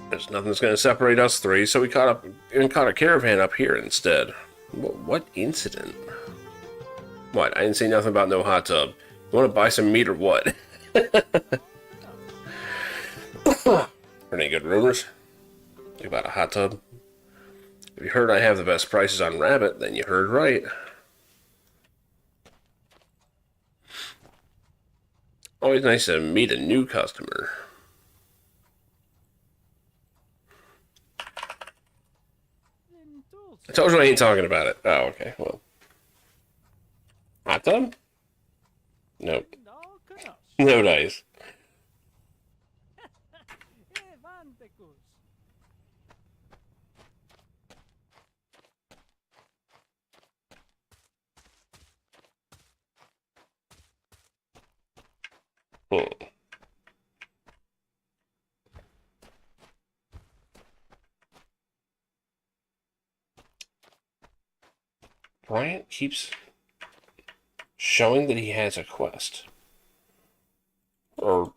There's nothing that's going to separate us three, so we caught a caravan up here instead. What incident? What? I didn't say nothing about no hot tub. You want to buy some meat or what? Heard any good rumors about a hot tub? If you heard I have the best prices on rabbit, then you heard right. Always nice to meet a new customer. I told you I ain't talking about it. Oh, okay, well. Hot tub? Nope. No dice. Bryant keeps showing that he has a quest. Or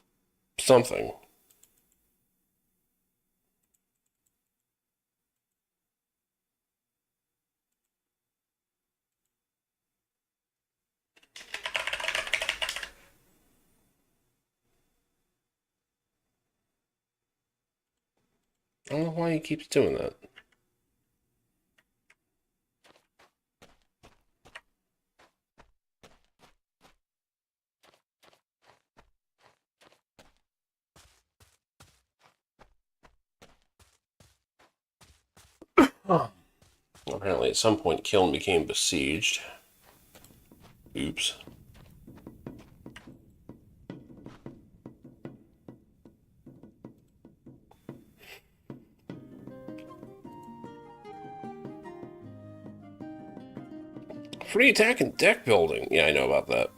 something. I don't know why he keeps doing that. Oh. Apparently at some point Kiln became besieged. Oops. Free attack and deck building. Yeah, I know about that.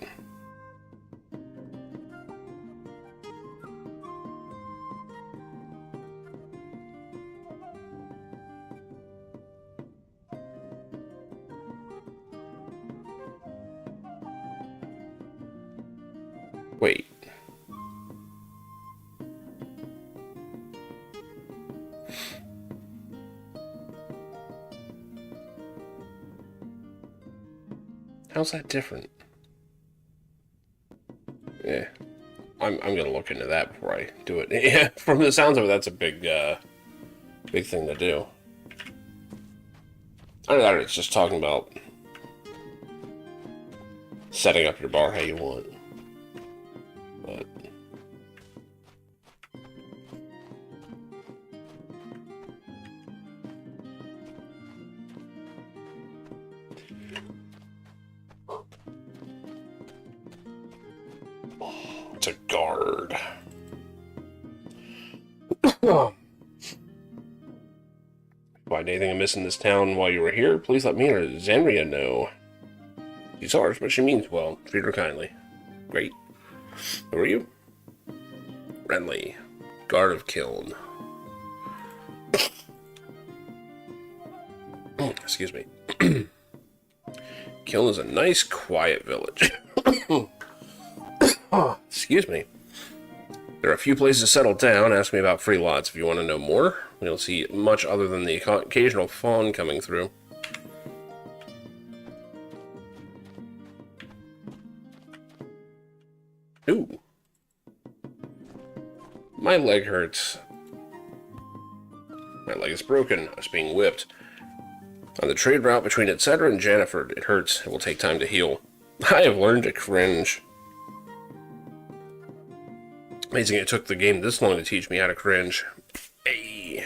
Wait. How's that different? Yeah. I'm gonna look into that before I do it. Yeah, from the sounds of it, that's a big thing to do. I don't know, it's just talking about setting up your bar how you want. But it's a guard. Find anything amiss in this town while you were here? Please let me or Zanria know. She's ours, but she means well. Treat her kindly. Great. Who are you? Renly, guard of Kiln. Excuse me. Kiln is a nice, quiet village. Excuse me. There are a few places to settle down. Ask me about free lots if you want to know more. We don't see much other than the occasional fawn coming through. Ooh. My leg hurts. My leg is broken. I was being whipped. On the trade route between etc. and Janiford, it hurts. It will take time to heal. I have learned to cringe. Amazing it took the game this long to teach me how to cringe. Hey.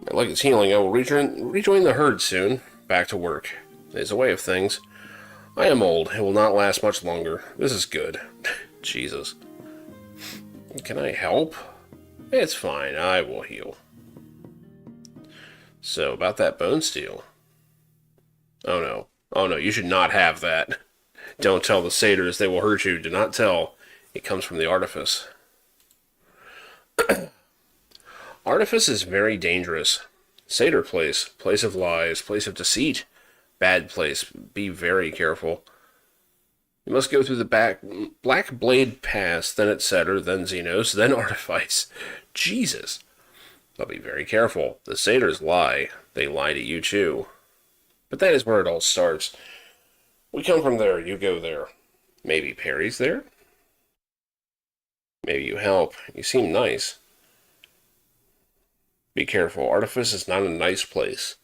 My leg is healing. I will rejoin the herd soon. Back to work. It is a way of things. I am old. It will not last much longer. This is good. Jesus. Can I help? It's fine. I will heal. So, about that bone steel. Oh no. Oh no, you should not have that. Don't tell the satyrs, they will hurt you. Do not tell. It comes from the artifice. Artifice is very dangerous. Satyr place. Place of lies. Place of deceit. Bad place. Be very careful. You must go through the Black Blade Pass, then etc., then Xenos, then Artifice. Jesus. But be very careful. The satyrs lie. They lie to you too. But that is where it all starts. We come from there, you go there. Maybe Perry's there? Maybe you help. You seem nice. Be careful. Artifice is not a nice place.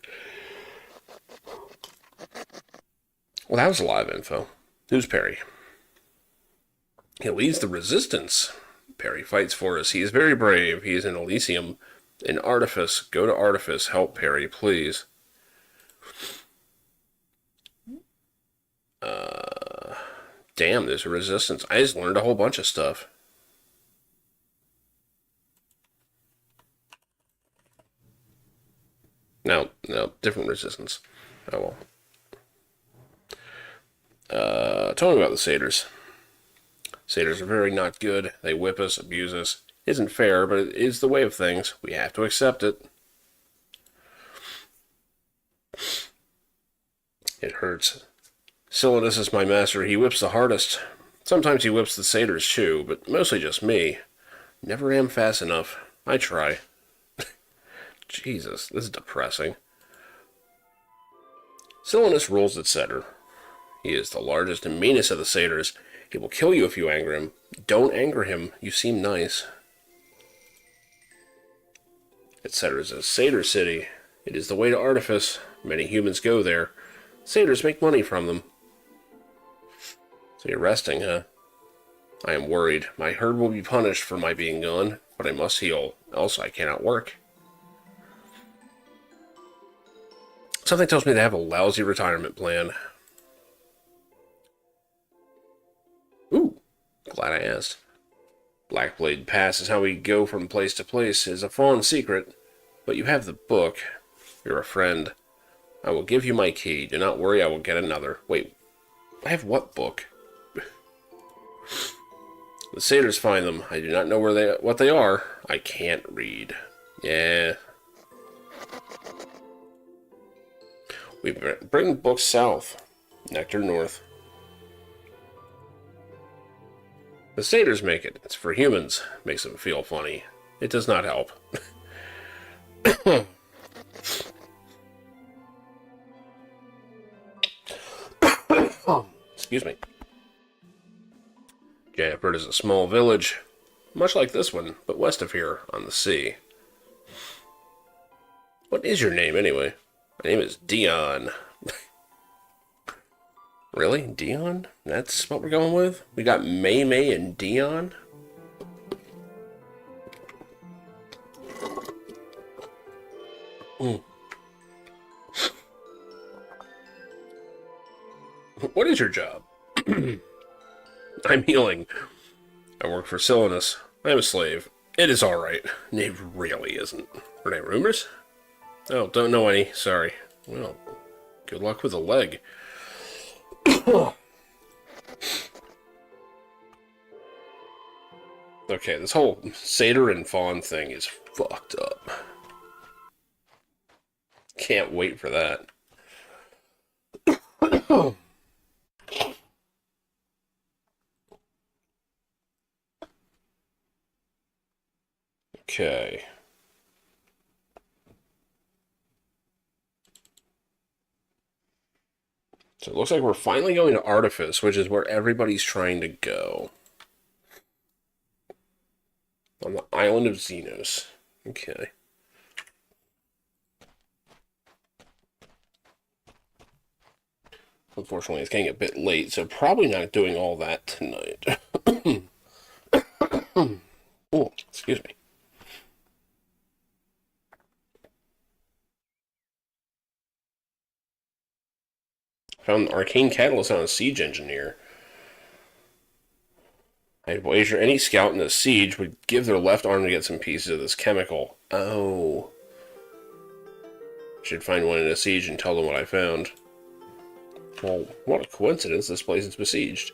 Well, that was a lot of info. Who's Perry? He leads the resistance. Perry fights for us. He is very brave. He is in Elysium. In Artifice. Go to Artifice. Help Perry, please. Damn, there's a resistance. I just learned a whole bunch of stuff. No, different resistance. Oh well. Tell me about the satyrs. Satyrs are very not good. They whip us, abuse us. Isn't fair, but it is the way of things. We have to accept it. It hurts. Silenus is my master. He whips the hardest. Sometimes he whips the satyrs too, but mostly just me. Never am fast enough. I try. Jesus, this is depressing. Silenus rules the satyr. He is the largest and meanest of the satyrs. He will kill you if you anger him. Don't anger him. You seem nice. Etc. is a satyr city. It is the way to Artifice. Many humans go there. Satyrs make money from them. So you're resting, huh? I am worried. My herd will be punished for my being gone, but I must heal, else I cannot work. Something tells me they have a lousy retirement plan. Ooh, glad I asked. Black Blade Pass is how we go from place to place. It is a fawn secret, but you have the book. You're a friend. I will give you my key. Do not worry, I will get another. Wait, I have what book? The satyrs find them. I do not know what they are. I can't read. Yeah. We bring books south. Nectar north. The satyrs make it. It's for humans. Makes them feel funny. It does not help. Excuse me. Janiford is a small village, much like this one, but west of here, on the sea. What is your name, anyway? My name is Dion. Really? Dion? That's what we're going with? We got May May and Dion? What is your job? I'm healing. I work for Silenus. I am a slave. It is alright. It really isn't. Are there rumors? Oh, don't know any. Sorry. Well, good luck with the leg. Okay, this whole satyr and fawn thing is fucked up. Can't wait for that. Okay. So it looks like we're finally going to Artifice, which is where everybody's trying to go. On the island of Xenos. Okay. Unfortunately, it's getting a bit late, so probably not doing all that tonight. Oh, excuse me. Found an arcane catalyst on a siege engineer. I'd wager any scout in the siege would give their left arm to get some pieces of this chemical. Oh. Should find one in a siege and tell them what I found. Well, what a coincidence, this place is besieged.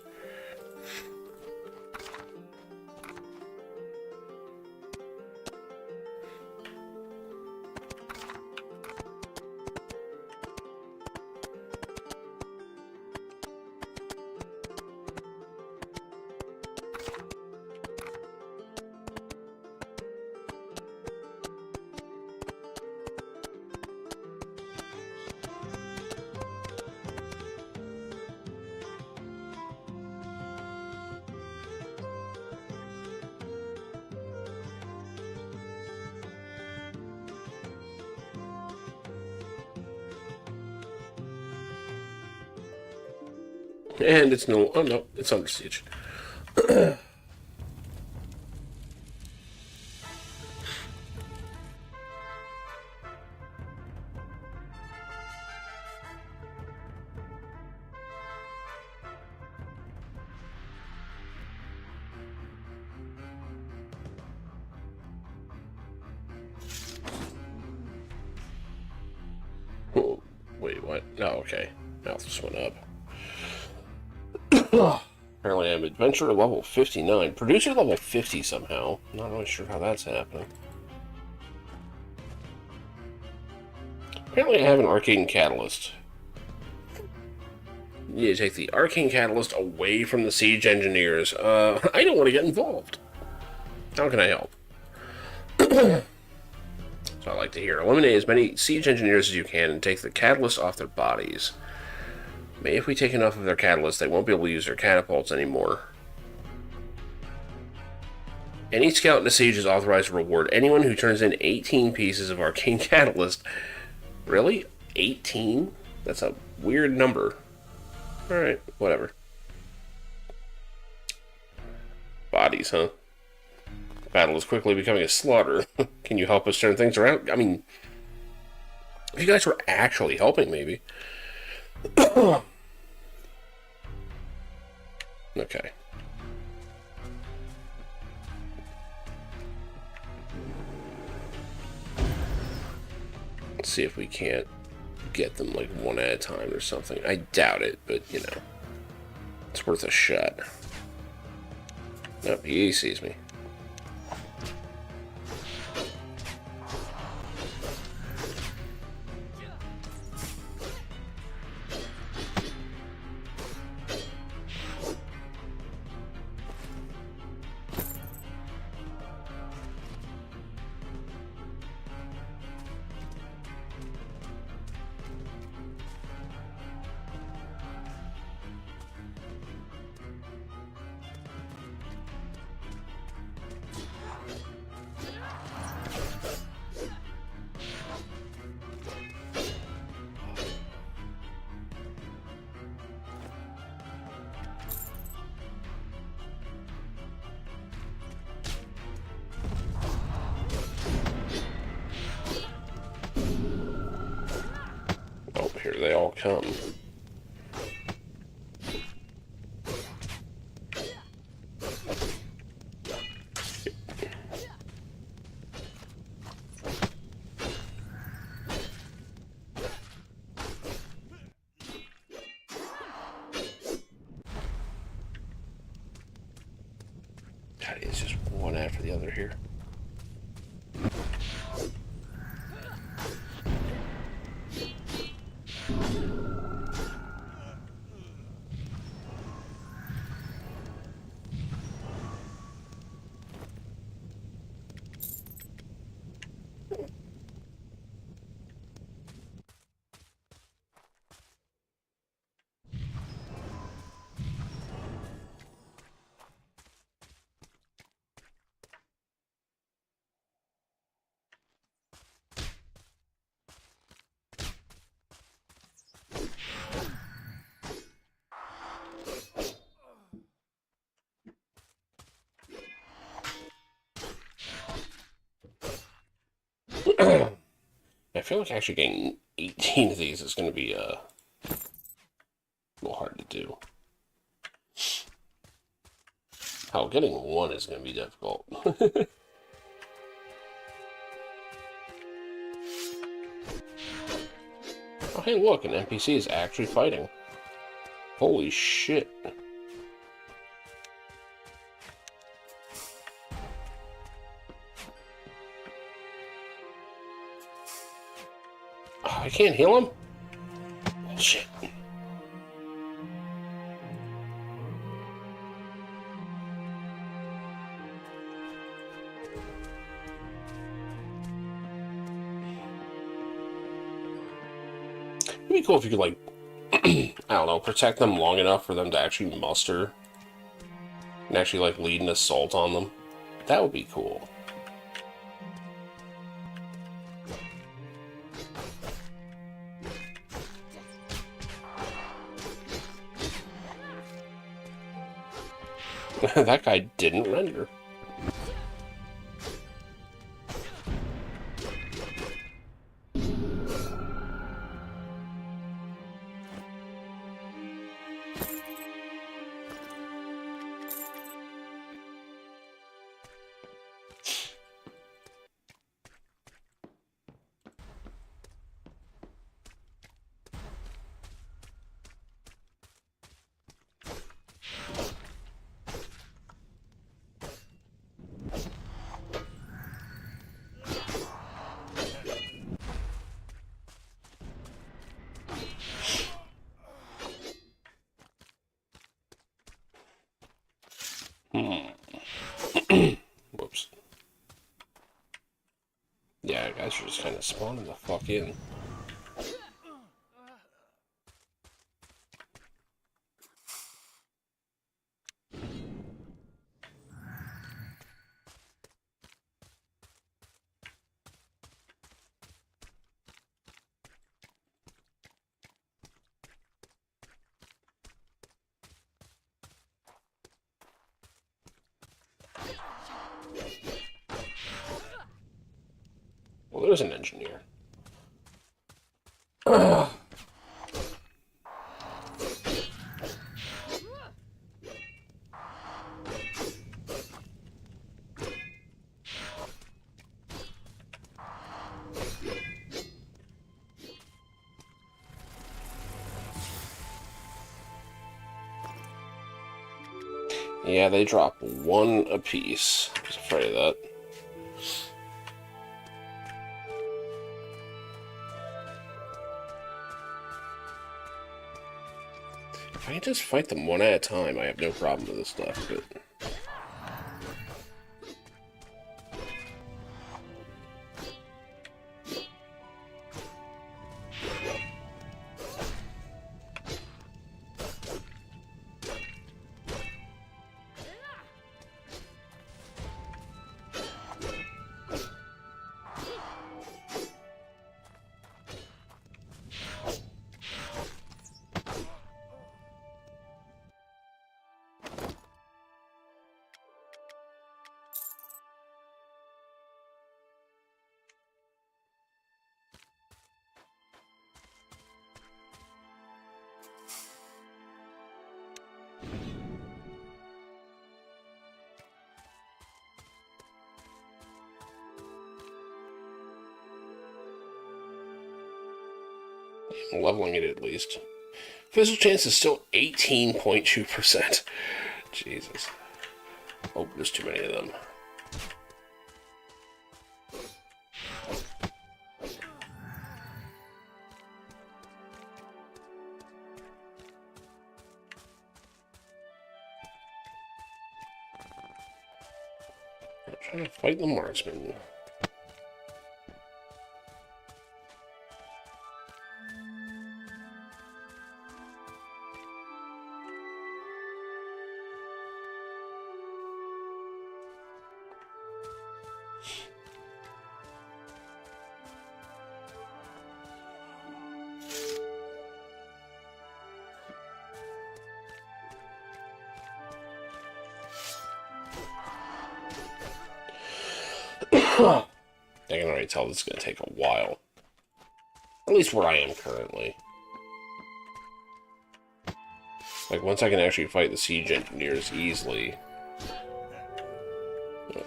And it's no... Oh, no. It's under siege. Oh, wait, what? Oh, okay. Mouth just went up. Apparently I'm adventurer level 59. Producer level 50 somehow. Not really sure how that's happening. Apparently I have an arcane catalyst. You need to take the arcane catalyst away from the siege engineers. I don't want to get involved. How can I help? So I like to hear. Eliminate as many siege engineers as you can and take the catalyst off their bodies. Maybe if we take enough of their catalyst, they won't be able to use their catapults anymore. Any scout in a siege is authorized to reward anyone who turns in 18 pieces of arcane catalyst. Really? 18? That's a weird number. Alright, whatever. Bodies, huh? Battle is quickly becoming a slaughter. Can you help us turn things around? I mean, if you guys were actually helping, maybe. Okay. Let's see if we can't get them like one at a time or something. I doubt it, but you know, it's worth a shot. Nope, he sees me. Oh, here they all come. God, it's just one after the other here. I feel like actually getting 18 of these is going to be a little hard to do. Hell, getting one is going to be difficult. Oh, hey, look, an NPC is actually fighting. Holy shit. Oh, I can't heal him? Bullshit. It'd be cool if you could, like, I don't know, protect them long enough for them to actually muster and actually, like, lead an assault on them. That would be cool. That guy didn't render. Whoops. Yeah, guys are just kind of spawning the fuck in. Well, there's an engineer. Yeah, they drop one apiece. I was afraid of that. If I just fight them one at a time, I have no problem with this stuff, but... I'm leveling it at least. Physical chance is still 18.2%. Jesus. Oh, there's too many of them. I'm trying to fight the marksman. I can already tell this is going to take a while. At least where I am currently. Like, once I can actually fight the siege engineers easily,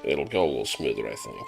it'll go a little smoother, I think.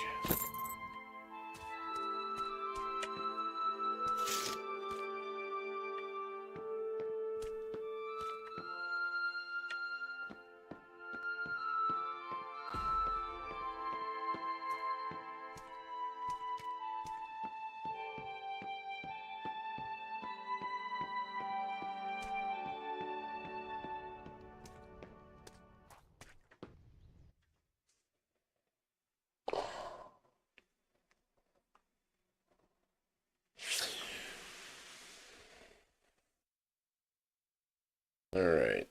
Alright.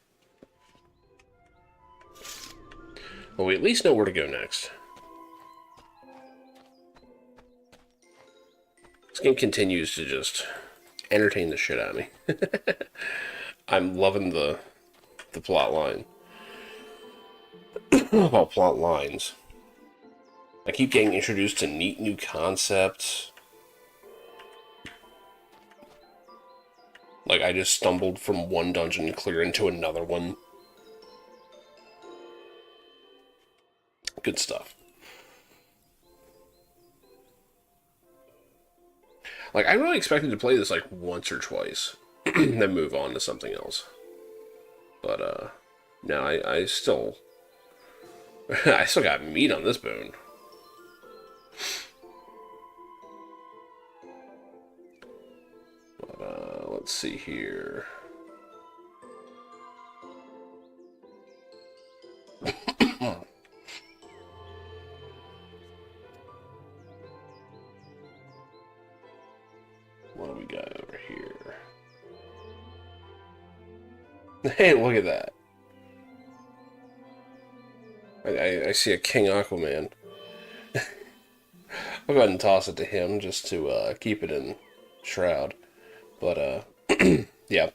Well, we at least know where to go next. This game continues to just entertain the shit out of me. I'm loving the plot line. Well, plot lines. I keep getting introduced to neat new concepts. Like, I just stumbled from one dungeon clear into another one. Good stuff. Like, I really expected to play this, like, once or twice. Then move on to something else. But, no, I still... I still got meat on this bone. But, let's see here. What do we got over here? Hey, look at that. I see a King Aquaman. I'll go ahead and toss it to him just to keep it in Shroud. But, yeah.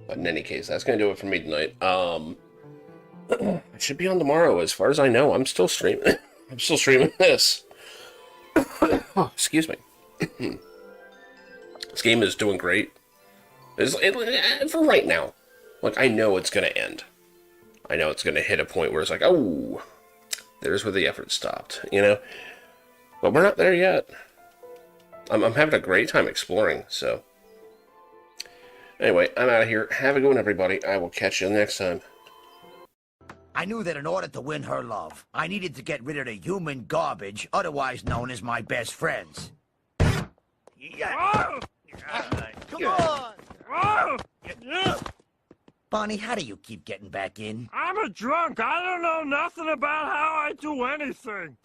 But in any case, that's going to do it for me tonight. It should be on tomorrow. As far as I know, I'm still streaming. I'm still streaming this. Oh, excuse me. This game is doing great. For right now. Like, I know it's going to end. I know it's going to hit a point where it's like, oh, there's where the effort stopped, you know? But we're not there yet. I'm having a great time exploring, so. Anyway, I'm out of here. Have a good one, everybody. I will catch you next time. I knew that in order to win her love, I needed to get rid of the human garbage, otherwise known as my best friends. Come on! Bonnie, how do you keep getting back in? I'm a drunk. I don't know nothing about how I do anything.